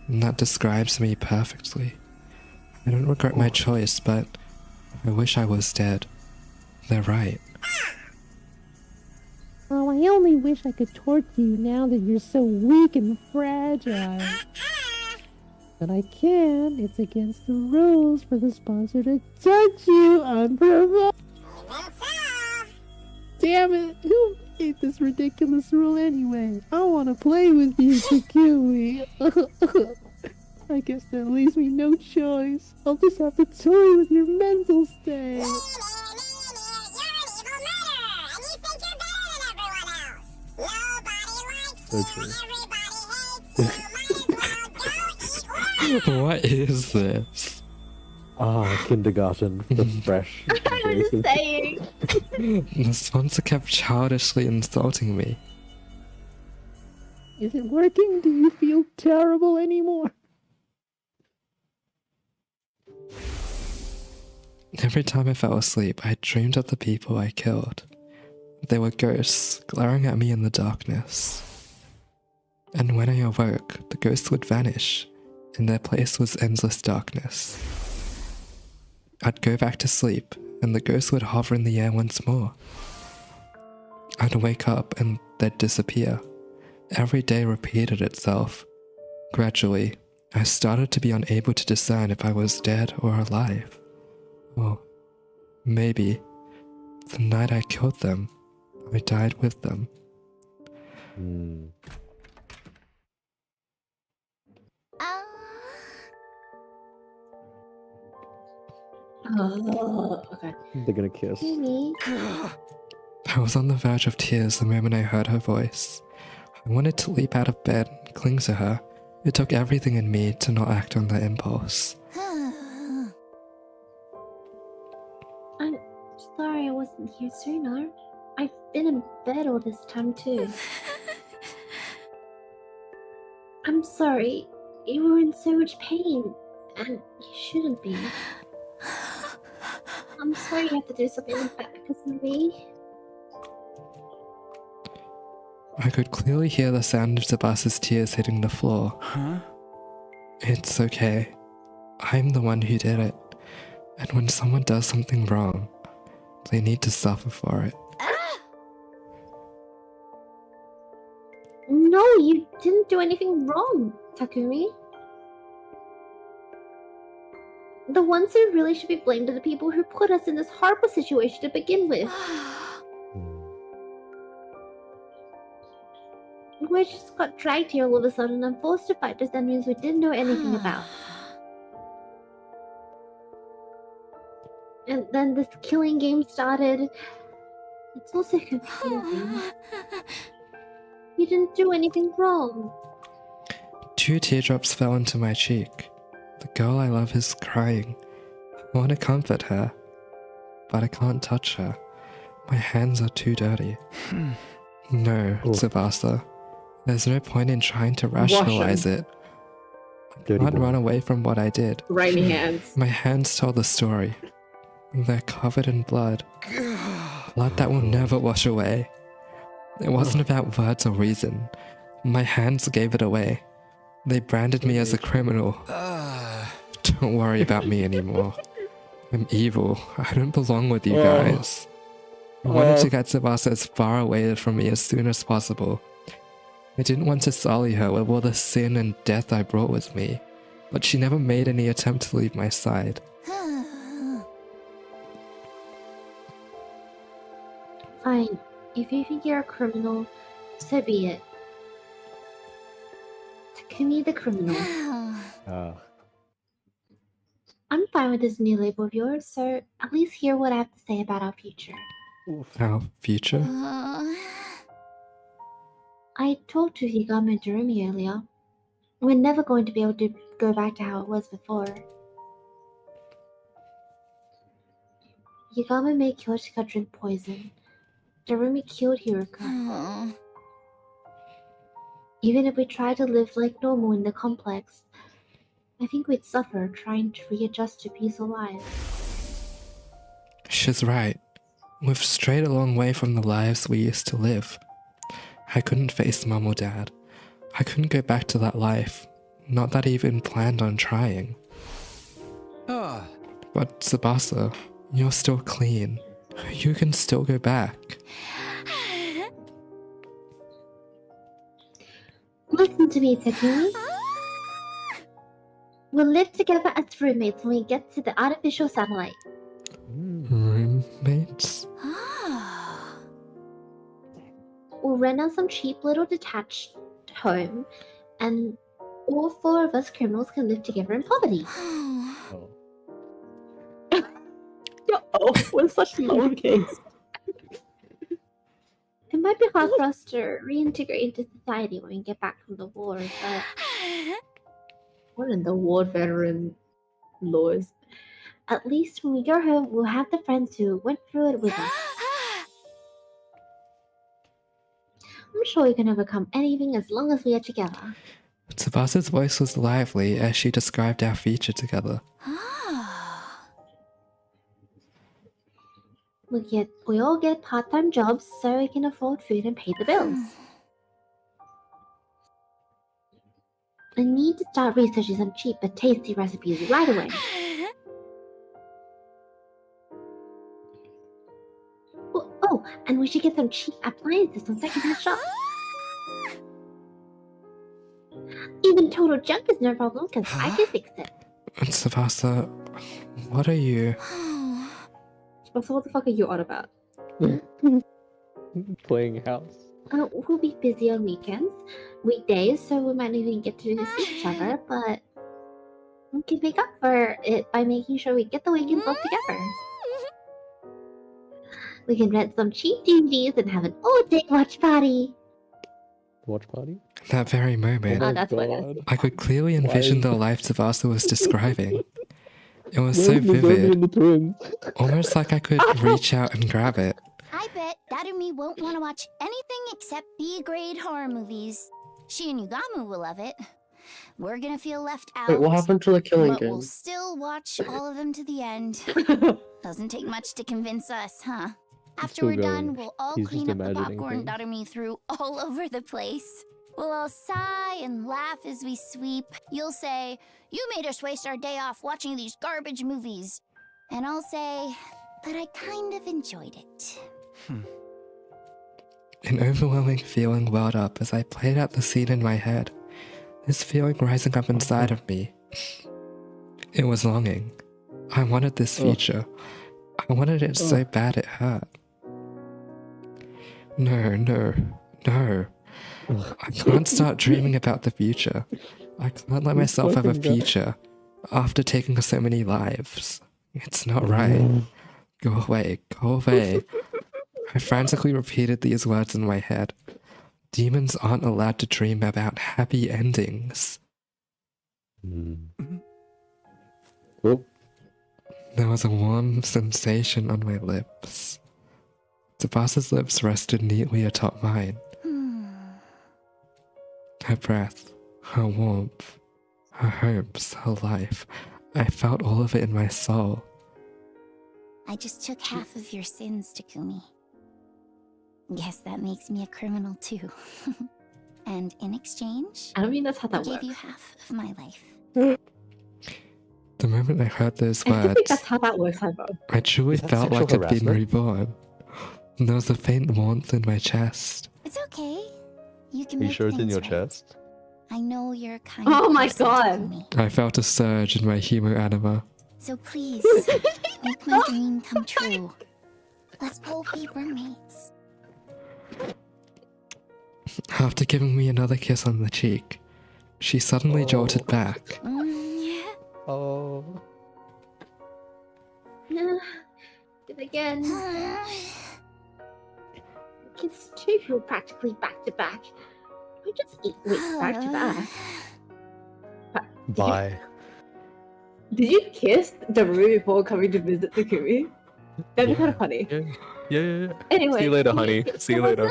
And that describes me perfectly. I don't regret my choice, but I wish I was dead. They're right. Oh, I only wish I could torture you now that you're so weak and fragile. But I can't. It's against the rules for the sponsor to touch you unprovoked. Damn it! Who made this ridiculous rule anyway? I want to play with you, Takumi. I guess that leaves me no choice. I'll just have to toy with your mental state. So true. What is this? Kindergarten. The fresh. I was saying. The sponsor kept childishly insulting me. Is it working? Do you feel terrible anymore? Every time I fell asleep, I dreamed of the people I killed. They were ghosts, glaring at me in the darkness. And when I awoke, the ghosts would vanish, and their place was endless darkness. I'd go back to sleep, and the ghosts would hover in the air once more. I'd wake up, and they'd disappear. Every day repeated itself. Gradually, I started to be unable to discern if I was dead or alive. Or maybe, the night I killed them, I died with them. Oh, okay. They're gonna kiss. Kimmy. I was on the verge of tears the moment I heard her voice. I wanted to leap out of bed and cling to her. It took everything in me to not act on that impulse. I'm sorry I wasn't here sooner. I've been in bed all this time too. I'm sorry. You were in so much pain, and you shouldn't be. I'm sorry you have to do something like that because of me. I could clearly hear the sound of Tsubas's tears hitting the floor. Huh? It's okay. I'm the one who did it. And when someone does something wrong, they need to suffer for it. No, you didn't do anything wrong, Takumi. The ones who really should be blamed are the people who put us in this horrible situation to begin with. We just got dragged here all of a sudden and forced to fight those enemies we didn't know anything about. And then this killing game started. It's also confusing. You didn't do anything wrong. 2 teardrops fell into my cheek. The girl I love is crying. I want to comfort her, but I can't touch her. My hands are too dirty. No, Tsubasa. There's no point in trying to rationalize it. I can't run away from what I did. Grimy hands. My hands tell the story. They're covered in blood. Blood that will never wash away. It wasn't about words or reason. My hands gave it away. They branded me as a criminal. Don't worry about me anymore. I'm evil. I don't belong with you guys. I wanted to get Tsubasa as far away from me as soon as possible. I didn't want to sully her with all the sin and death I brought with me, but she never made any attempt to leave my side. Fine. If you think you're a criminal, so be it. Takumi the criminal. I'm fine with this new label of yours, so at least hear what I have to say about our future. Our future? I talked to Higame and Jeremy earlier. We're never going to be able to go back to how it was before. Higame made Kyoshika drink poison. Jeremy killed Hiruka. Even if we try to live like normal in the complex, I think we'd suffer trying to readjust to peace of life. She's right. We've strayed a long way from the lives we used to live. I couldn't face Mum or Dad. I couldn't go back to that life. Not that I even planned on trying. But Tsubasa, you're still clean. You can still go back. Listen to me, Takumi. We'll live together as roommates when we get to the artificial satellite. Roommates? We'll rent out some cheap little detached home, and all 4 of us criminals can live together in poverty. With such lowercase. It might be hard for us to reintegrate into society when we get back from the war, but What in the war veteran laws? at least when we go home, we'll have the friends who went through it with us. I'm sure we can overcome anything as long as we are together. Tsubasa's voice was lively as she described our future together. We all get part-time jobs so we can afford food and pay the bills. start researching some cheap but tasty recipes right away. Oh, and we should get some cheap appliances from secondhand shops. Even total junk is no problem because I can fix it. Tsubasa, what are you? So what the fuck are you on about? Playing house. We'll be busy on weekends, weekdays, so we might not even get to see each other, but we can make up for it by making sure we get the weekends all together. We can rent some cheap DVDs and have an all-day watch party. Watch party? That very moment, Oh, that's what it is. I could clearly envision the life Tsubasa was describing. It was Where's so the Zombie vivid, and the twins? almost like I could reach out and grab it. I bet Darumi won't want to watch anything except B-grade horror movies. She and Yugamu will love it. We're gonna feel left out. Wait, what happened to the killing But we'll game? still watch all of them to the end. Doesn't take much to convince us, huh? After still we're done, going. we'll all He's clean just up the imagining popcorn things. Darumi threw all over the place. We'll all sigh and laugh as we sweep. You'll say, "You made us waste our day off watching these garbage movies." And I'll say, "But I kind of enjoyed it." An overwhelming feeling welled up as I played out the scene in my head, this feeling rising up inside of me. It was longing. I wanted this future. I wanted it so bad it hurt. No. I can't start dreaming about the future. I can't let myself have a future after taking so many lives. It's not right. Go away, go away. I frantically repeated these words in my head. Demons aren't allowed to dream about happy endings. Oh, There was a warm sensation on my lips. Tsubasa's lips rested neatly atop mine. Her breath, her warmth, her hopes, her life. I felt all of it in my soul. I just took half of your sins, Takumi. Guess that makes me a criminal too. And in exchange, I don't mean that's how I that gave works. you half of my life. The moment I heard those I don't think words, that's how that works, Ivo. I truly Is that felt like sexual I'd been harassment? reborn. There was a faint warmth in my chest. It's okay. You can are you make sure it's in things your right. chest? I know you're a kind Oh my person, God. Takumi. I felt a surge in my hemoanima. So please, make my dream come true. Let's all be roommates. After giving me another kiss on the cheek, she suddenly jolted back. Oh. Nah, it again. Kids too who are practically back to back. We just eat weeks back to back. Bye. Did you kiss Darumi before coming to visit Takumi? That'd be kind of funny. Yeah. Anyway. See you later, honey. See you later.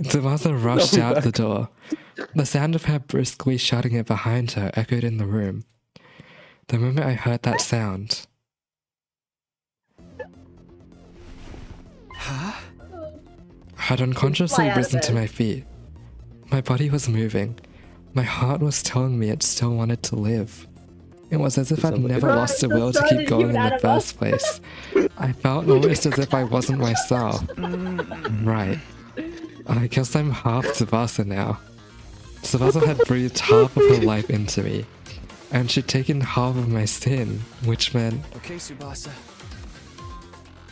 Tsubasa rushed out the door. The sound of her briskly shutting it behind her echoed in the room. The moment I heard that sound, I'd unconsciously Fly out of risen to bed. my feet. My body was moving. My heart was telling me it still wanted to live. It was as if I'd never Right, lost a the will to soul keep is going in given out the of us. first place. I felt almost as if I wasn't myself. Right. I guess I'm half Tsubasa now. Tsubasa had breathed half of her life into me, and she'd taken half of my sin, which meant Okay, Tsubasa.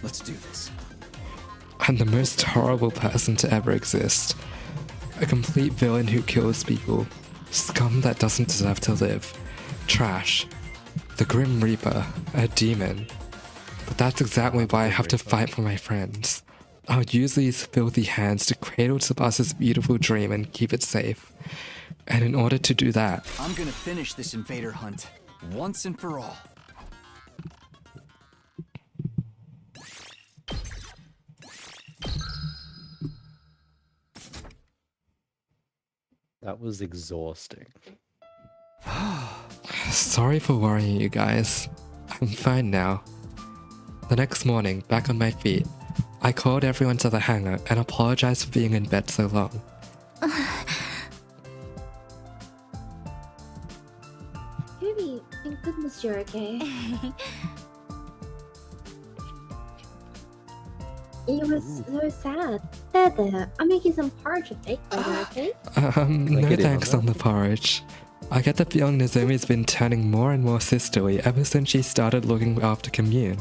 Let's do this. I'm the most horrible person to ever exist. A complete villain who kills people. Scum that doesn't deserve to live. Trash. The Grim Reaper. A demon. But that's exactly why I have to fight for my friends. I'll use these filthy hands to cradle Tsubasa's beautiful dream and keep it safe. And in order to do that, I'm gonna finish this invader hunt once and for all. That was exhausting. sorry for worrying you guys. I'm fine now. The next morning, back on my feet, I called everyone to the hangar and apologized for being in bed so long. least you're okay. It was so sad. There. I'm making some porridge of egg later, okay? No get in on thanks on the porridge. I get the feeling Nozomi's been turning more and more sisterly ever since she started looking after Commune.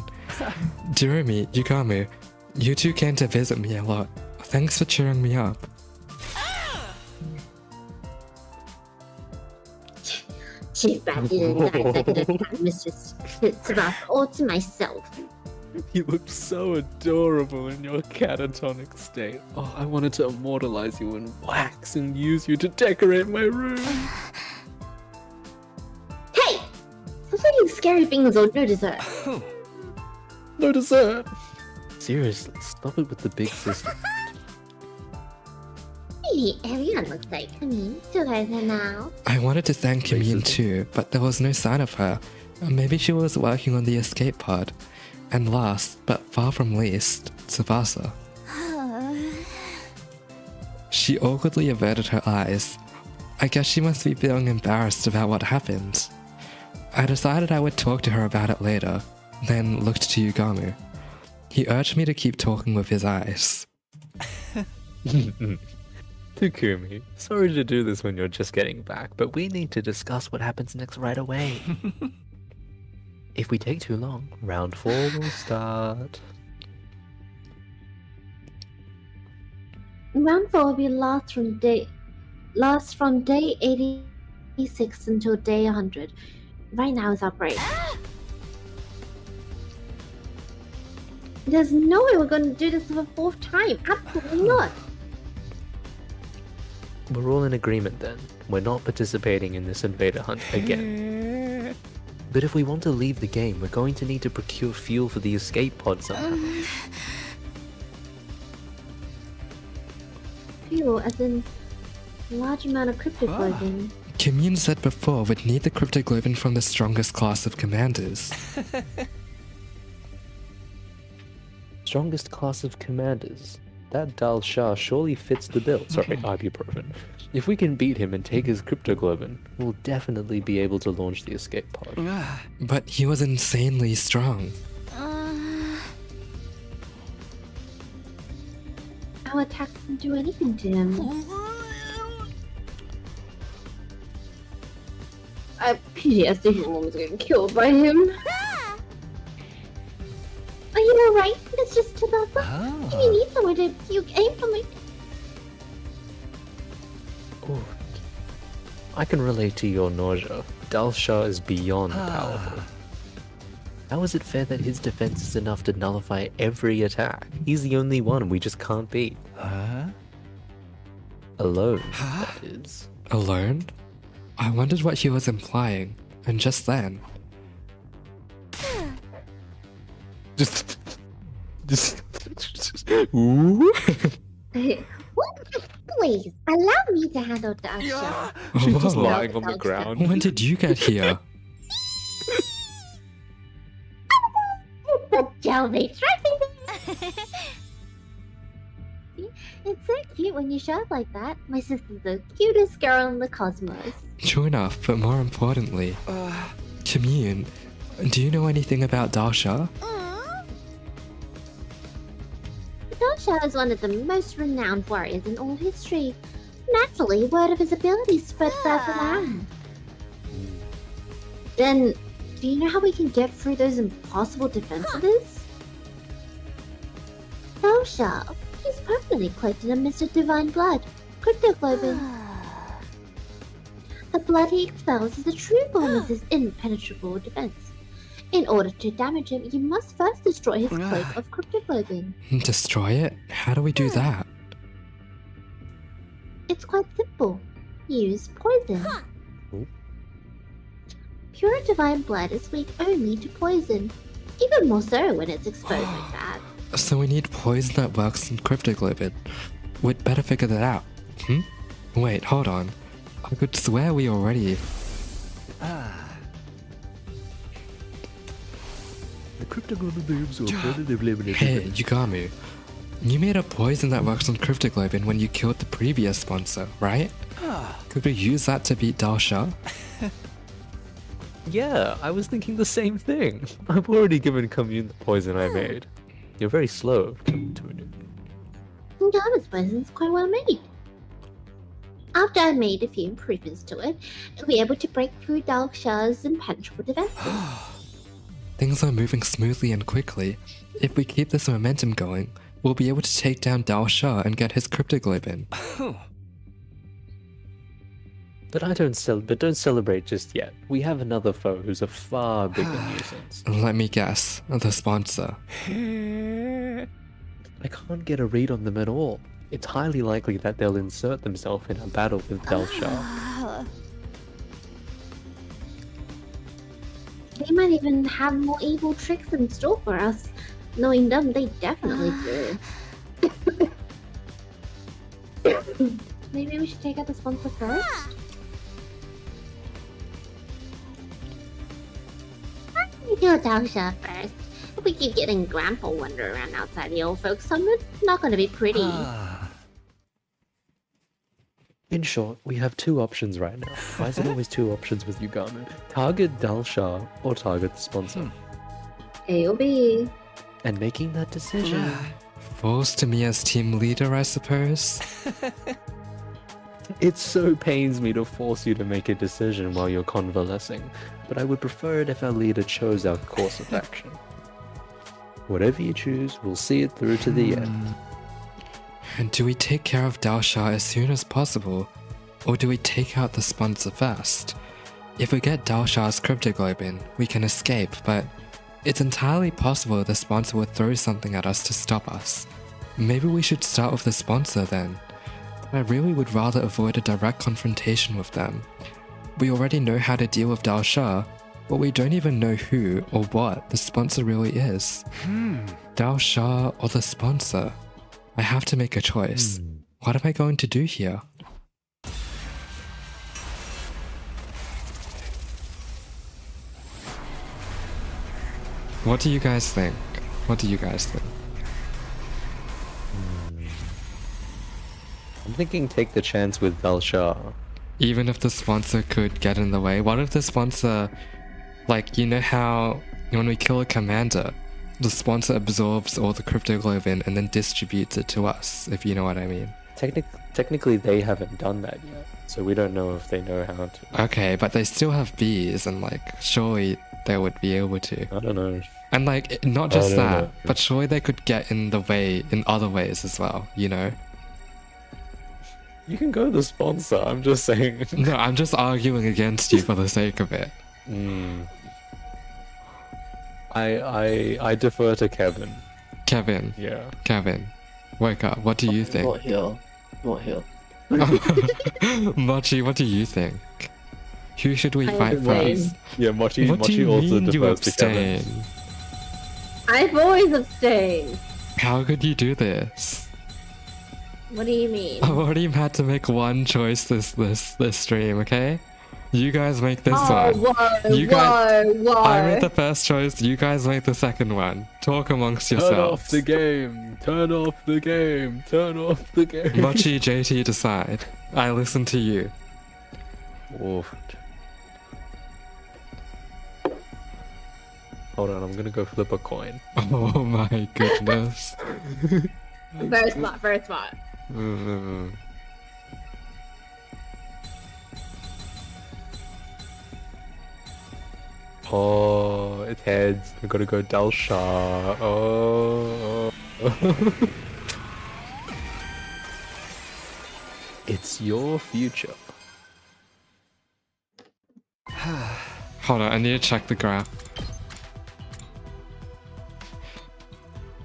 Jeremy, Yugamu, you two came to visit me a lot. Thanks for cheering me up. Too bad you didn't guys. I could have done Mr. Tsubasa all to myself. You looked so adorable in your catatonic state. Oh, I wanted to immortalize you in wax and use you to decorate my room. Hey! Stop eating scary things or no dessert. No dessert. Seriously, stop it with the big sister. Maybe everyone looks like Camille together now. I wanted to thank Commune too, but there was no sign of her. Maybe she was working on the escape pod. And last, but far from least, Tsubasa. She awkwardly averted her eyes. I guess she must be feeling embarrassed about what happened. I decided I would talk to her about it later, then looked to Yugamu. He urged me to keep talking with his eyes. Takumi, sorry to do this when you're just getting back, but we need to discuss what happens next right away. If we take too long, round 4 will start. Round 4 will be last from day 86 until day 100. Right now is our break. There's no way we're going to do this for the 4th time. Absolutely not. We're all in agreement then. We're not participating in this invader hunt again. But if we want to leave the game, we're going to need to procure fuel for the escape pod somehow. Fuel, as in large amount of cryptoglobin. Commune said before we'd need the cryptoglobin from the strongest class of commanders. Strongest class of commanders? That Dal Shah surely fits the bill. Sorry, ibuprofen. If we can beat him and take his cryptoglobin, we'll definitely be able to launch the escape pod. But he was insanely strong. Our attacks didn't do anything to him. I pity as the human was getting killed by him. Are you alright, Mr. Tsubasa? Do you need somewhere to puke aim from it? Ooh. I can relate to your nausea. Dal Shah is beyond powerful. How is it fair that his defense is enough to nullify every attack? He's the only one we just can't beat. Alone, that is. Alone? I wondered what he was implying, and just then... Ooh. Please, allow me to handle Dal Shah. She's just Whoa. lying on the ground. When did you get here? The jelly It's so cute when you show up like that. My sister's the cutest girl in the cosmos. True enough, but more importantly... Commune, do you know anything about Dal Shah? Dal Shah is one of the most renowned warriors in all history. Naturally, word of his abilities spread further around. Then, do you know how we can get through those impossible defenses? Dal Shah, he's permanently cloaked in a mist of divine blood, cryptoglobin. The blood he expels is the true form of his impenetrable defense. In order to damage him, you must first destroy his cloak of cryptoglobin. Destroy it? How do we do that? It's quite simple. Use poison. Pure divine blood is weak only to poison. Even more so when it's exposed like that. So we need poison that works on cryptoglobin. We'd better figure that out. Wait, hold on. I could swear we already... The cryptoglobin absorbs. Hey, Yugamu. You made a poison that works on cryptoglobin when you killed the previous sponsor, right? Could we use that to beat Dal Shah? Yeah, I was thinking the same thing. I've already given Commune the poison I made. You're very slow, Tunu. This poison's quite well made. After I made a few improvements to it, I'll be able to break through Dalksha's impenetrable defenses. Things are moving smoothly and quickly. If we keep this momentum going, we'll be able to take down Dalsha and get his cryptoglobin. But don't celebrate just yet. We have another foe who's a far bigger nuisance. Let me guess, the sponsor. I can't get a read on them at all. It's highly likely that they'll insert themselves in a battle with Dalsha. They might even have more evil tricks in store for us. Knowing them, they definitely do. Maybe we should take out the sponsor first? We do Dalsha first. If we keep getting Grandpa wander around outside the old folks' home, it's not gonna be pretty. In short, we have two options right now. Why is it always two options with Yugano? Target Dalsha or target the sponsor. A or B. And making that decision. Falls to me as team leader, I suppose. It so pains me to force you to make a decision while you're convalescing, but I would prefer it if our leader chose our course of action. Whatever you choose, we'll see it through to the end. And do we take care of Dalsha as soon as possible, or do we take out the sponsor first? If we get Dalsha's cryptoglobin, we can escape, but it's entirely possible the sponsor will throw something at us to stop us. Maybe we should start with the sponsor then. I really would rather avoid a direct confrontation with them. We already know how to deal with Dalsha, but we don't even know who or what the sponsor really is. Dalsha or the sponsor? I have to make a choice. What am I going to do here? What do you guys think? What do you guys think? I'm thinking take the chance with Dalsha. Even if the sponsor could get in the way, what if the sponsor, like, you know how when we kill a commander, the sponsor absorbs all the cryptoglobin and then distributes it to us, if you know what I mean. Technically they haven't done that yet, so we don't know if they know how to. Okay, but they still have bees, and like, surely they would be able to. I don't know. And like, not just that, but surely they could get in the way in other ways as well, you know? You can go the sponsor, I'm just saying. No, I'm just arguing against you for the sake of it. I defer to Kevin. Kevin. Yeah. Kevin. Wake up. What do you think? Not here. Not here. Mochi, what do you think? Who should we fight first? Yeah, Mochi What do you also mean you defers to Kevin. abstain? I've always abstained. How could you do this? What do you mean? I've already had to make one choice this stream, okay? You guys make this one. Whoa, You guys, whoa. I made the first choice, you guys make the second one. Talk amongst yourselves. Turn off the game. Turn off the game. Turn off the game. Mochi, JT, decide. I listen to you. Oof. Hold on, I'm gonna go flip a coin. Oh my goodness. Very smart, very smart. Oh, it's heads. We gotta go Dalsha. Oh. It's your future. Hold on, I need to check the graph.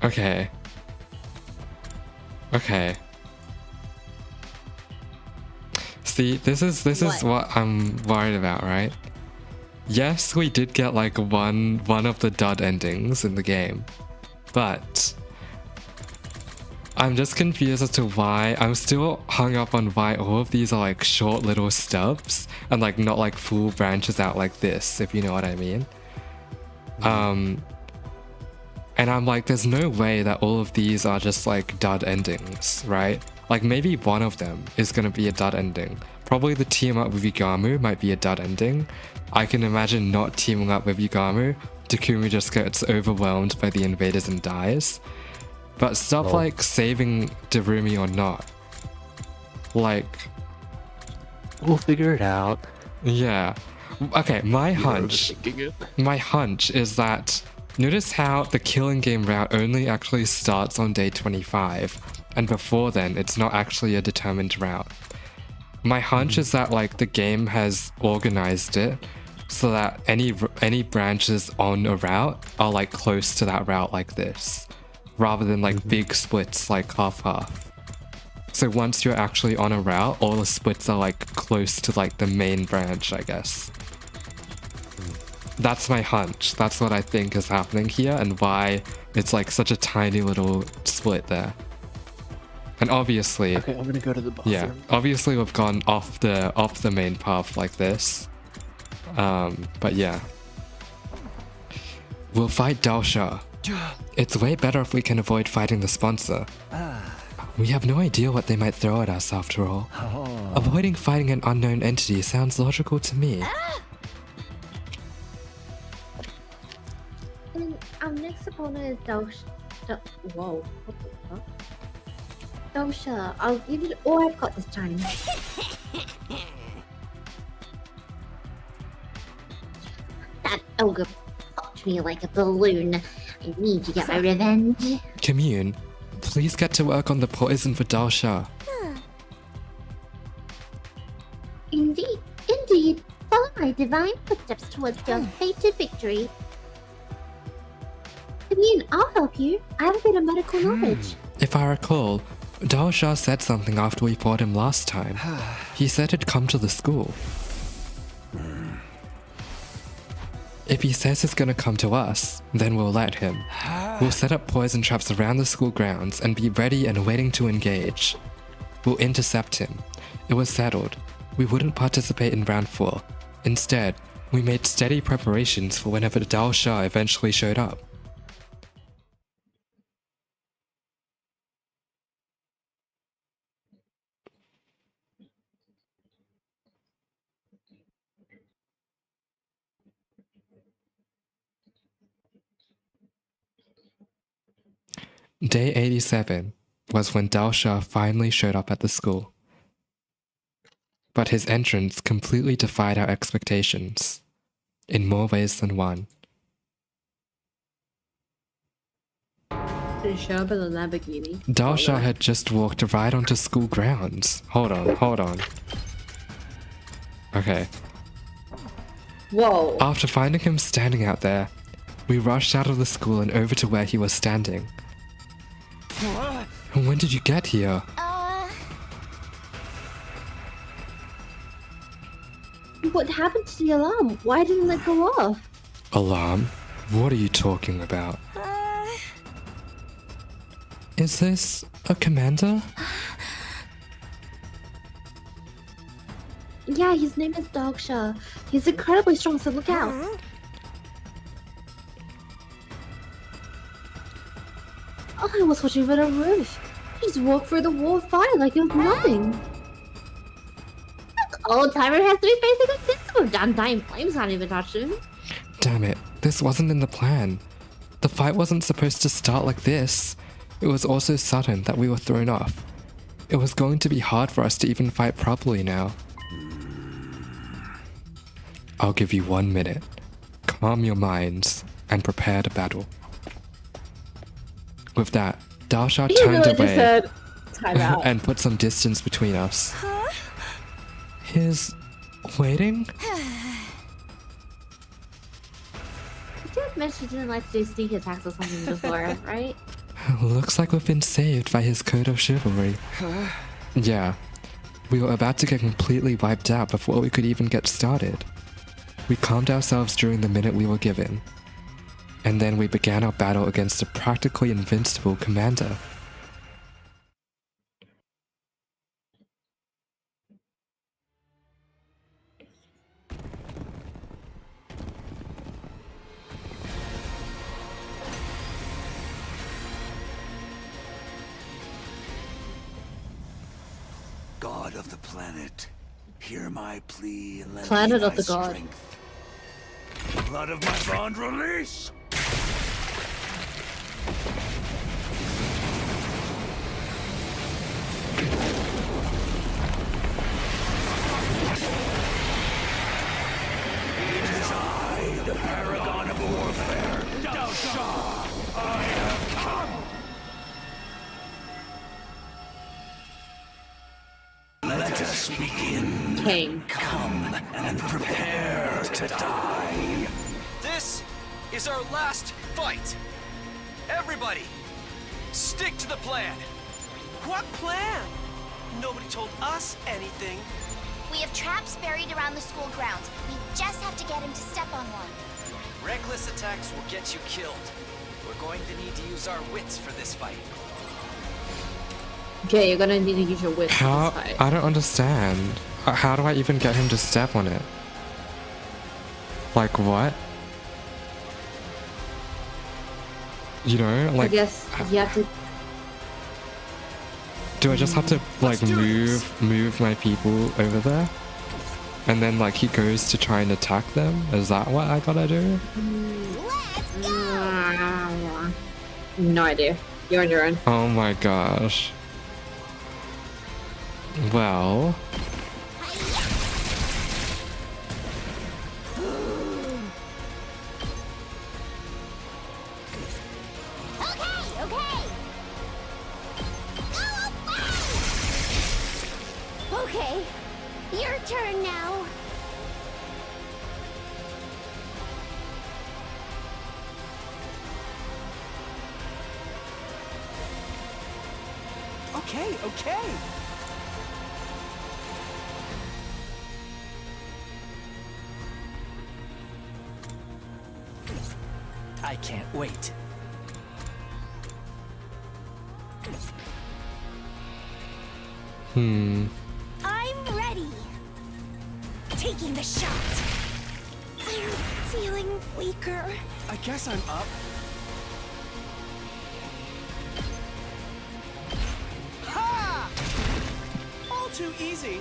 Okay. Okay. See, this is what I'm worried about, right? Yes, we did get like one of the dud endings in the game, but I'm just confused as to why. I'm still hung up on why all of these are like short little stubs and like not like full branches out like this, if you know what I mean. And I'm like, there's no way that all of these are just like dud endings, right? Like maybe one of them is gonna be a dud ending, probably the team up with Yugamu might be a dud ending. I can imagine not teaming up with Yugamu. Takumi just gets overwhelmed by the invaders and dies. But stuff like saving Darumi or not, like, we'll figure it out. Yeah. Okay, my hunch is that, notice how the killing game route only actually starts on day 25, and before then it's not actually a determined route. My hunch is that like the game has organized it so that any branches on a route are like close to that route like this, rather than like big splits like half-half. So once you're actually on a route, all the splits are like close to like the main branch, I guess. That's my hunch. That's what I think is happening here and why it's like such a tiny little split there. And obviously, Okay, I'm gonna go to the bathroom. yeah, obviously we've gone off the main path like this. But yeah. We'll fight Dalsha. It's way better if we can avoid fighting the sponsor. We have no idea what they might throw at us after all. Avoiding fighting an unknown entity sounds logical to me. Then our next opponent is Dosha. Whoa, what the fuck? Dosha, I'll give it all I've got this time. That ogre popped me like a balloon. I need to get my revenge. Commune, please get to work on the poison for Dalsha. Indeed. Follow my divine footsteps towards your fated victory. I mean, I'll help you. I have a bit of medical knowledge. If I recall, Dalsha said something after we fought him last time. He said he'd come to the school. If he says he's gonna come to us, then we'll let him. We'll set up poison traps around the school grounds and be ready and waiting to engage. We'll intercept him. It was settled. We wouldn't participate in round 4. Instead, we made steady preparations for whenever Dalsha eventually showed up. Day 87 was when Dalsha finally showed up at the school. But his entrance completely defied our expectations, in more ways than one. Did he show up in a Lamborghini? Dalsha had just walked right onto school grounds. Hold on. Okay. Whoa. After finding him standing out there, we rushed out of the school and over to where he was standing. When did you get here? What happened to the alarm? Why didn't it go off? Alarm? What are you talking about? Is this a commander? Yeah, his name is Dalsha. He's incredibly strong, so look out. Oh, I was watching from the roof. He just walked through the wall of fire like it was nothing. Old timer has to be basically invincible. Damn dying flames haven't even touched him. Damn it, this wasn't in the plan. The fight wasn't supposed to start like this. It was also sudden that we were thrown off. It was going to be hard for us to even fight properly now. I'll give you 1 minute. Calm your minds and prepare to battle. With that, Dalsha He turned really just away said, time out. and put some distance between us. His waiting? You did mention you didn't like to do sneak attacks or something before, right? Looks like we've been saved by his code of chivalry. Yeah, we were about to get completely wiped out before we could even get started. We calmed ourselves during the minute we were given, and then we began our battle against a practically invincible commander. God of the planet, Hear my plea and let Planet me of the thy God. strength. Blood of my bond release! It is I, the paragon of warfare, Dao Sha. I have come! Let us begin. King. Come and prepare to die. This is our last fight. Everybody, stick to the plan. What plan? Nobody told us anything. We have traps buried around the school grounds. We just have to get him to step on one. Reckless attacks will get you killed. We're going to need to use our wits for this fight. Okay, you're gonna need to use your wits. for How? this fight. I don't understand. How do I even get him to step on it? Like what? You know, I like, guess you have to. do I just have to like move my people over there? And then like he goes to try and attack them? Is that what I gotta do? No idea. You're on your own. Oh my gosh. Well, Okay, your turn now. Okay, okay. I can't wait. hmm. I'm ready. Taking the shot. I'm feeling weaker. I guess I'm up. Ha! All too easy.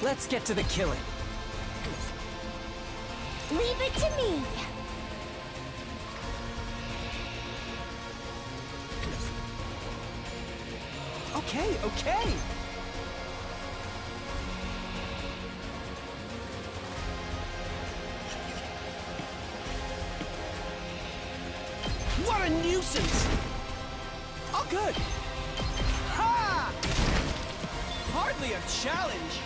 Let's get to the killing. Leave it to me. Okay, okay. What a nuisance! All good. Ha! Hardly a challenge.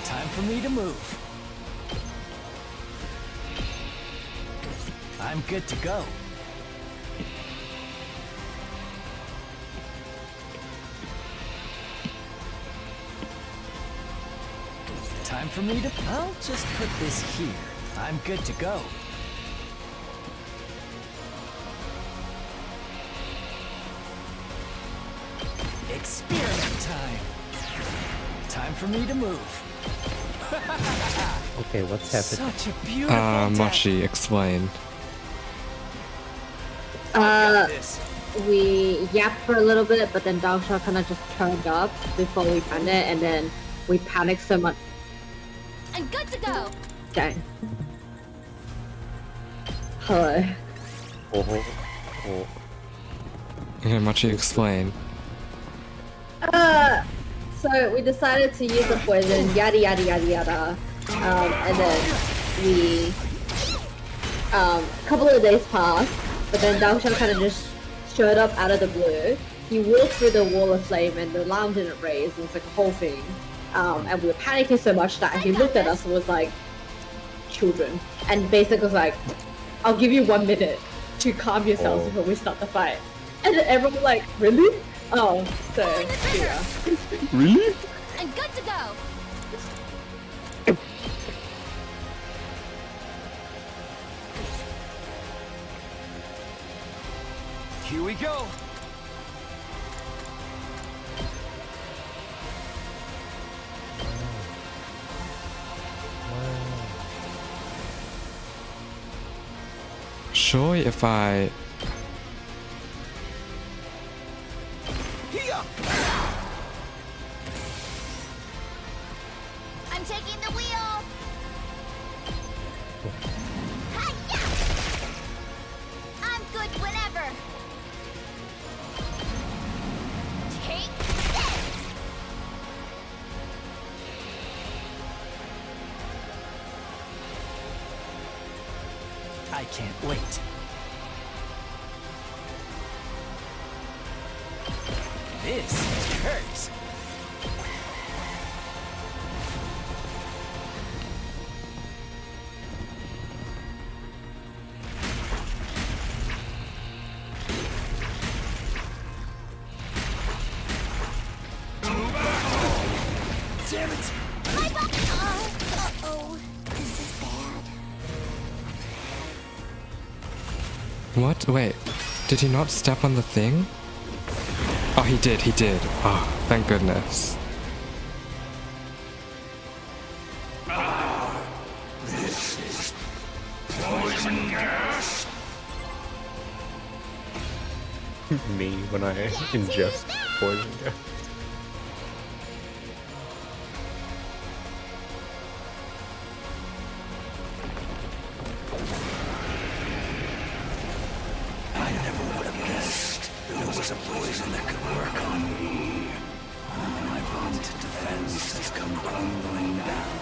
Time for me to move. I'm good to go. Time for me to... I'll just put this here. I'm good to go. Experiment time. Time for me to move. Okay, what's happening? Such a beautiful Mochi, explain. We yapped for a little bit, but then Daosha kind of just turned up before we found it, and then we panicked so much. I'm good to go. Okay. Hello. Oh. Okay, Mochi, explain. So we decided to use the poison, yada yada yada yada, and then we, a couple of days passed, but then Daosha kind of just showed up out of the blue. He walked through the wall of flame and the alarm didn't raise. It was like a whole thing, and we were panicking so much that he looked at us and was like, "Children," and basically was like, "I'll give you 1 minute to calm yourselves before we start the fight." And then everyone was like, "Really?" Oh, so yeah. Really? I'm good to go. Here we go. Sure, if I... Here! I can't wait. This hurts. Damn it! My body! Uh-oh. This is bad. What? Wait. Did he not step on the thing? Oh, he did. He did. Oh, thank goodness. This is poison gas. Me when I ingest poison gas. I never would have guessed there was a poison that could work on me. My vaunted defense has come crumbling down.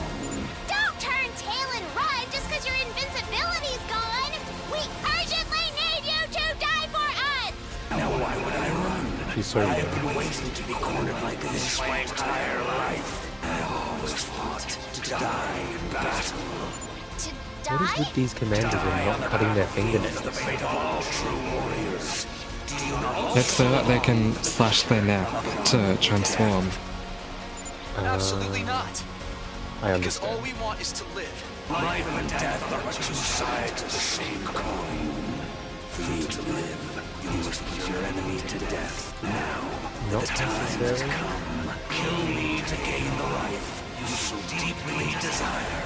Don't turn tail and run just because your invincibility's gone! We urgently need you to die for us! Now why would I run? She's so I have been waiting to be cornered like this my entire life. I always fought to die in battle. To What is with these commanders and not cutting their fingernails? The fate of all true warriors. Do you not It's so that they can slash their neck to transform. Absolutely not. I Because all understand. we want is to live. Life and death are but two sides of the same coin. For you to live, you must put your enemy to death. Now, Not the time has necessarily. come. Kill me to gain the life you so deeply desire.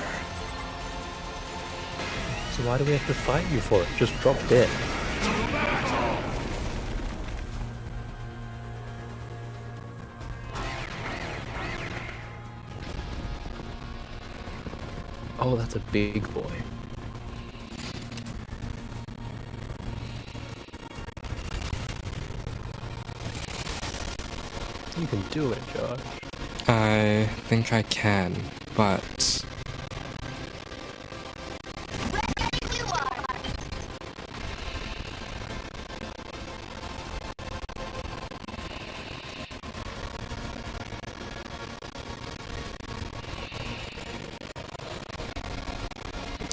So why do we have to fight you for it? Just drop dead. Oh, that's a big boy. You can do it, Josh. I think I can, but you are!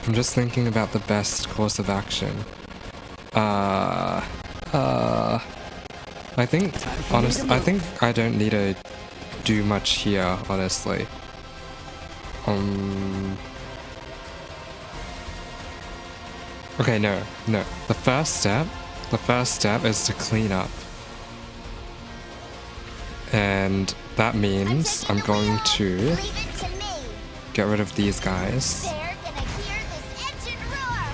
I'm just thinking about the best course of action. I think, I think I don't need to do much here, honestly. Okay, no. The first step is to clean up. And that means I'm going to Leave it to me! get rid of these guys. They're gonna hear this engine roar!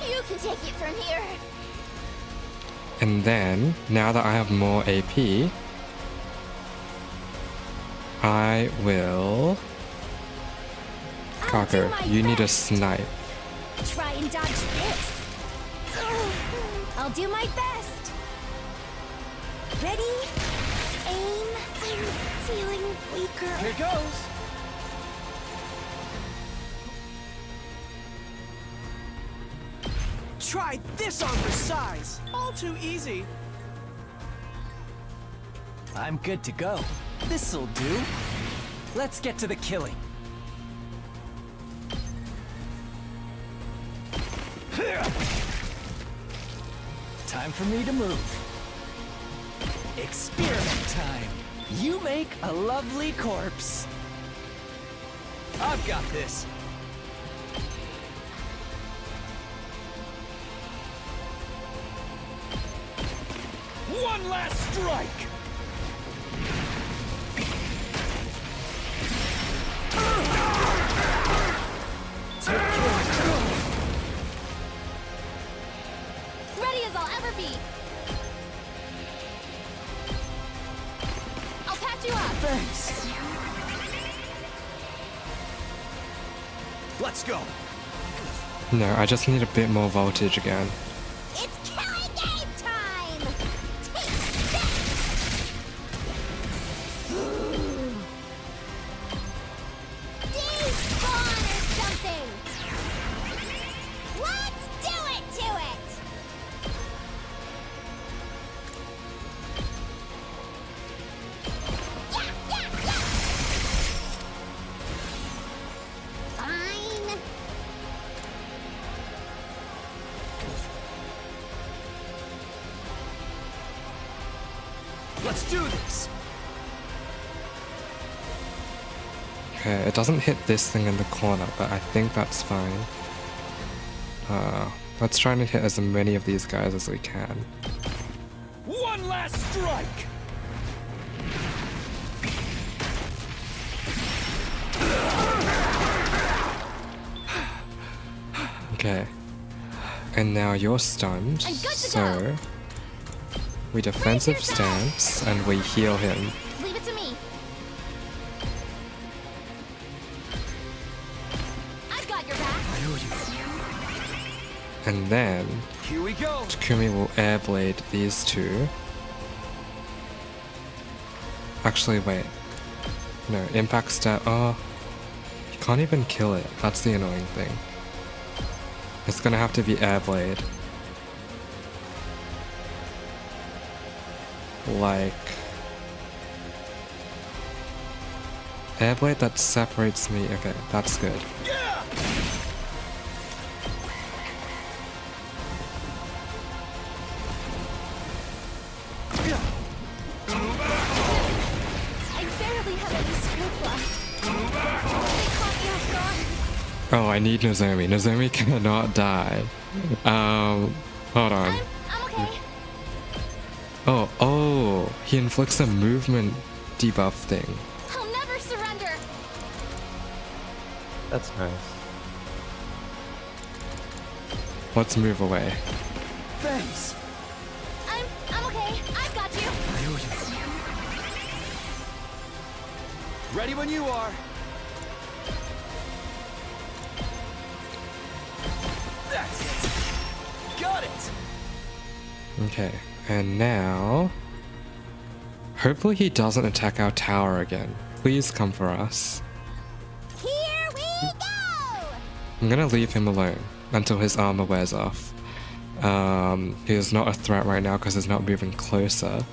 You can take it from here! And then, now that I have more AP, I will... Cocker, you need a snipe. Try and dodge this! I'll do my best! Ready? Aim. I'm feeling weaker. Here goes! Try this on for size. All too easy. I'm good to go. This'll do. Let's get to the killing. Time for me to move. Experiment time. You make a lovely corpse. I've got this. One last strike! Ready as I'll ever be! I'll patch you up! Thanks. Let's go! No, I just need a bit more voltage again. It's killing game time! Take this! Let's do this. Okay, it doesn't hit this thing in the corner, but I think that's fine. Let's try and hit as many of these guys as we can. One last strike. Okay. And now you're stunned, so we defensive stance and we heal him. Leave it to me. I've got your back. And then Here we go. Takumi will air blade these two. Actually, wait. No, impact stat. Oh, you can't even kill it. That's the annoying thing. It's gonna have to be air blade. Like air blade that separates me. Okay, that's good. I barely have any scope left. They caught me off guard. Oh, I need Nozomi. Nozomi cannot die. Hold on. I'm okay. Oh, he inflicts a movement debuff thing. I'll never surrender. That's nice. Let's move away. Thanks. I'm okay. I've got you. Ready when you are. That's it. Got it. Okay, and now... Hopefully he doesn't attack our tower again. Please come for us. Here we go! I'm gonna leave him alone until his armor wears off. He is not a threat right now because he's not moving closer.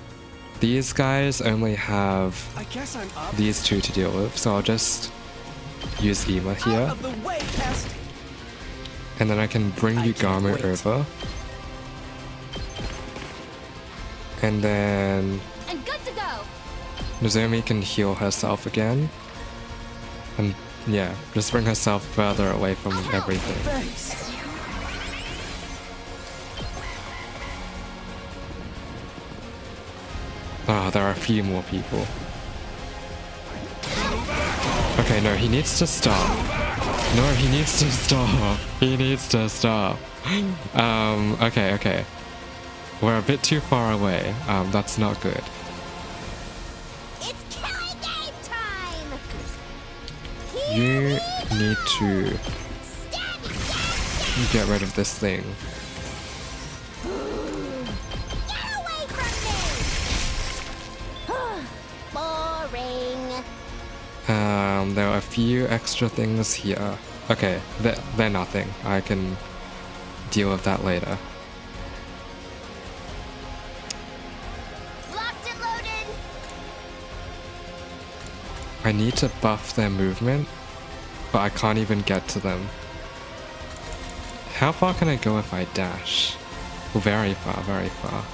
These guys only have I guess I'm up. these two to deal with, so I'll just use Ema here. Out of the way, pest. And then I can bring Yugamo over. And then I'm good to go. Nozomi can heal herself again. And yeah, just bring herself further away from everything. Thanks. Ah, there are a few more people. Okay, no, he needs to stop. No, he needs to stop. He needs to stop. Okay. We're a bit too far away. That's not good. It's killing game time! You need to get rid of this thing. Get away from me! Boring. There are a few extra things here. Okay, they're nothing. I can deal with that later. Locked and loaded. I need to buff their movement, but I can't even get to them. How far can I go if I dash? Very far, very far.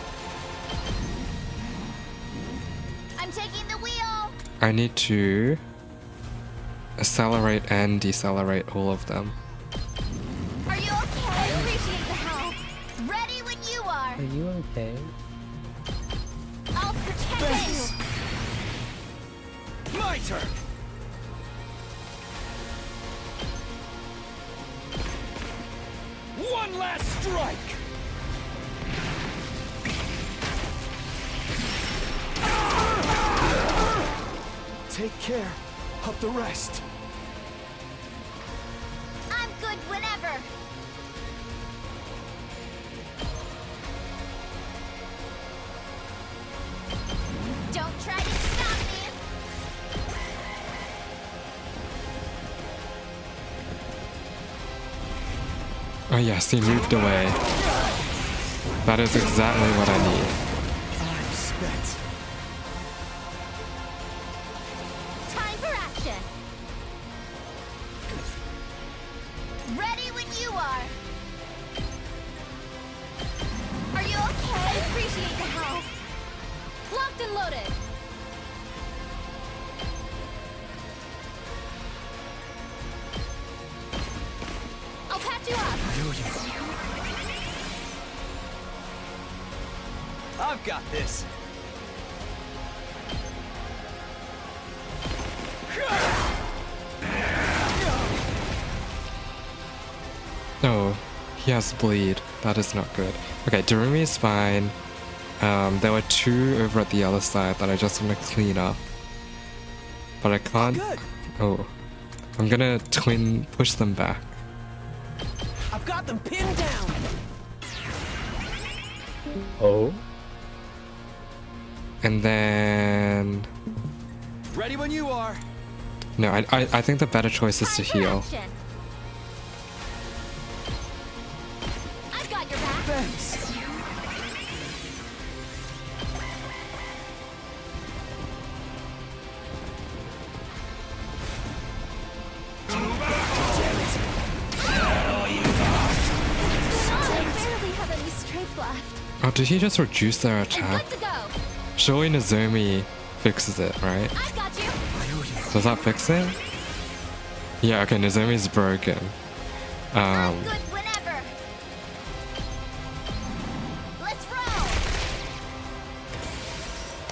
I'm taking the wheel. I need to accelerate and decelerate all of them. Are you okay? I appreciate the help. Ready when you are. Are you okay? I'll protect you. My turn. One last strike. Take care of the rest. I'm good whenever. Don't try to stop me. Oh yes, he moved away. That is exactly what I need. I'm spent. Time for action. Ready when you are. Are you okay? I appreciate the help. Locked and loaded. I'll patch you up. I've got this. Oh, he has bleed. That is not good. Okay, Darumi is fine. There were two over at the other side that I just want to clean up. But I can't... Oh. I'm gonna twin push them back. I've got them pinned down. Oh. And then... Ready when you are. No, I think the better choice is to heal. I've got your back. Thanks. Oh, did he just reduce their attack? Surely Nozomi fixes it, right? Does that fix it? Yeah, okay, Nozomi's broken.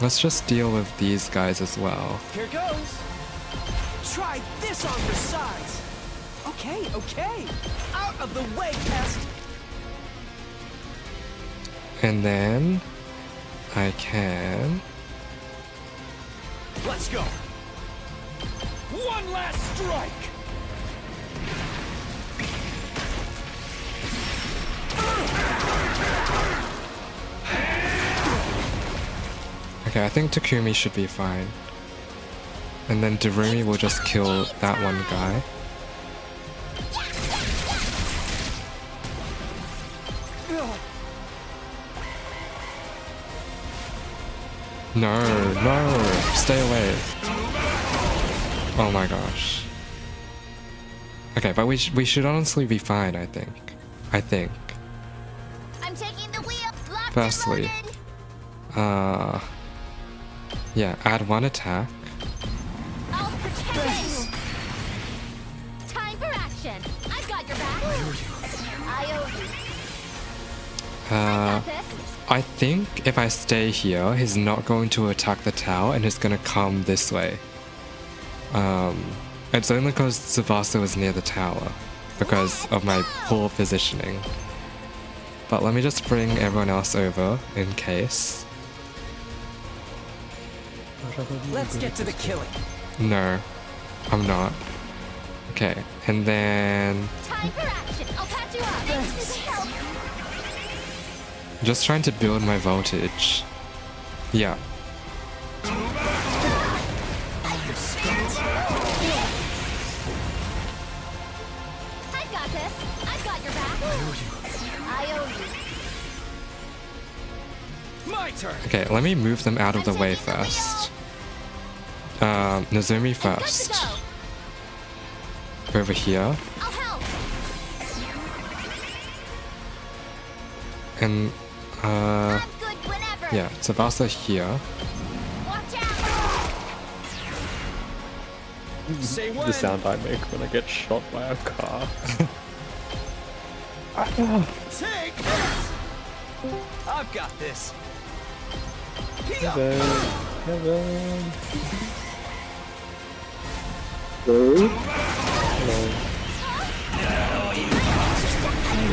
Let's just deal with these guys as well. Here goes. Try this on your sides. Okay, okay. Out of the way, pest. And then I can... Let's go. One last strike. Okay, I think Takumi should be fine. And then Darumi will just kill that one guy. No, no, stay away. Oh my gosh. Okay, but we should honestly be fine, I think. I'm taking the wheel. Firstly, yeah, add one attack. I'll protect you. Time for action. I've got your back. I owe you. I think if I stay here, he's not going to attack the tower and he's gonna come this way. It's only because Tsubasa was near the tower, because of my poor positioning. But let me just bring everyone else over in case. Let's get to the killing. No, I'm not. Okay, and then... Time for action. I'll patch you up. Thanks for the help. Just trying to build my voltage. Yeah. I've got this. I've got your back. I owe you. My turn. Okay, let me move them out of the way first. Nozomi first. Over here. I'll help. And yeah, Tsubasa here. Say when. The sound I make when I get shot by a car. Take this. I've got this. Heaven. Heaven. Hello?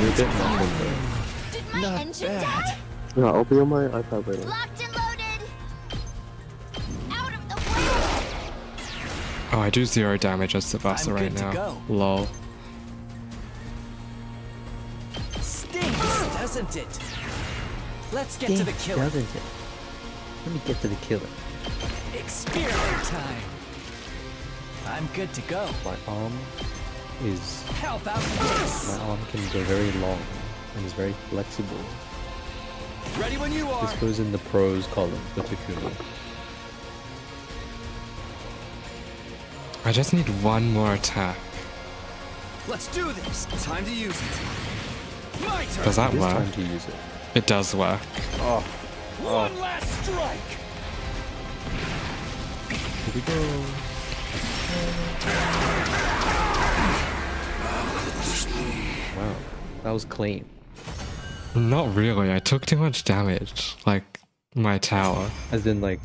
You're getting nothing though. Did my engine die? Yeah, I'll be on my iPad later. Locked and loaded. Out of the way. Oh, I do 0 damage as Tsubasa right now. Lol. Stinks, doesn't it? Let's get to the killer. Doesn't it? Let me get to the killer. Experiment time. I'm good to go. My arm is... Help out this. My arm can go very long and is very flexible. Ready when you are. This goes in the pros column for Takumi. I just need one more attack. Let's do this. Time to use it. My turn. Does that It is work? time to use it. It does work. Oh. One last strike. Here we go. Wow, that was clean. Not really, I took too much damage. Like, my tower. As in like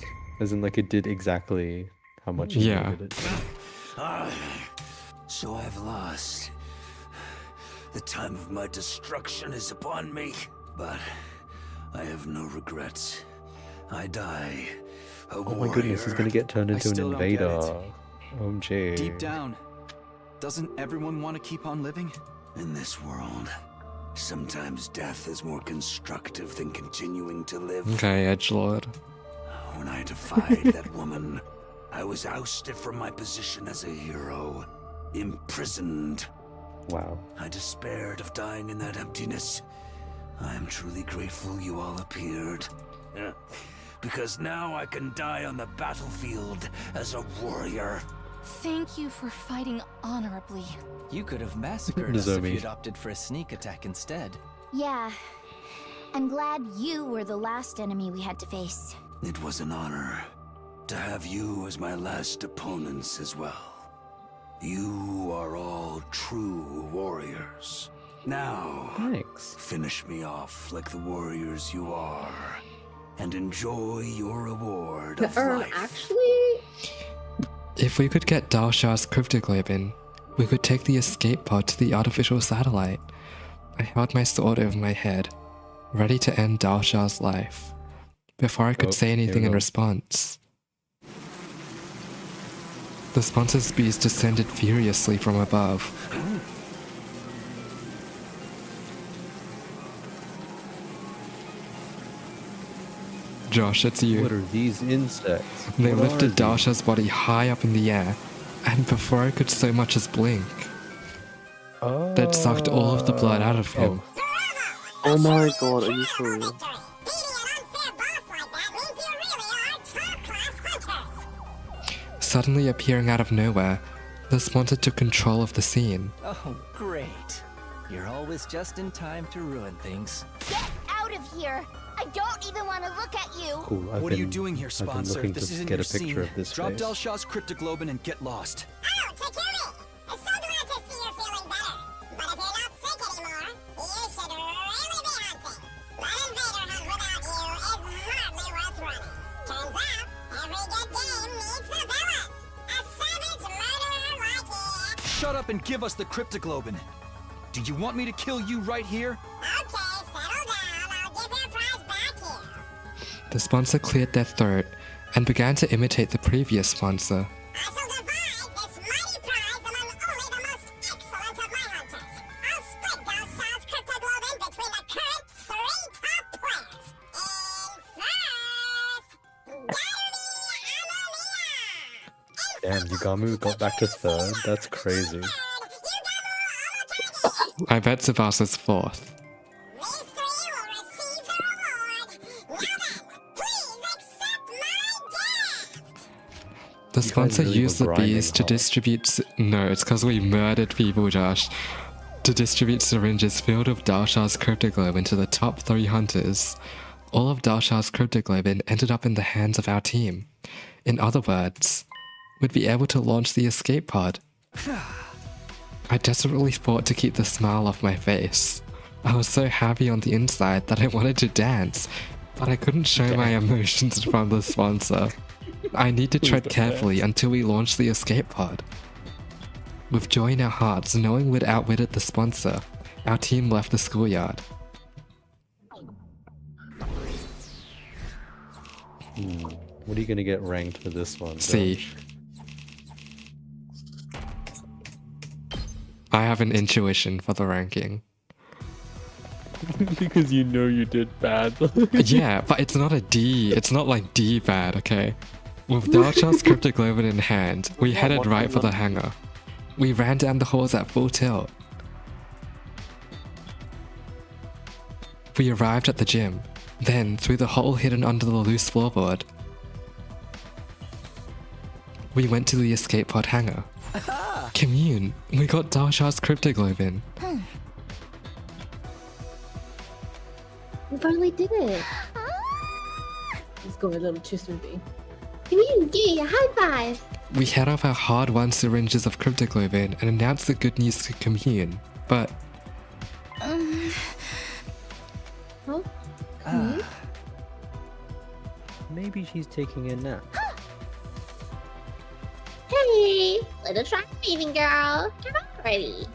it did exactly how much you Yeah. needed it. So I've lost. The time of my destruction is upon me, but I have no regrets. I die a Oh my goodness, he's gonna get turned into an still don't get invader. it. OMG. Deep down, doesn't everyone want to keep on living? In this world, sometimes death is more constructive than continuing to live. Okay, Edgelord. When I defied that woman, I was ousted from my position as a hero, imprisoned. Wow. I despaired of dying in that emptiness. I am truly grateful you all appeared. Because now I can die on the battlefield as a warrior. Thank you for fighting honorably. You could have massacred us if Nozomi. you'd opted for a sneak attack instead. Yeah. I'm glad you were the last enemy we had to face. It was an honor to have you as my last opponents as well. You are all true warriors. Now, Thanks. finish me off like the warriors you are, and enjoy your reward of life. Actually, If we could get Dalshar's cryptoglobin, we could take the escape pod to the artificial satellite. I held my sword over my head, ready to end Dalshar's life. Before I could Oh, say here we anything in go. response, the sponsor's bees descended furiously from above. Josh, it's you. What are these insects? They What are lifted these? Dalshar's body high up in the air, and before I could so much as blink, they'd sucked all of the blood out of him. Oh my god, are you for real? Suddenly appearing out of nowhere, the sponsor took control of the scene. Oh, great. You're always just in time to ruin things. Get out of here! I don't even want to look at you! Cool. What are you doing here, I've been sponsor? looking This to isn't get your a picture scene. of this Drop face. Dalshaw's cryptoglobin and get lost. Shut up and give us the cryptoglobin. Do you want me to kill you right here? The sponsor cleared their throat and began to imitate the previous sponsor. Damn, Yugamu got back to third? That's crazy. I bet Tsubasa fourth. The guys sponsor really used were the grinding bees to hard. distribute. No, it's because we murdered people, Josh. To distribute syringes filled with Dalshar's cryptoglobin to the top 3 hunters. All of Dalshar's cryptoglobin ended up in the hands of our team. In other words, we'd be able to launch the escape pod. I desperately fought to keep the smile off my face. I was so happy on the inside that I wanted to dance, but I couldn't show my emotions in front of the sponsor. I need to tread carefully until we launch the escape pod. With joy in our hearts, knowing we'd outwitted the sponsor, our team left the schoolyard. What are you gonna get ranked for this one? C. Josh? I have an intuition for the ranking. Because you know you did bad. Yeah, but it's not a D. It's not like D bad, okay? With Dalshar's cryptoglobin in hand, we headed right for the hangar. We ran down the halls at full tilt. We arrived at the gym, then through the hole hidden under the loose floorboard. We went to the escape pod hangar. Commune, we got Dalshar's cryptoglobin. we finally did it. Let's go a little too smoothly. Commune, give you a high five. We head off our hard-won syringes of cryptoglobin and announce the good news to Commune, but Oh, Commune? Maybe she's taking a nap. Hey, little shark-breathing girl, come on already.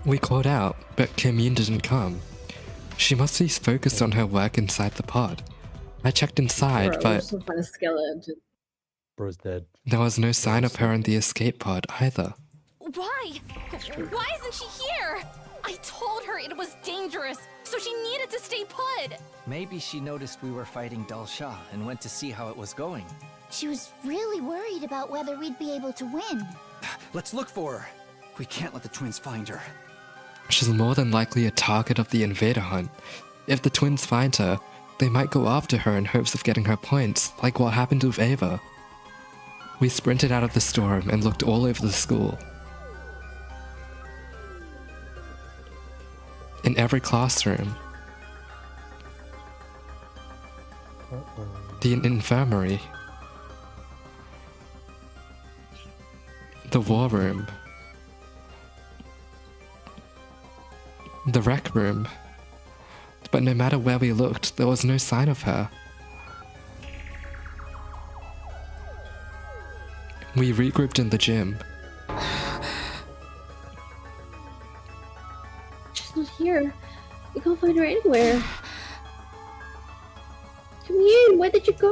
we called out, but Commune didn't come. She must be focused on her work inside the pod. I checked inside, Bro, but some kind of skeleton. Bro's dead. there was no sign of her in the escape pod either. Why? Why isn't she here? I told her it was dangerous, so she needed to stay put. Maybe she noticed we were fighting Dal Shah and went to see how it was going. She was really worried about whether we'd be able to win. Let's look for her. We can't let the twins find her. She's more than likely a target of the invader hunt. If the twins find her, they might go after her in hopes of getting her points, like what happened with Ava. We sprinted out of the storm and looked all over the school. In every classroom, the infirmary, the war room, the rec room. But no matter where we looked, there was no sign of her. We regrouped in the gym. She's not here. We can't find her anywhere. Commune, where did you go?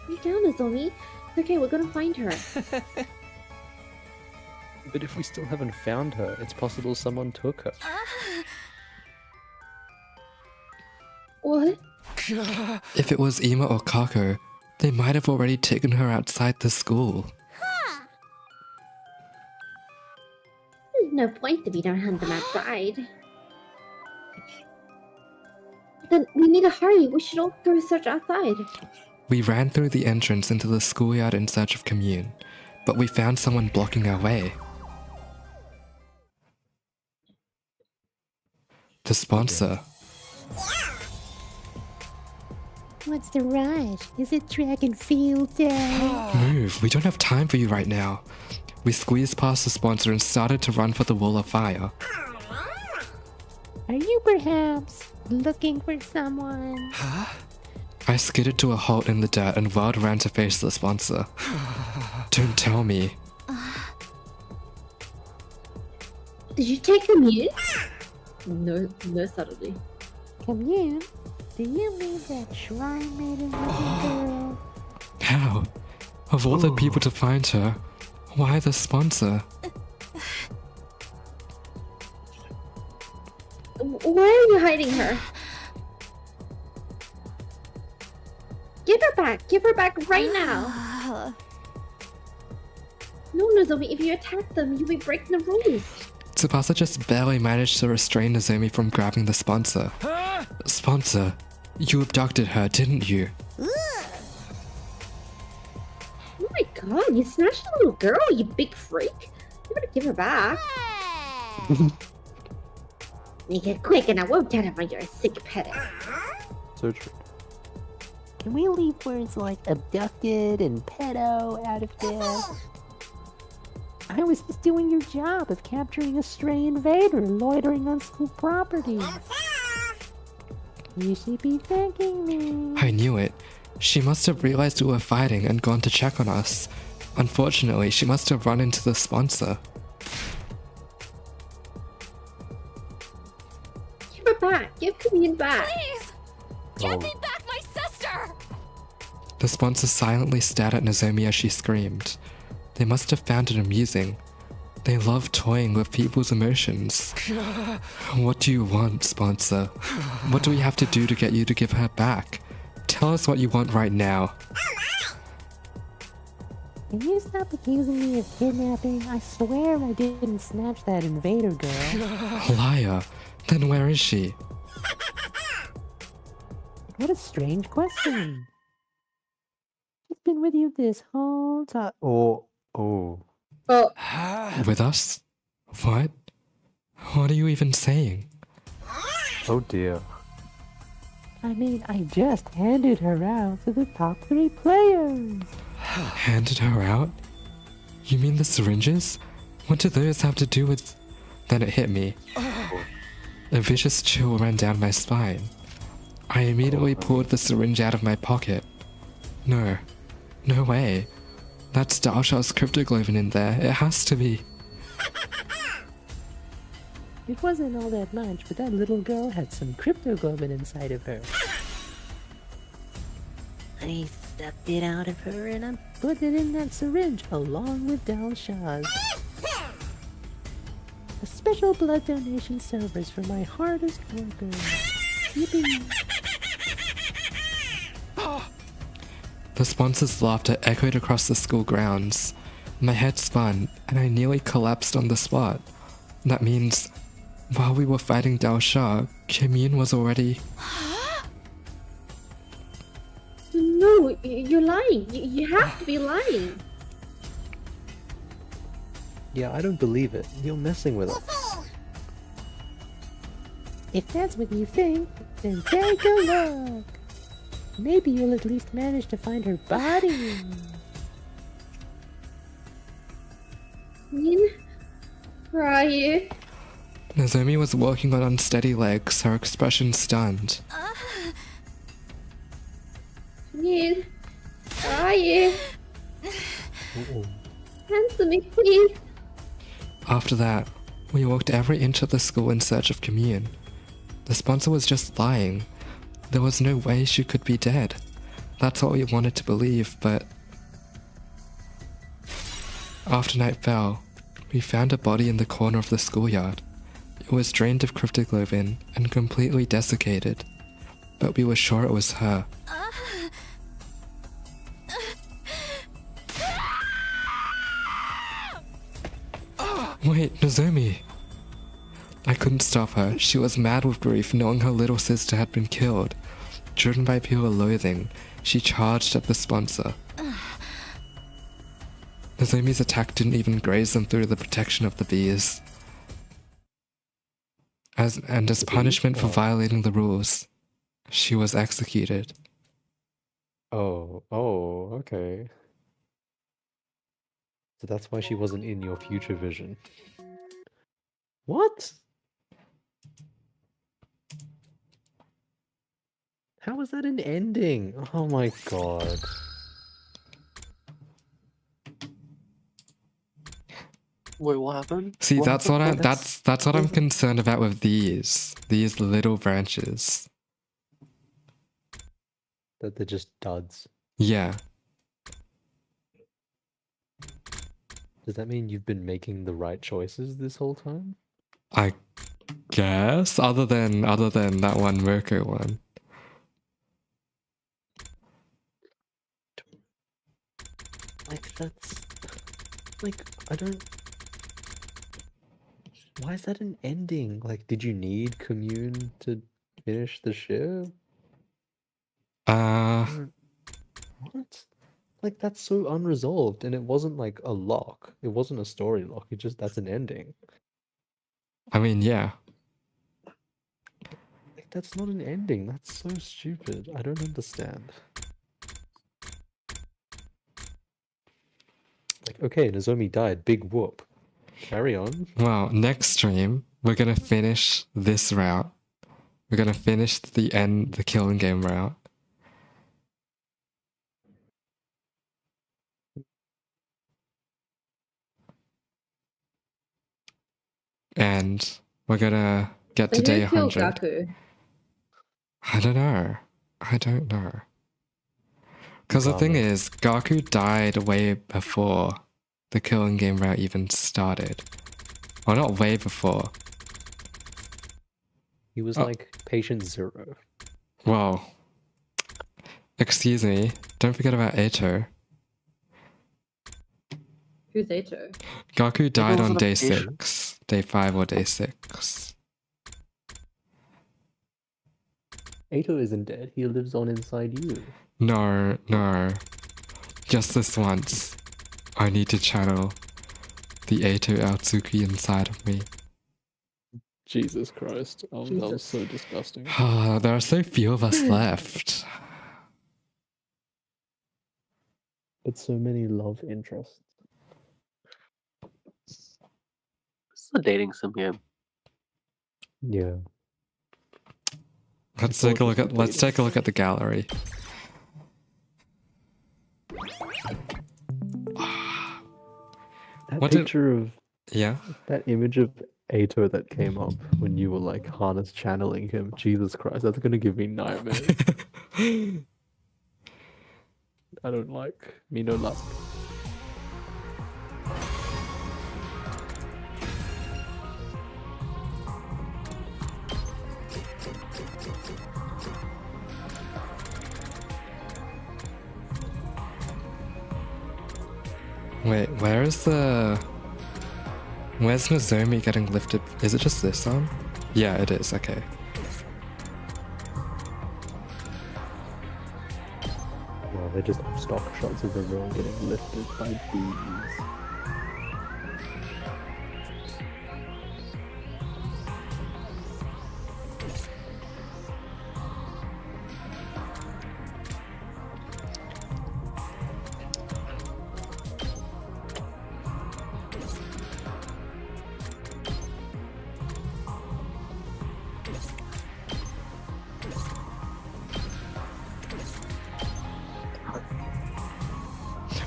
Calm down, Nozomi. It's okay, we're gonna find her. But if we still haven't found her, it's possible someone took her. What? If it was Ima or Kako, they might have already taken her outside the school. There's no point if we don't hunt them outside. Then we need to hurry. We should all go search outside. We ran through the entrance into the schoolyard in search of Commune, but we found someone blocking our way. The sponsor. What's the rush? Is it track and field day? Move, we don't have time for you right now. We squeezed past the sponsor and started to run for the wall of fire. Are you perhaps looking for someone? I skidded to a halt in the dirt and whirled around to face the sponsor. Don't tell me. Did you take Commune? No, suddenly. Commune? Do you mean that shrine maiden looking girl? How? Of all the people to find her, why the sponsor? Why are you hiding her? Give her back! Give her back right now! No, Nozomi, if you attack them, you'll be breaking the rules. Tsubasa just barely managed to restrain Nozomi from grabbing the sponsor. Sponsor, you abducted her, didn't you? Oh my god, you snatched a little girl, you big freak! You better give her back. Make it quick and I won't tell everyone you're a sick pedo. So true. Can we leave words like abducted and pedo out of this? I was just doing your job of capturing a stray invader loitering on school property. You should be thanking me. I knew it. She must have realized we were fighting and gone to check on us. Unfortunately, she must have run into the sponsor. Give her back! Give Commune back! Please! Give me back my sister! The sponsor silently stared at Nozomi as she screamed. They must have found it amusing. They love toying with people's emotions. What do you want, sponsor? What do we have to do to get you to give her back? Tell us what you want right now. Can you stop accusing me of kidnapping? I swear I didn't snatch that invader girl. Liar. Then where is she? What a strange question. She's been with you this whole time. Oh. With us? What? What are you even saying? Oh dear. I mean, I just handed her out to the top 3 players. Handed her out? You mean the syringes? What do those have to do with... Then it hit me. A vicious chill ran down my spine. I immediately pulled the syringe out of my pocket. No. No way. That's Dalshaw's cryptoglobin in there. It has to be. It wasn't all that much, but that little girl had some cryptoglobin inside of her. I sucked it out of her and I put it in that syringe along with Dalshaw's. A special blood donation service for my hardest workers. Yippee! The sponsor's laughter echoed across the school grounds. My head spun, and I nearly collapsed on the spot. That means, while we were fighting Dalshaw, Kim Yoon was already... No, you're lying. You have to be lying. Yeah, I don't believe it. You're messing with us. If that's what you think, then take a look. Maybe you'll at least manage to find her body. Min, where are you? Nozomi was walking on unsteady legs, her expression stunned. Min, where are you? Answer me, please. After that, we walked every inch of the school in search of Commune. The sponsor was just lying. There was no way she could be dead. That's what we wanted to believe, but... After night fell, we found a body in the corner of the schoolyard. It was drained of cryptoglobin and completely desiccated, but we were sure it was her. Wait, Nozomi! I couldn't stop her. She was mad with grief knowing her little sister had been killed. Driven by pure loathing, she charged at the sponsor. Nozomi's attack didn't even graze them through the protection of the bees. As punishment for violating the rules, she was executed. Oh, okay. So that's why she wasn't in your future vision. What? How was that an ending? Oh my god. Wait, what happened? See, What that's happened? what that's what I'm concerned about with these little branches. That they're just duds. Yeah. Does that mean you've been making the right choices this whole time? I guess, other than that one Mirko one. Like, that's... Like, I don't... Why is that an ending? Like, did you need Commune to finish the ship? What? Like, that's so unresolved, and it wasn't like a lock. It wasn't a story lock. It just, that's an ending. I mean, yeah. Like, that's not an ending. That's so stupid. I don't understand. Like, okay, Nozomi died. Big whoop. Carry on. Well, next stream we're gonna finish this route. We're gonna finish the killing game route. And we're gonna get to day 100. Gaku? I don't know. Because the thing is, Gaku died way before the killing game route even started. Well, not way before. He was like patient 0. Well, excuse me, don't forget about Eito. Who's Eito? Gaku died on wasn't a day patient. 6. Day 5 or day 6. Eito isn't dead. He lives on inside you. No. Just this once. I need to channel the Eito Aotsuki inside of me. Jesus Christ. Oh, that was so disgusting. There are so few of us left. But so many love interests. It's a dating sim game. Yeah. Let's take a look at the gallery. That What did- picture of Yeah? that image of Ato that came up when you were like harness channeling him. Jesus Christ, that's gonna give me nightmares. I don't like me no luck. Wait, where's Nozomi getting lifted? Is it just this arm? Yeah, it is, okay. Well, they just have stock shots of everyone getting lifted by bees.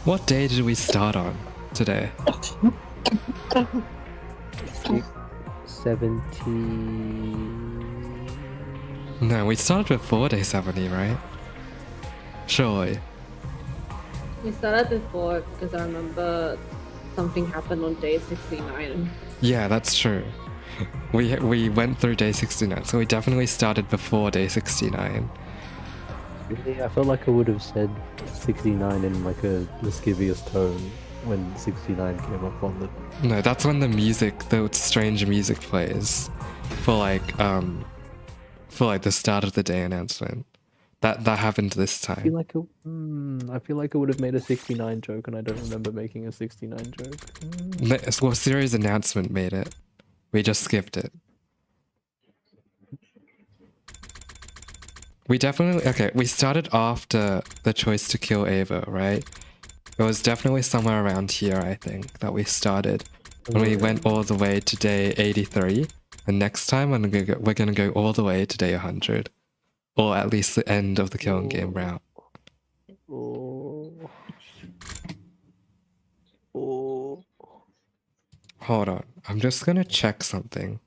What day did we start on today? 70. No, we started before day 70, right? Surely. We started before because I remember something happened on day 69. Yeah, that's true. We went through day 69, so we definitely started before day 69. Really? I felt like I would have said 69 in like a lascivious tone when 69 came up on the... No, that's when the strange music plays for like the start of the day announcement. That happened this I feel time. like I feel like I would have made a 69 joke, and I don't remember making a 69 joke. Well, series announcement made it. We just skipped it. We definitely we started after the choice to kill Ava, right? It was definitely somewhere around here, I think, that we started. And we went all the way to day 83. And next time we're gonna go all the way to day 100. Or at least the end of the killing game route. Oh. Hold on, I'm just gonna check something.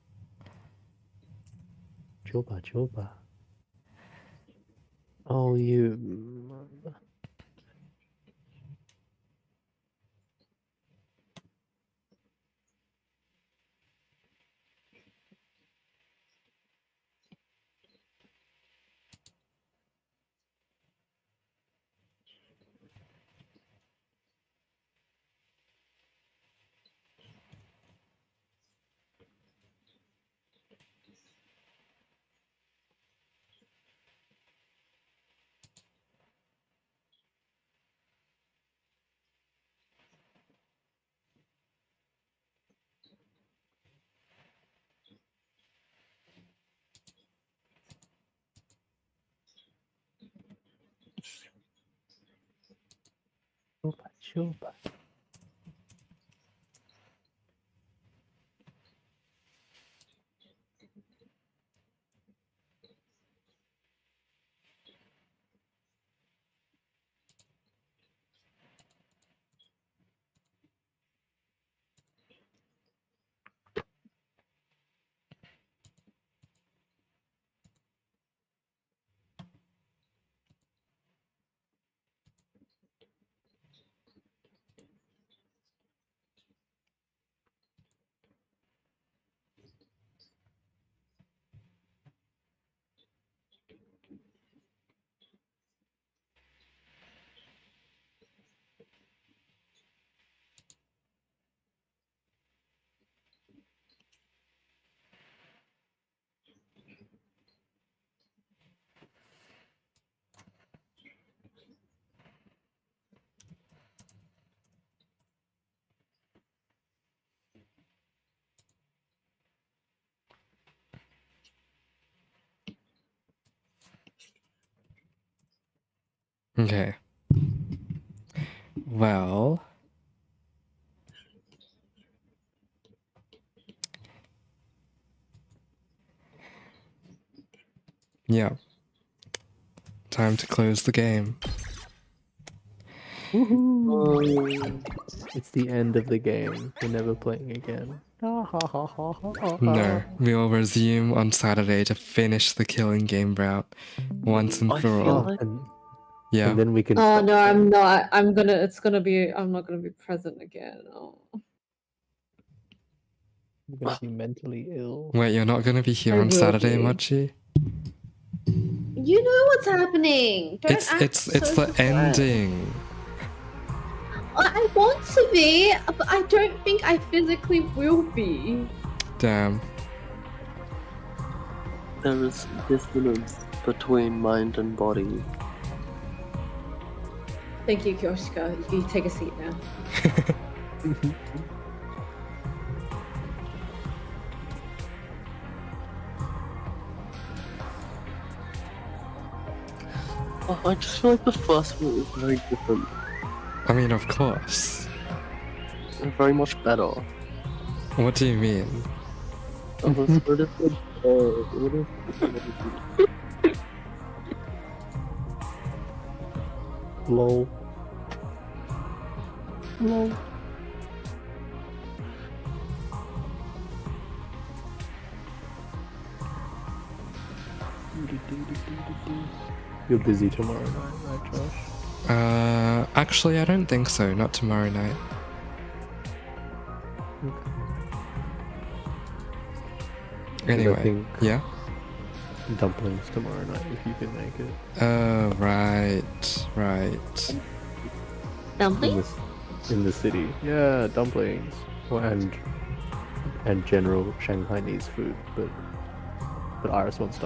Choba. Oh, you... Choba. Okay. Well. Yeah. Time to close the game. Woohoo! It's the end of the game. We're never playing again. No, we will resume on Saturday to finish the killing game route once and I for feel all. like Yeah. And then we can. Oh stop no, playing. I'm not. I'm not gonna be present again. Oh. I'm gonna be mentally ill. Wait, you're not gonna be here I on will Saturday, be. Mochi? You know what's happening. Don't act It's so the surprised. ending. I want to be, but I don't think I physically will be. Damn. there is dissonance between mind and body. Thank you, Kyoshika. You can take a seat now. I just feel like the first one is very different I mean, of course. and very much better. What do you mean? And the spirit of the what is Lol. Lol. You're busy tomorrow night, right, Josh? Actually, I don't think so. Not tomorrow night. Anyway, think- yeah? Dumplings tomorrow night if you can make it. Oh, right, right. Dumplings? In the city. Yeah, dumplings. Well, and general Shanghainese food, but Iris wants dumplings.